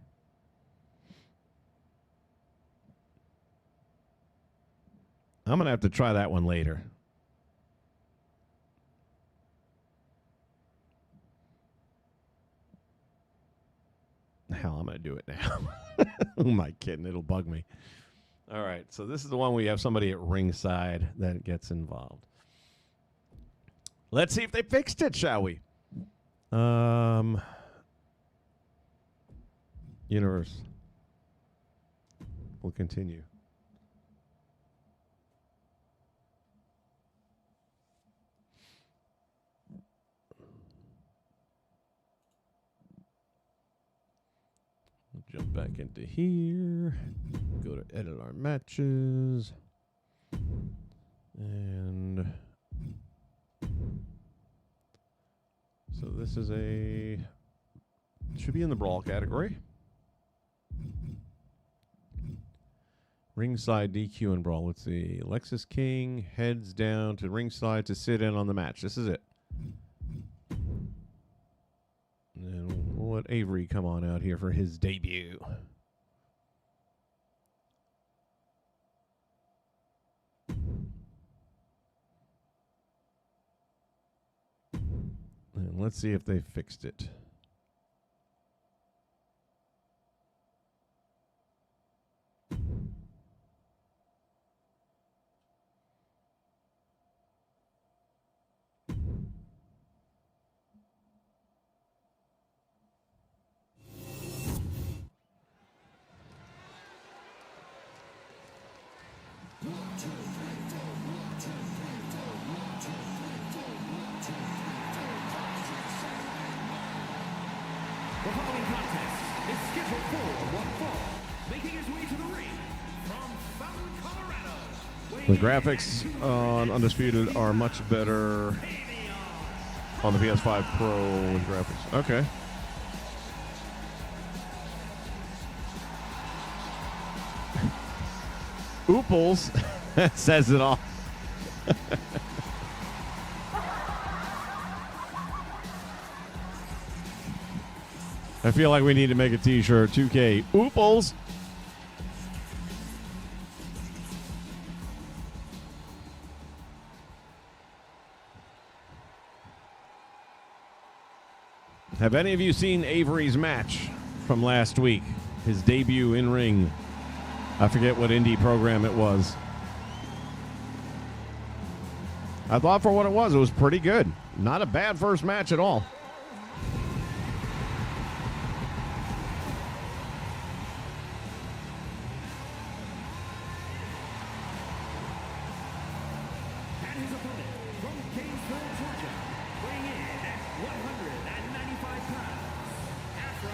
I'm going to have to try that one later. Hell, I'm going to do it now. Who am I kidding? It'll bug me. All right, so this is the one where you have somebody at ringside that gets involved. Let's see if they fixed it, shall we? Universe. We'll continue. Jump back into here. Go to edit our matches. And so this is should be in the brawl category. Ringside DQ and brawl. Let's see. Lexus King heads down to ringside to sit in on the match. This is it. And we'll let Avery come on out here for his debut. And let's see if they fixed it. The following contest is scheduled for one fall. Making his way to the ring from Fountain, Colorado. The graphics on Undisputed are much better on the PS5 Pro with graphics. Okay. Ooples says it all. I feel like we need to make a t-shirt. 2K. Ooples. Have any of you seen Avery's match from last week? His debut in ring. I forget what indie program it was. I thought for what it was pretty good. Not a bad first match at all. And his opponent from Gainesville, Georgia, weighing in at 195 pounds, Afro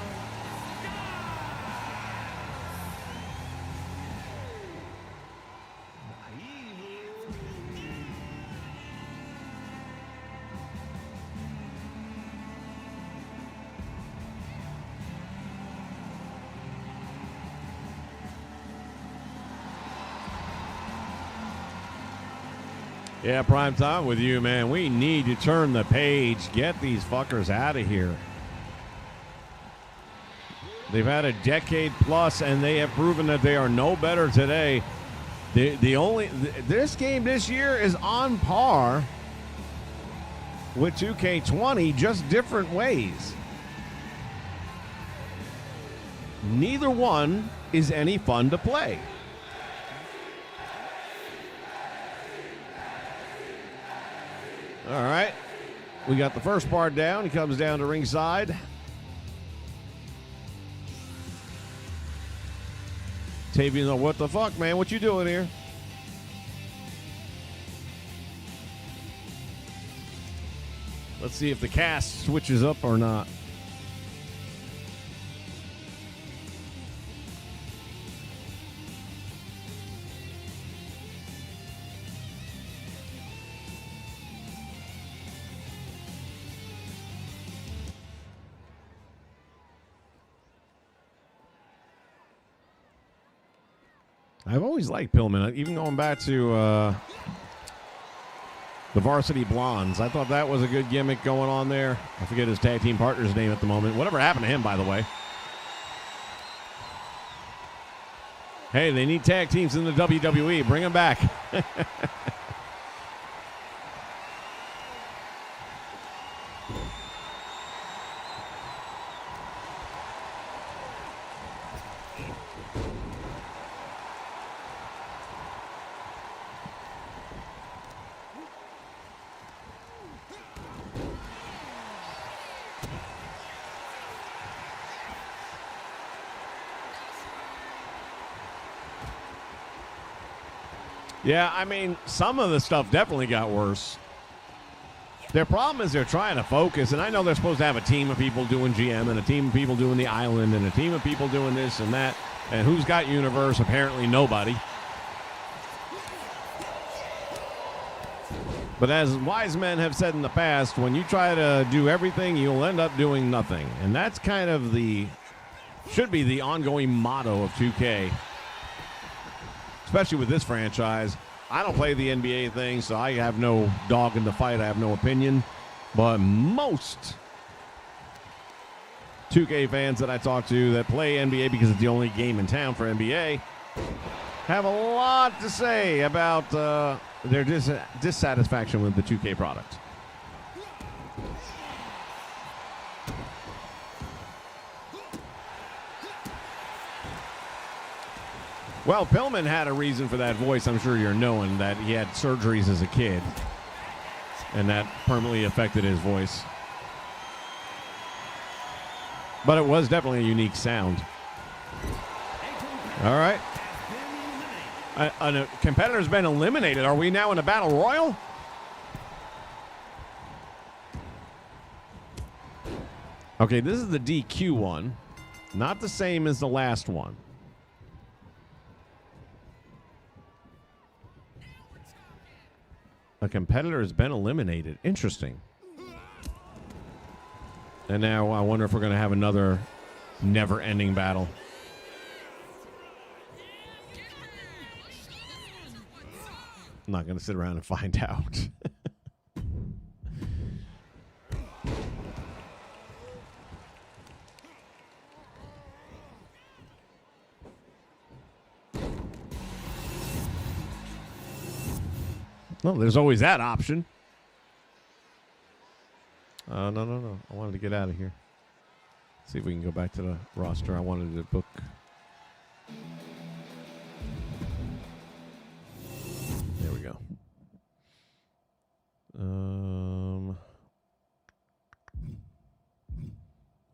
Yeah, prime time with you, man. We need to turn the page. Get these fuckers out of here. They've had a decade plus, and they have proven that they are no better today. This game this year is on par with 2K20, just different ways. Neither one is any fun to play. All right. We got the first part down. He comes down to ringside. Tavian's like, what the fuck, man? What you doing here? Let's see if the cast switches up or not. I've always liked Pillman, even going back to the Varsity Blondes. I thought that was a good gimmick going on there. I forget his tag team partner's name at the moment. Whatever happened to him, by the way. Hey, they need tag teams in the WWE. Bring them back. Yeah, I mean, some of the stuff definitely got worse. Their problem is they're trying to focus, and I know they're supposed to have a team of people doing GM and a team of people doing the island and a team of people doing this and that. And who's got Universe? Apparently nobody. But as wise men have said in the past, when you try to do everything, you'll end up doing nothing. And that's kind of should be the ongoing motto of 2K. Especially with this franchise. I don't play the NBA thing, so I have no dog in the fight. I have no opinion. But most 2K fans that I talk to that play NBA because it's the only game in town for NBA have a lot to say about their dissatisfaction with the 2K product. Well, Pillman had a reason for that voice. I'm sure you're knowing that he had surgeries as a kid, and that permanently affected his voice. But it was definitely a unique sound. All right. A competitor's been eliminated. Are we now in a battle royal? Okay, this is the DQ one. Not the same as the last one. A competitor has been eliminated. Interesting. And now I wonder if we're going to have another never-ending battle. I'm not going to sit around and find out. Well, there's always that option. No. I wanted to get out of here. See if we can go back to the roster. I wanted to book. There we go.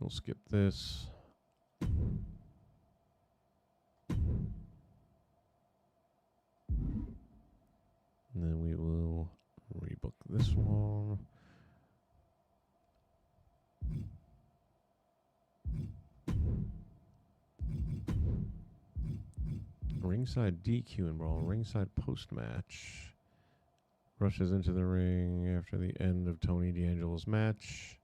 We'll skip this. And then we will rebook this one. Ringside DQ and brawl. Ringside post-match. Rushes into the ring after the end of Tony D'Angelo's match.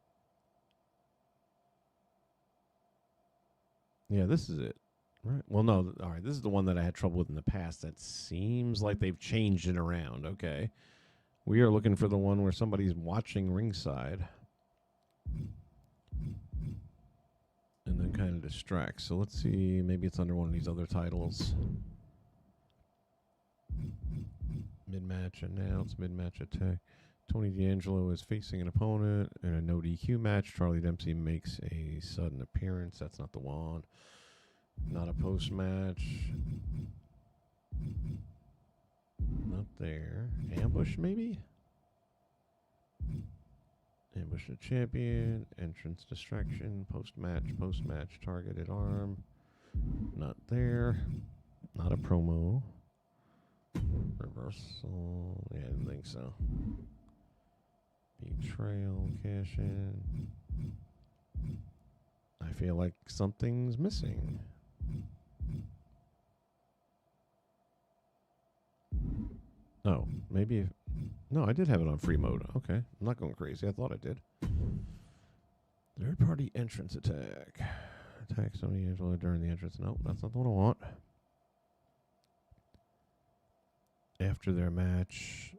Yeah, this is it. Right. Well, no. All right. This is the one that I had trouble with in the past. That seems like they've changed it around. Okay. We are looking for the one where somebody's watching ringside and then kind of distracts. So let's see. Maybe it's under one of these other titles. Mid-match announce, mid-match attack. Tony D'Angelo is facing an opponent in a no DQ match. Charlie Dempsey makes a sudden appearance. That's not the one. Not a post-match. Not there. Ambush, maybe? Ambush the champion. Entrance distraction. Post-match. Post-match. Targeted arm. Not there. Not a promo. Reversal. Yeah, I didn't think so. Betrayal. Cash in. I feel like something's missing. Oh, maybe. No, I did have it on free mode. Okay. I'm not going crazy. I thought I did. Third party entrance attack. Attack Sony Angelo during the entrance. Nope, that's not the one I want. After their match.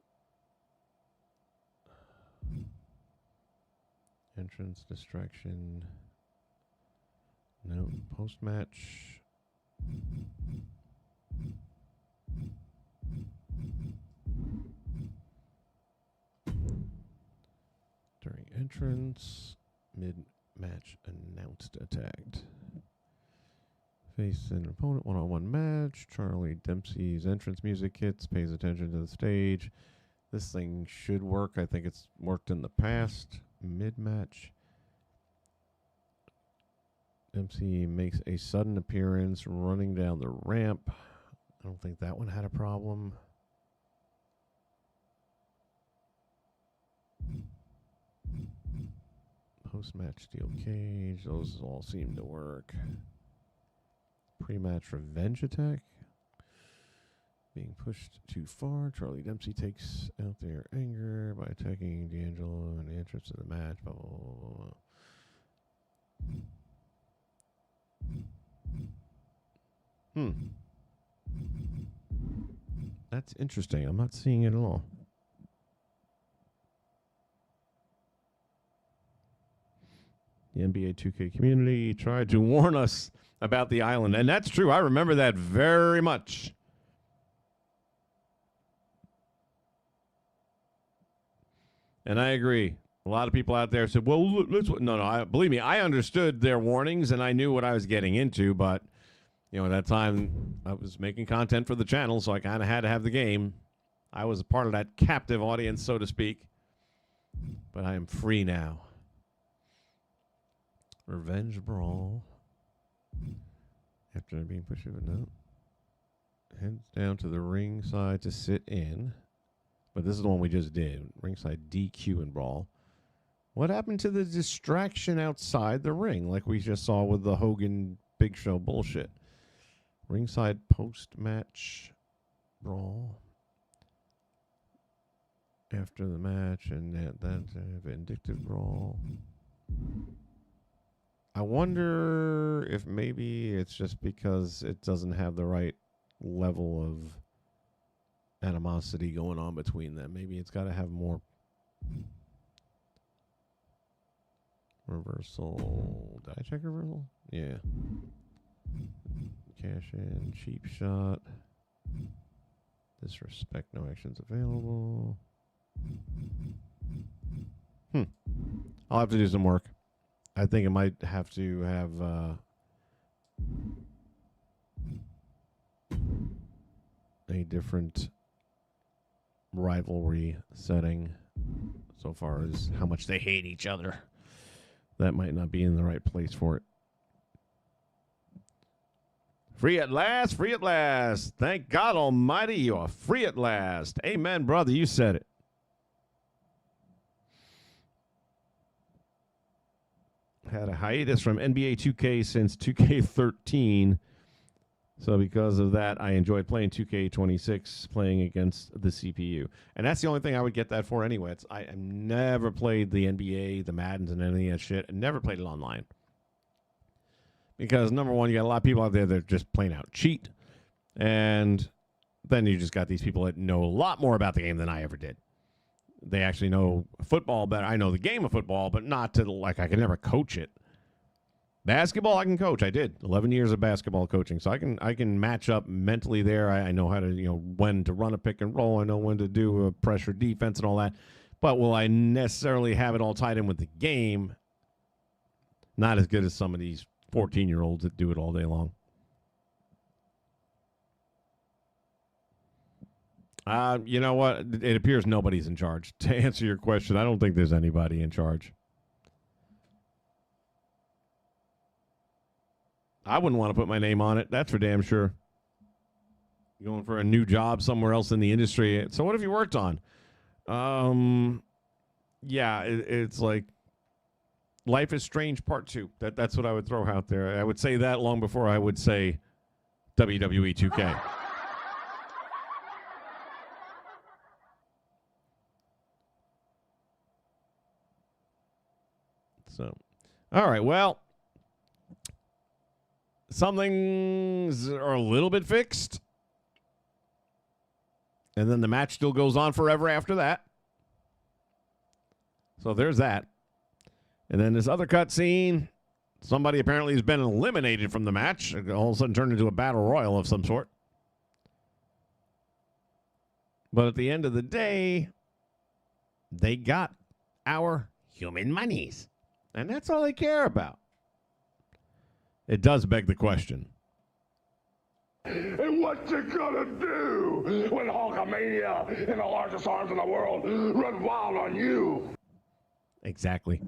Entrance distraction. No, post match. During entrance, mid-match announced attacked. Face an opponent, one-on-one match. Charlie Dempsey's entrance music hits, pays attention to the stage. This thing should work. I think it's worked in the past. Mid-match. Dempsey makes a sudden appearance running down the ramp. I don't think that one had a problem. Post-match steel cage. Those all seem to work. Pre-match revenge attack. Being pushed too far. Charlie Dempsey takes out their anger by attacking D'Angelo in the entrance of the match. Blah, blah, blah, blah. That's interesting. I'm not seeing it at all. The NBA 2K community tried to warn us about the island. And that's true. I remember that very much. And I agree. A lot of people out there said, well, no, believe me, I understood their warnings and I knew what I was getting into. But, you know, at that time, I was making content for the channel, so I kind of had to have the game. I was a part of that captive audience, so to speak. But I am free now. Revenge Brawl. After being pushed over, no. Heads down to the ringside to sit in. But this is the one we just did. Ringside DQ and Brawl. What happened to the distraction outside the ring, like we just saw with the Hogan Big Show bullshit? Ringside post-match Brawl. After the match, and that vindictive Brawl. I wonder if maybe it's just because it doesn't have the right level of animosity going on between them. Maybe it's got to have more reversal. Did I check reversal? Yeah. Cash in, cheap shot. Disrespect, no actions available. I'll have to do some work. I think it might have to have a different rivalry setting so far as how much they hate each other. That might not be in the right place for it. Free at last, free at last. Thank God Almighty, you are free at last. Amen, brother, you said it. Had a hiatus from NBA 2K since 2K13. So because of that, I enjoyed playing 2K26, playing against the CPU. And that's the only thing I would get that for anyway. I never played the NBA, the Maddens, and any of that shit. I never played it online. Because, number one, you got a lot of people out there that just plain out cheat. And then you just got these people that know a lot more about the game than I ever did. They actually know football better. I know the game of football, but not to, like, I can never coach it. Basketball, I can coach. I did 11 years of basketball coaching, so I can match up mentally there. I know how to, when to run a pick and roll. I know when to do a pressure defense and all that. But will I necessarily have it all tied in with the game? Not as good as some of these 14-year-olds that do it all day long. You know what? It appears nobody's in charge. To answer your question, I don't think there's anybody in charge. I wouldn't want to put my name on it. That's for damn sure. Going for a new job somewhere else in the industry. So what have you worked on? Yeah, it's like Life is Strange Part 2. That's what I would throw out there. I would say that long before I would say WWE 2K. So, all right, well, some things are a little bit fixed. And then the match still goes on forever after that. So there's that. And then this other cutscene, somebody apparently has been eliminated from the match. All of a sudden turned into a battle royal of some sort. But at the end of the day, they got our human monies. And that's all they care about. It does beg the question. And what you gonna do when Hulkamania and the largest arms in the world run wild on you? Exactly.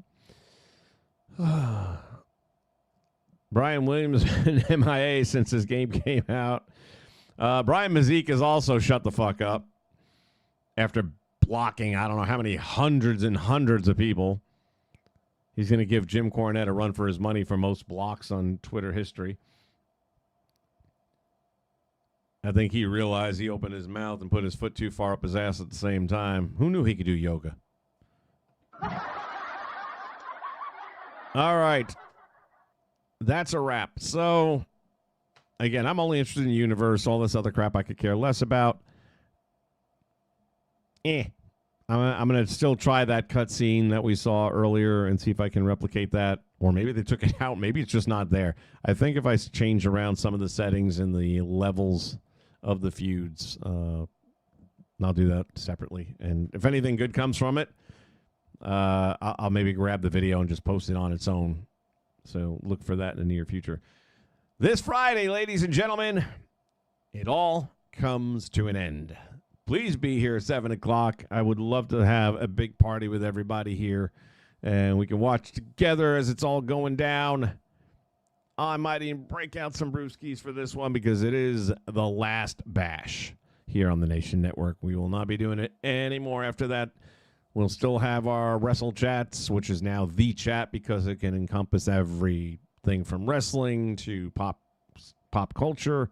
Brian Williams been MIA since this game came out. Brian Mazik has also shut the fuck up after blocking I don't know how many hundreds and hundreds of people. He's going to give Jim Cornette a run for his money for most blocks on Twitter history. I think he realized he opened his mouth and put his foot too far up his ass at the same time. Who knew he could do yoga? All right. That's a wrap. So, again, I'm only interested in the universe. All this other crap I could care less about. I'm going to still try that cutscene that we saw earlier and see if I can replicate that. Or maybe they took it out. Maybe it's just not there. I think if I change around some of the settings and the levels of the feuds, I'll do that separately. And if anything good comes from it, I'll maybe grab the video and just post it on its own. So look for that in the near future. This Friday, ladies and gentlemen, it all comes to an end. Please be here at 7 o'clock. I would love to have a big party with everybody here, and we can watch together as it's all going down. I might even break out some brewskis for this one because it is the last bash here on the Nation Network. We will not be doing it anymore after that. We'll still have our Wrestle Chats, which is now the chat because it can encompass everything from wrestling to pop culture,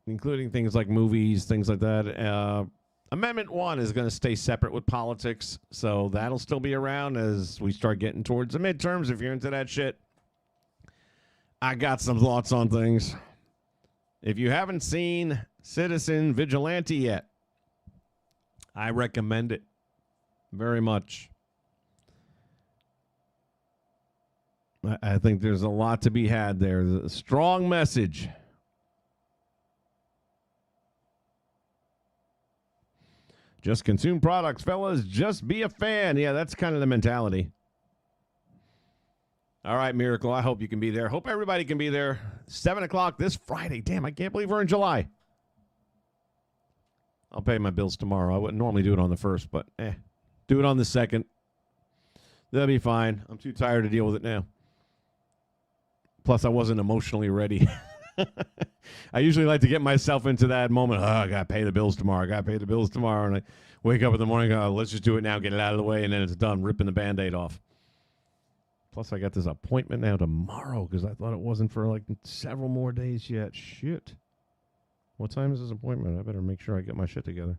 including things like movies, things like that. Amendment 1 is going to stay separate with politics, so that'll still be around as we start getting towards the midterms. If you're into that shit, I got some thoughts on things. If you haven't seen Citizen Vigilante yet, I recommend it very much. I think there's a lot to be had there. There's a strong message. Just consume products, fellas. Just be a fan. Yeah, that's kind of the mentality. All right, Miracle. I hope you can be there. Hope everybody can be there. 7 o'clock this Friday. Damn, I can't believe we're in July. I'll pay my bills tomorrow. I wouldn't normally do it on the 1st, but do it on the 2nd. That'll be fine. I'm too tired to deal with it now. Plus, I wasn't emotionally ready. I usually like to get myself into that moment. Oh, I got to pay the bills tomorrow. And I wake up in the morning, let's just do it now, get it out of the way, and then it's done, ripping the Band-Aid off. Plus, I got this appointment now tomorrow because I thought it wasn't for like several more days yet. Shit. What time is this appointment? I better make sure I get my shit together.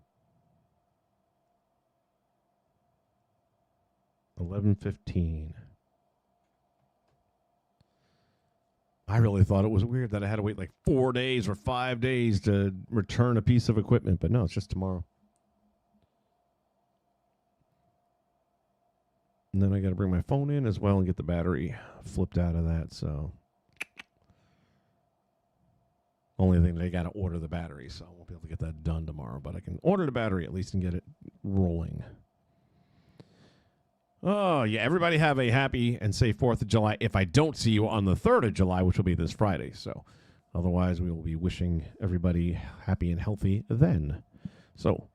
11:15. I really thought it was weird that I had to wait like 4 days or 5 days to return a piece of equipment, but no, it's just tomorrow. And then I got to bring my phone in as well and get the battery flipped out of that, so. Only thing, they got to order the battery, so I won't be able to get that done tomorrow, but I can order the battery at least and get it rolling. Oh, yeah, everybody have a happy and safe 4th of July if I don't see you on the 3rd of July, which will be this Friday. So otherwise, we will be wishing everybody happy and healthy then. So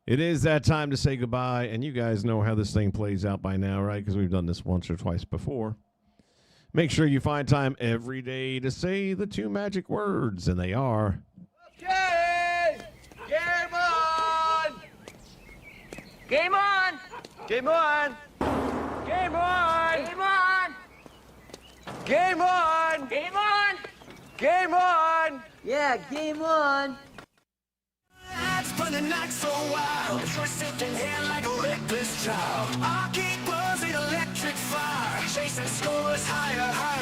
it is that time to say goodbye, and you guys know how this thing plays out by now, right? Because we've done this once or twice before. Make sure you find time every day to say the 2 magic words, and they are... Okay! Game on! Game on! Game on! Game on! Game on! Game on! Game on! Game on! Yeah, game on! Lights burning like so wild, twisting hair like a reckless child. I'll keep buzzing electric fire, chasing scores higher, higher.